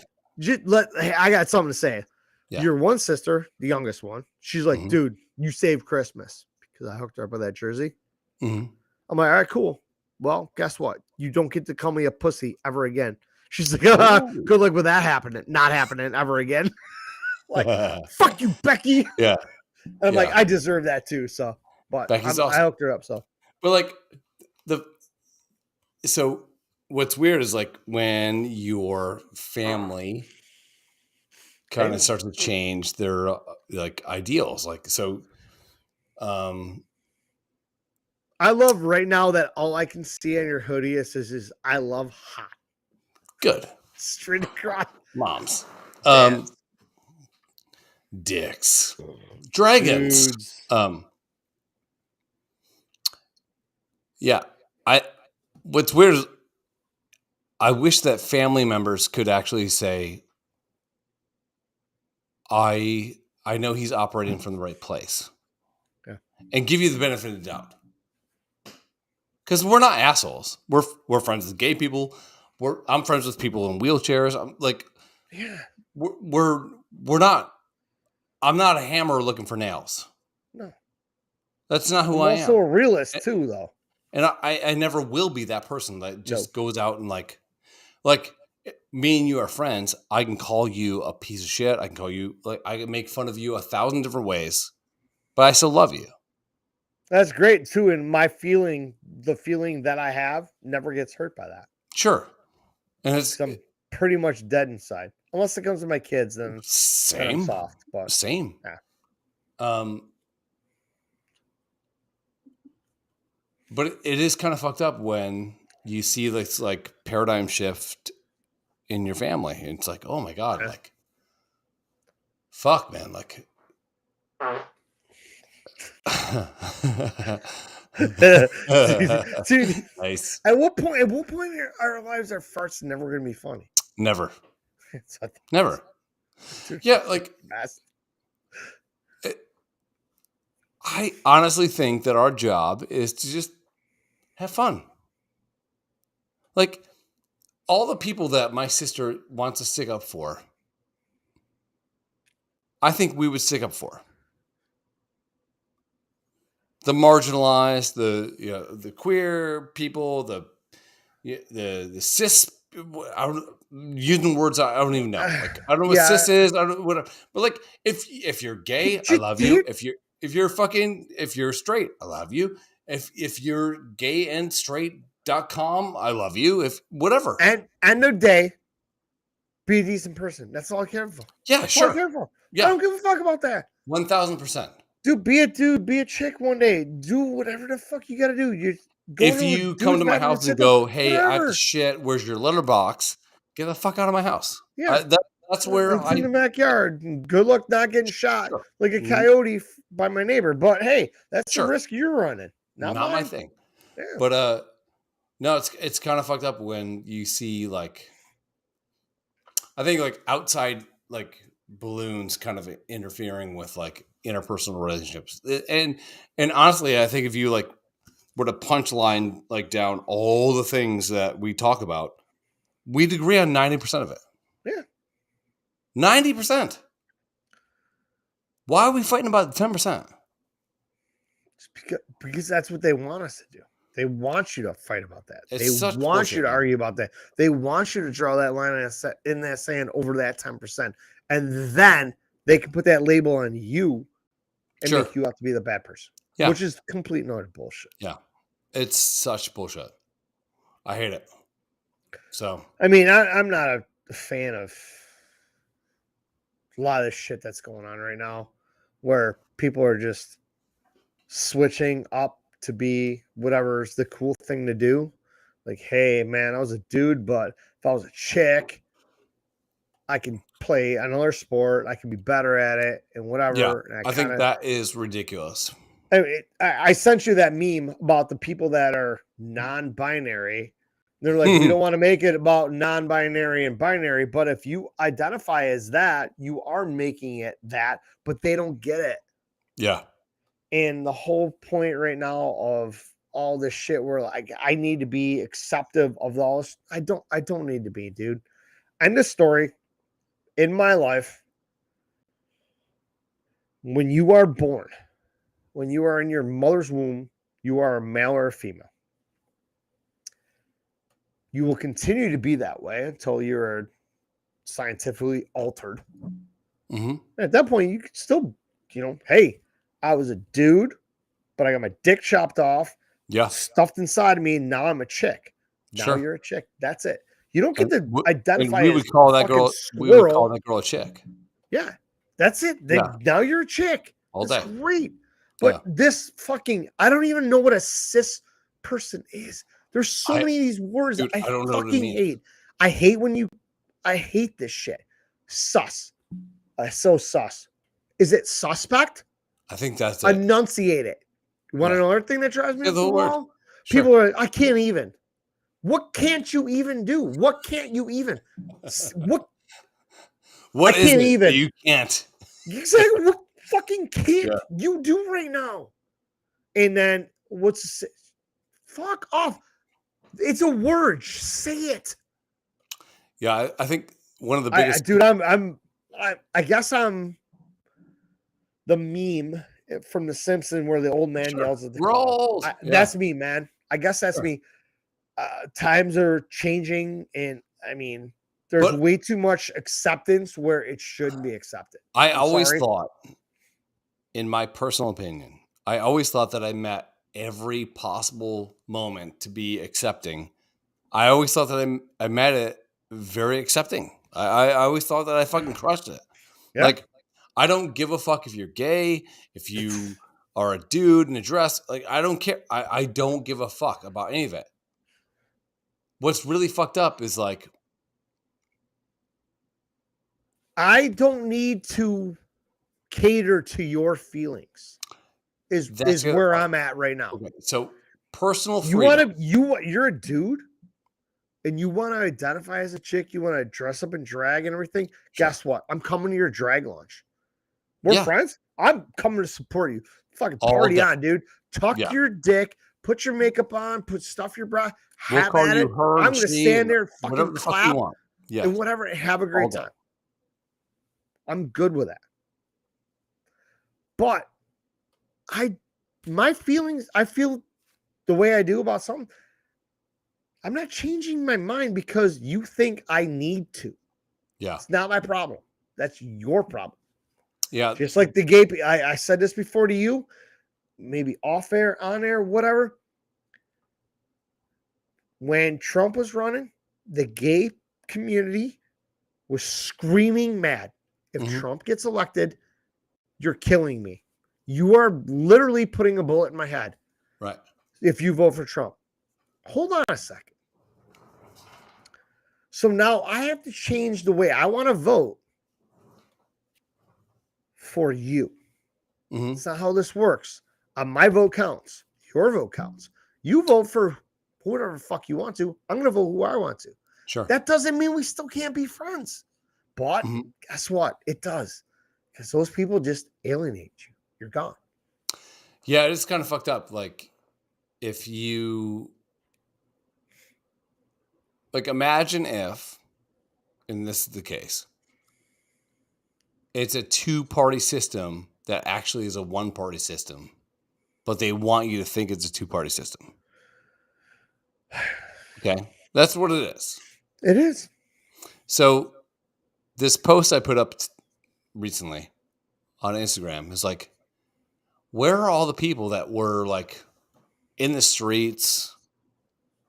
got something to say. Yeah. Your one sister, the youngest one, she's like, dude, you saved Christmas because I hooked her up with that jersey. Mm-hmm. I'm like, all right, cool. Well, guess what? You don't get to call me a pussy ever again. She's like, good luck with that not happening ever again. Like, fuck you, Becky. Yeah. And I'm like, I deserve that too. So, but Becky's I awesome. hooked her up. So, but like so what's weird is like when your family kind of starts to change their like ideals. Like, so, I love right now that all I can see on your hoodie is I love hot. Good. Straight across. Moms. Yes. Dicks. Dragons. Dudes. Yeah. What's weird is I wish that family members could actually say, I know he's operating from the right place. Yeah. And give you the benefit of the doubt. Because we're not assholes. We're friends with gay people. I'm friends with people in wheelchairs. I'm like, yeah, we're not. I'm not a hammer looking for nails. No, that's not who I'm I am. also a realist too, though. And I never will be that person that just goes out and like me and you are friends. I can call you a piece of shit. I can call you like I can make fun of you 1,000 different ways, but I still love you. That's great too. And the feeling that I have never gets hurt by that. Sure. And I'm pretty much dead inside. Unless it comes to my kids, then same. I'm soft. But same. Yeah. But it is kind of fucked up when you see this like paradigm shift in your family. And it's like, oh my God, like, fuck, man. Like, Dude, nice. At what point in our lives are farts never going to be funny? Never. Never. Yeah, like, I honestly think that our job is to just have fun. Like, all the people that my sister wants to stick up for, I think we would stick up for. The marginalized, the queer people, the cis. I'm using words I don't even know. Like, I don't know what cis is. I don't whatever. But like, if you're gay, I love you. If you're straight, I love you. If you're gay and straight.com, I love you. If whatever. And end of day, be a decent person. That's all I care for. Yeah, That's sure. all I care for. Yeah. I don't give a fuck about that. 1,000%. Dude, be a chick one day. Do whatever the fuck you gotta do. If you come to my house and go, hey, I have to shit, where's your letterbox? Get the fuck out of my house. Yeah. That's where it's in the backyard. Good luck not getting shot like a coyote by my neighbor. But hey, that's the risk you're running. Not my thing. Yeah. But no, it's kind of fucked up when you see like, I think like outside like balloons kind of interfering with like interpersonal relationships. And honestly, I think if you like were to punchline like down all the things that we talk about, we'd agree on 90% of it. Yeah. 90%. Why are we fighting about the 10%? Because that's what they want us to do. They want you to fight about that. They want bullshit, you to argue about that. They want you to draw that line in that sand over that 10%. And then they can put that label on you and make you out to be the bad person. Yeah. Which is complete and utter bullshit. Yeah. It's such bullshit. I hate it. So, I mean, I'm not a fan of a lot of the shit that's going on right now where people are just switching up to be whatever's the cool thing to do. Like, hey, man, I was a dude, but if I was a chick, I can play another sport. I can be better at it and whatever. Yeah, and I think that is ridiculous. I sent you that meme about the people that are non-binary. They're like, we don't want to make it about non-binary and binary, but if you identify as that, you are making it that, but they don't get it. Yeah. And the whole point right now of all this shit where like I need to be acceptive of all this. I don't need to be, dude. End of story. In my life, when you are born, when you are in your mother's womb, you are a male or a female. You will continue to be that way until you're scientifically altered. Mm-hmm. At that point, you could still, hey, I was a dude, but I got my dick chopped off, Yeah. stuffed inside of me, and now I'm a chick. Now Sure. you're a chick. That's it. You don't get to And identify we as would call a that fucking girl. squirrel. We would call that girl a chick. Yeah, that's it. Then now you're a chick. All That's day. great. But this fucking, I don't even know what a cis person is. There's so many of these words dude, I don't know what it fucking means. hate. I hate this shit. Sus. So sus. Is it suspect? I think that's it. Enunciate it. You want another thing that drives me up the wall? Sure. People are, I can't even. What can't you even do? What can't you even? What I is can't it even. that you can't? Exactly. What fucking can't you do right now? And then fuck off. It's a word. Say it. Yeah, I think one of the biggest. I guess I'm the meme from The Simpsons where the old man yells at the cloud. That's me, man. I guess that's me. Times are changing, and I mean, there's way too much acceptance where it shouldn't be accepted. I always thought, in my personal opinion, I always thought that I met every possible moment to be accepting. I always thought that I met it very accepting. I always thought that I fucking crushed it. Yeah. Like, I don't give a fuck if you're gay, if you are a dude in a dress. Like, I don't care. I don't give a fuck about any of it. What's really fucked up is like, I don't need to cater to your feelings. Is where I'm at right now. Okay. So personal freedom. You're a dude and you want to identify as a chick, you want to dress up in drag and everything. Sure. Guess what? I'm coming to your drag launch. We're friends. I'm coming to support you. Fucking party on, dude. Tuck your dick, put your makeup on, put stuff your bra. Have at it. I'm gonna stand there and fucking clap and whatever. Have a great time. I'm good with that. But my feelings, I feel the way I do about something. I'm not changing my mind because you think I need to. Yeah. It's not my problem. That's your problem. Yeah. Just like the gay, I said this before to you, maybe off air, on air, whatever. When Trump was running, the gay community was screaming mad. If Trump gets elected, you're killing me. You are literally putting a bullet in my head. Right. If you vote for Trump. Hold on a second. So now I have to change the way I want to vote for you. It's not how this works. My vote counts. Your vote counts. You vote for whatever the fuck you want to. I'm going to vote who I want to. Sure. That doesn't mean we still can't be friends. But guess what? It does. Because those people just alienate you. You're gone. Yeah, it's kind of fucked up. Like, if you... Like, imagine if, and this is the case, it's a two-party system that actually is a one-party system, but they want you to think it's a two-party system. Okay? That's what it is. It is. So, this post I put up recently on Instagram is like, where are all the people that were, like, in the streets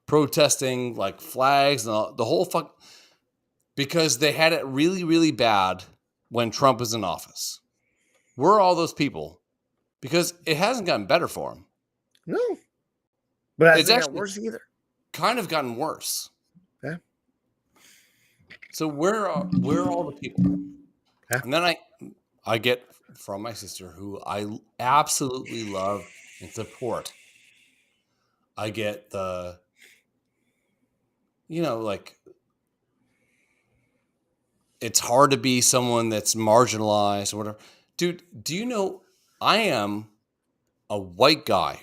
protesting like flags and the whole fuck, because they had it really, really bad when Trump was in office? Where are all those people? Because it hasn't gotten better for him. No. But it's actually worse either. Kind of gotten worse. Yeah. So where are all the people? Yeah. And then I get from my sister, who I absolutely love and support. I get the, like, it's hard to be someone that's marginalized or whatever. Dude, do you know I am a white guy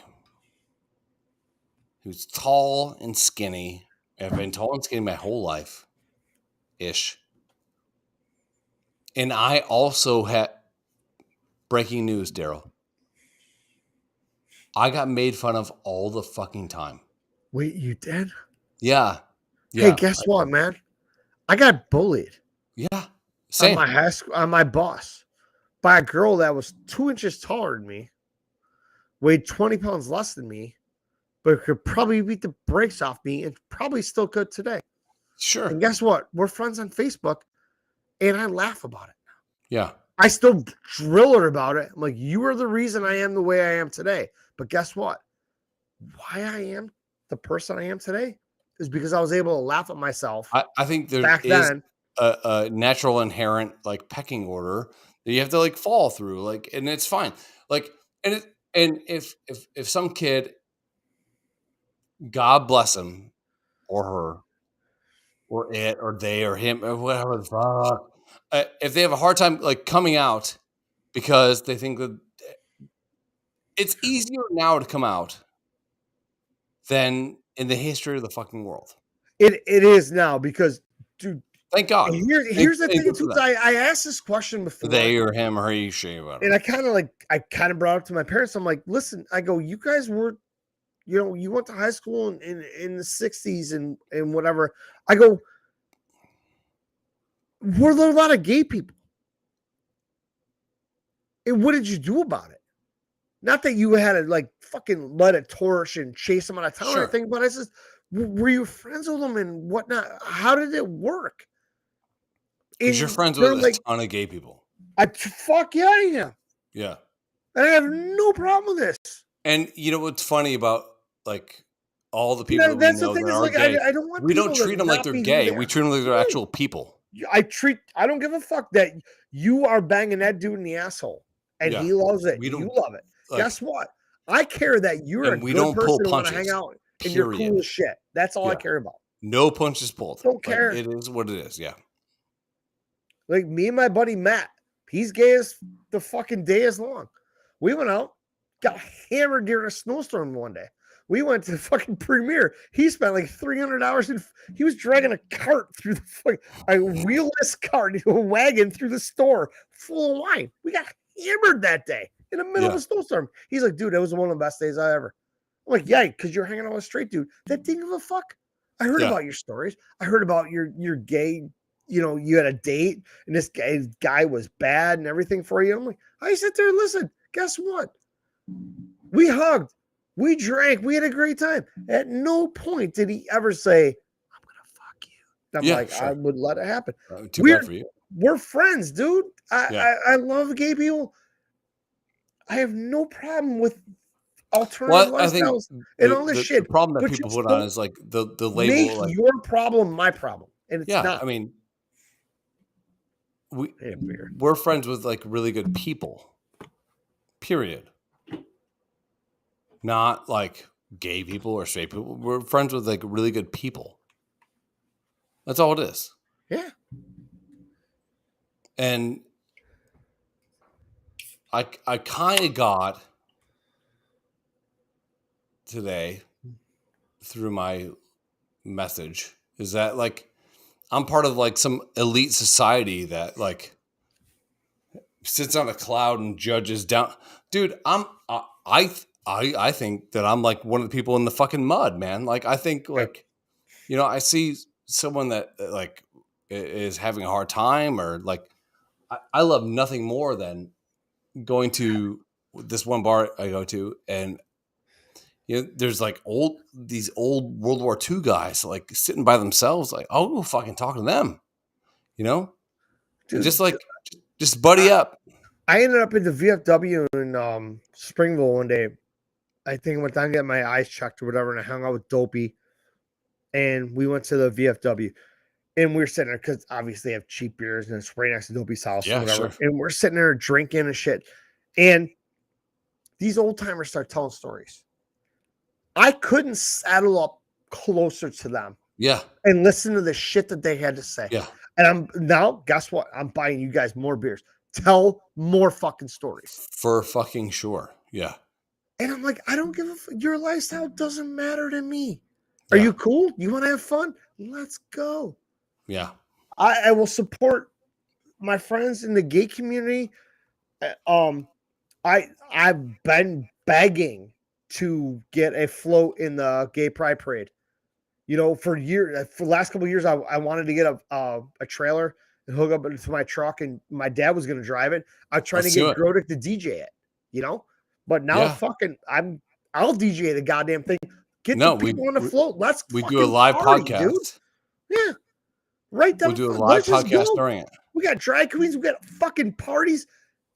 who's tall and skinny. I've been tall and skinny my whole life-ish. And I also had breaking news, Daryl. I got made fun of all the fucking time. Wait, you did? Yeah. Hey, guess what, man? I got bullied. Yeah. Same. On my bus by a girl that was 2 inches taller than me, weighed 20 pounds less than me, but could probably beat the brakes off me and probably still could today. Sure. And guess what? We're friends on Facebook, and I laugh about it. Yeah. I still drill her about it. I'm like, you are the reason I am the way I am today. But guess what? Why I am the person I am today is because I was able to laugh at myself. I think there back is then. a natural inherent like pecking order that you have to like fall through, like, and it's fine. Like, and if some kid, God bless him or her or it or they or him or whatever the fuck, if they have a hard time like coming out because they think that it's easier now to come out than in the history of the fucking world. It is now because, dude. Thank God. Here's the thing too. I asked this question before. They or him or he, she, whatever. And I kind of brought it up to my parents. I'm like, listen, I go, you guys were, you went to high school in the 60s and whatever. I go, were there a lot of gay people? And what did you do about it? Not that you had to like fucking light a torch and chase them out of town or anything, but I said, were you friends with them and whatnot? How did it work? Because you're friends with a ton of gay people. Fuck yeah, I am. Yeah. And I have no problem with this. And you know what's funny about like all the people that we know that are gay? I don't want. We don't treat them like they're gay. We treat them like they're actual people. I don't give a fuck that you are banging that dude in the asshole and he loves it. You love it. Like, guess what? I care that you're a good person who want to hang out and you're cool as shit. That's all I care about. No punches pulled. Don't care. It is what it is. Yeah. Like me and my buddy Matt, he's gay as the fucking day is long. We went out, got hammered during a snowstorm one day. We went to the fucking premiere. He spent like $300 and he was dragging a cart through a wheelless cart, a wagon through the store full of wine. We got hammered that day in the middle of a snowstorm. He's like, dude, that was one of the best days I ever. I'm like, yeah, because you're hanging out with a straight dude. That didn't give a fuck. I heard about your stories. I heard about your gay, you had a date and this guy was bad and everything for you. I'm like, I sit there and listen. Guess what? We hugged. We drank. We had a great time. At no point did he ever say, I'm going to fuck you. And I'm like, I would let it happen. Too bad for you. We're friends, dude. I love gay people. I have no problem with alternative lifestyles and all this shit. The problem that people put on is like the label. Make like, your problem my problem. And it's not. I mean, we're friends with like really good people. Period. Not like gay people or straight people. We're friends with like really good people. That's all it is. Yeah. And I kind of got today through my message is that like I'm part of like some elite society that like sits on a cloud and judges down. Dude, I think that I'm like one of the people in the fucking mud, man. Like I think like, I see someone that like is having a hard time or like, I love nothing more than going to this one bar I go to and there's like these old World War II guys like sitting by themselves. Like, I'll go fucking talk to them, Dude, just buddy up. I ended up in the VFW in Springville one day. I think I went down to get my eyes checked or whatever, and I hung out with Dopey, and we went to the VFW, and we were sitting there because obviously they have cheap beers and it's right next to Dopey's house or whatever, and we're sitting there drinking and shit, and these old timers start telling stories. I couldn't saddle up closer to them, and listen to the shit that they had to say, And guess what? I'm buying you guys more beers. Tell more fucking stories for fucking sure, And I'm like, I don't give a fuck. Your lifestyle doesn't matter to me. Are you cool? You want to have fun? Let's go. Yeah. I will support my friends in the gay community. I've been begging to get a float in the gay pride parade. For the last couple of years, I wanted to get a trailer and hook up into my truck, and my dad was going to drive it. I was trying Let's to do get it. Grodick to DJ it, But now I'll DJ the goddamn thing. Get the people on the float. Let's we fucking do a live party, podcast. dude. Yeah. Right down. We'll do a live Let's just podcast go. during it. We got drag queens. We got fucking parties.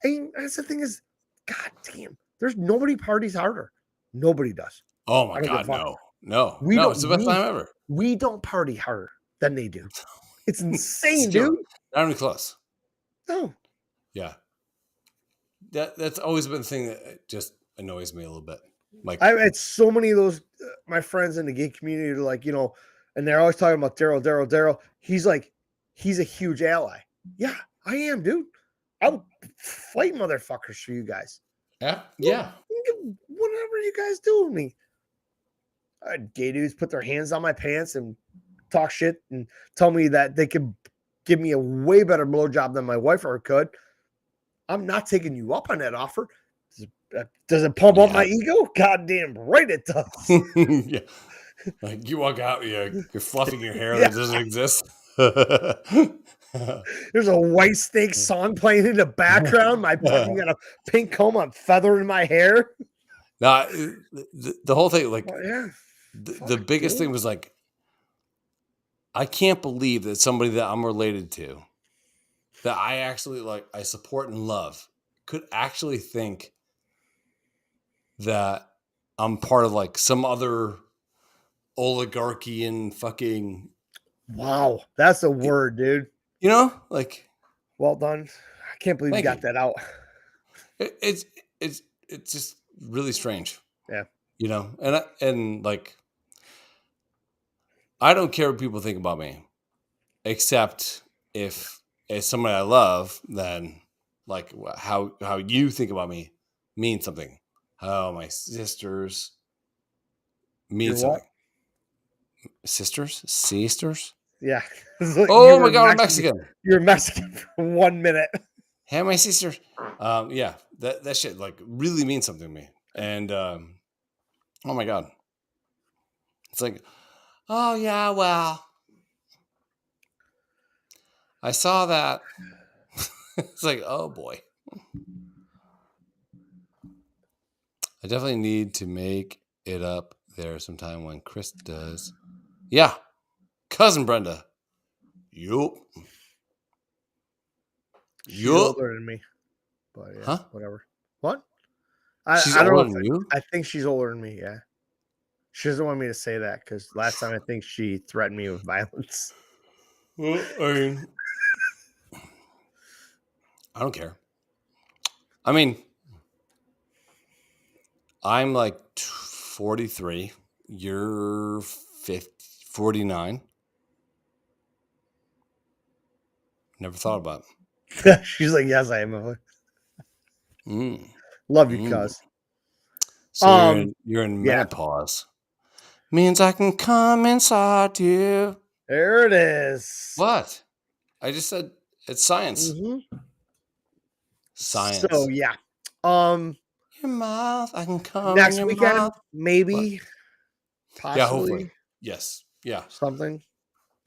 And that's the thing is, god damn, there's nobody parties harder. Nobody does. Oh my God, no. It's the best time ever. We don't party harder than they do. It's insane, Still, dude. not even close. No. Yeah. That's always been the thing that just annoys me a little bit. Like I had so many of those my friends in the gay community are like, and they're always talking about Daryl. He's like, he's a huge ally. Yeah, I am, dude. I'll fight motherfuckers for you guys. Yeah. Whatever you guys do with me. I had gay dudes put their hands on my pants and talk shit and tell me that they could give me a way better blowjob than my wife ever could. I'm not taking you up on that offer. Does it pump up my ego? Goddamn right it does. Yeah. Like you walk out, you're fluffing your hair that doesn't exist. There's a White Snake song playing in the background. My fucking got a pink comb. I'm feathering my hair. No, the whole thing, like the biggest thing was like, I can't believe that somebody that I'm related to, that I actually I support and love, could actually think that I'm part of like some other oligarchy and fucking. Wow, that's a word, dude. Like. Well done. I can't believe you got that out. It's just really strange. Yeah. And like, I don't care what people think about me, except if it's somebody I love, then like how you think about me means something. How my sisters mean something. What? Sisters? Yeah. Like oh my God, I'm Mexican. You're Mexican for 1 minute. Hey, my sisters. Yeah, that shit like really means something to me. And oh my God. It's like, oh yeah, well, I saw that. It's like, oh boy. I definitely need to make it up there sometime when Chris does. Yeah. Cousin Brenda. Yup. She's older than me. But yeah, whatever. What? She's I don't older know than you? I think she's older than me, yeah. She doesn't want me to say that because last time I think she threatened me with violence. Well, I mean, I don't care. I mean, I'm like 43. You're 49. Never thought about it. She's like, yes, I am. Love you, cuz. So you're in menopause. Means I can come inside you. There it is. What? I just said it's science. Mm-hmm. Science. So yeah. Your mouth, I can come next in your weekend, mouth. maybe. Possibly. Yeah, hopefully. Yes. Yeah. Something.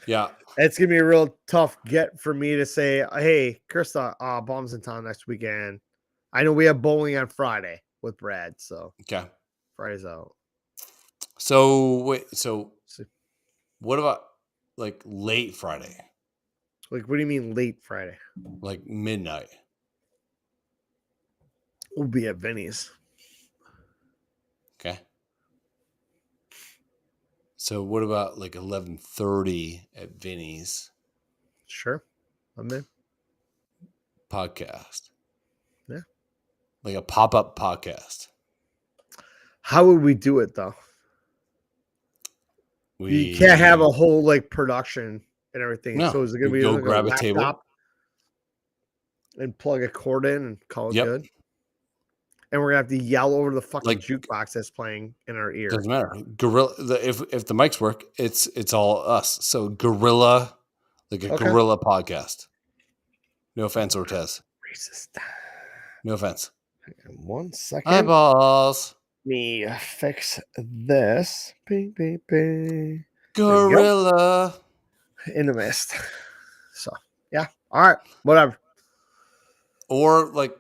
Yeah. It's gonna be a real tough get for me to say, hey, Krista, Bombs in town next weekend. I know we have bowling on Friday with Brad, so okay. Friday's out. So wait, what about like late Friday? Like, what do you mean late Friday? Like midnight. We'll be at Vinny's. Okay. So what about like 11:30 at Vinny's? Sure. I'm in. Podcast. Yeah. Like a pop-up podcast. How would we do it though? You can't have a whole like production and everything. No. So is it gonna be go like grab a table and plug a cord in and call it good? And we're gonna have to yell over the fucking jukebox that's playing in our ear. Doesn't matter. Gorilla. If the mics work, it's all us. So gorilla, like a gorilla podcast. No offense, Ortez. Racist. No offense. 1 second. Eyeballs. Me fix this. Bing, bing, bing. Gorilla. In the mist. So yeah. All right, whatever. Or like,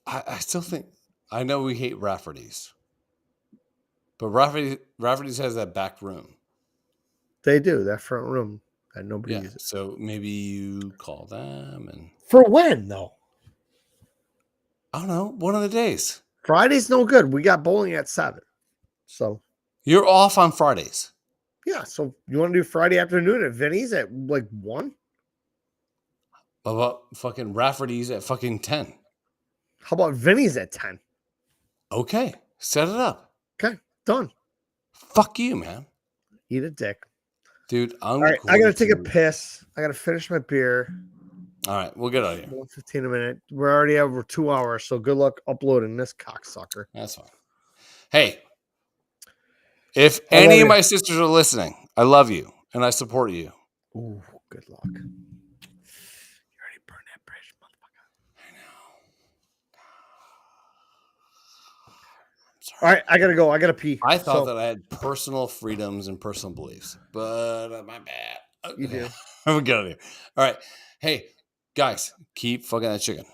I still think, I know we hate Rafferty's, but Rafferty's has that back room. They do, that front room that nobody Yeah, uses. so maybe you call them and For when though? I don't know, one of the days. Friday's no good. We got bowling at 7. So You're off on Fridays. yeah, so you want to do Friday afternoon at Vinny's at like 1? How about fucking Rafferty's at fucking 10? How about Vinny's at 10? Okay, set it up. Okay, done. Fuck you, man. Eat a dick. Dude, All right, I gotta take a piss. I gotta finish my beer. All right, we'll get out of here. 1:15 a minute. We're already over 2 hours, so good luck uploading this cocksucker. That's fine. Hey, if any of my sisters are listening, I love you and I support you. Ooh, good luck. You already burned that bridge, motherfucker. I know. I'm sorry. All right, I gotta go. I gotta pee. I thought that I had personal freedoms and personal beliefs, but my bad. You do. I'm gonna get out of here. All right. Hey, guys, keep fucking that chicken.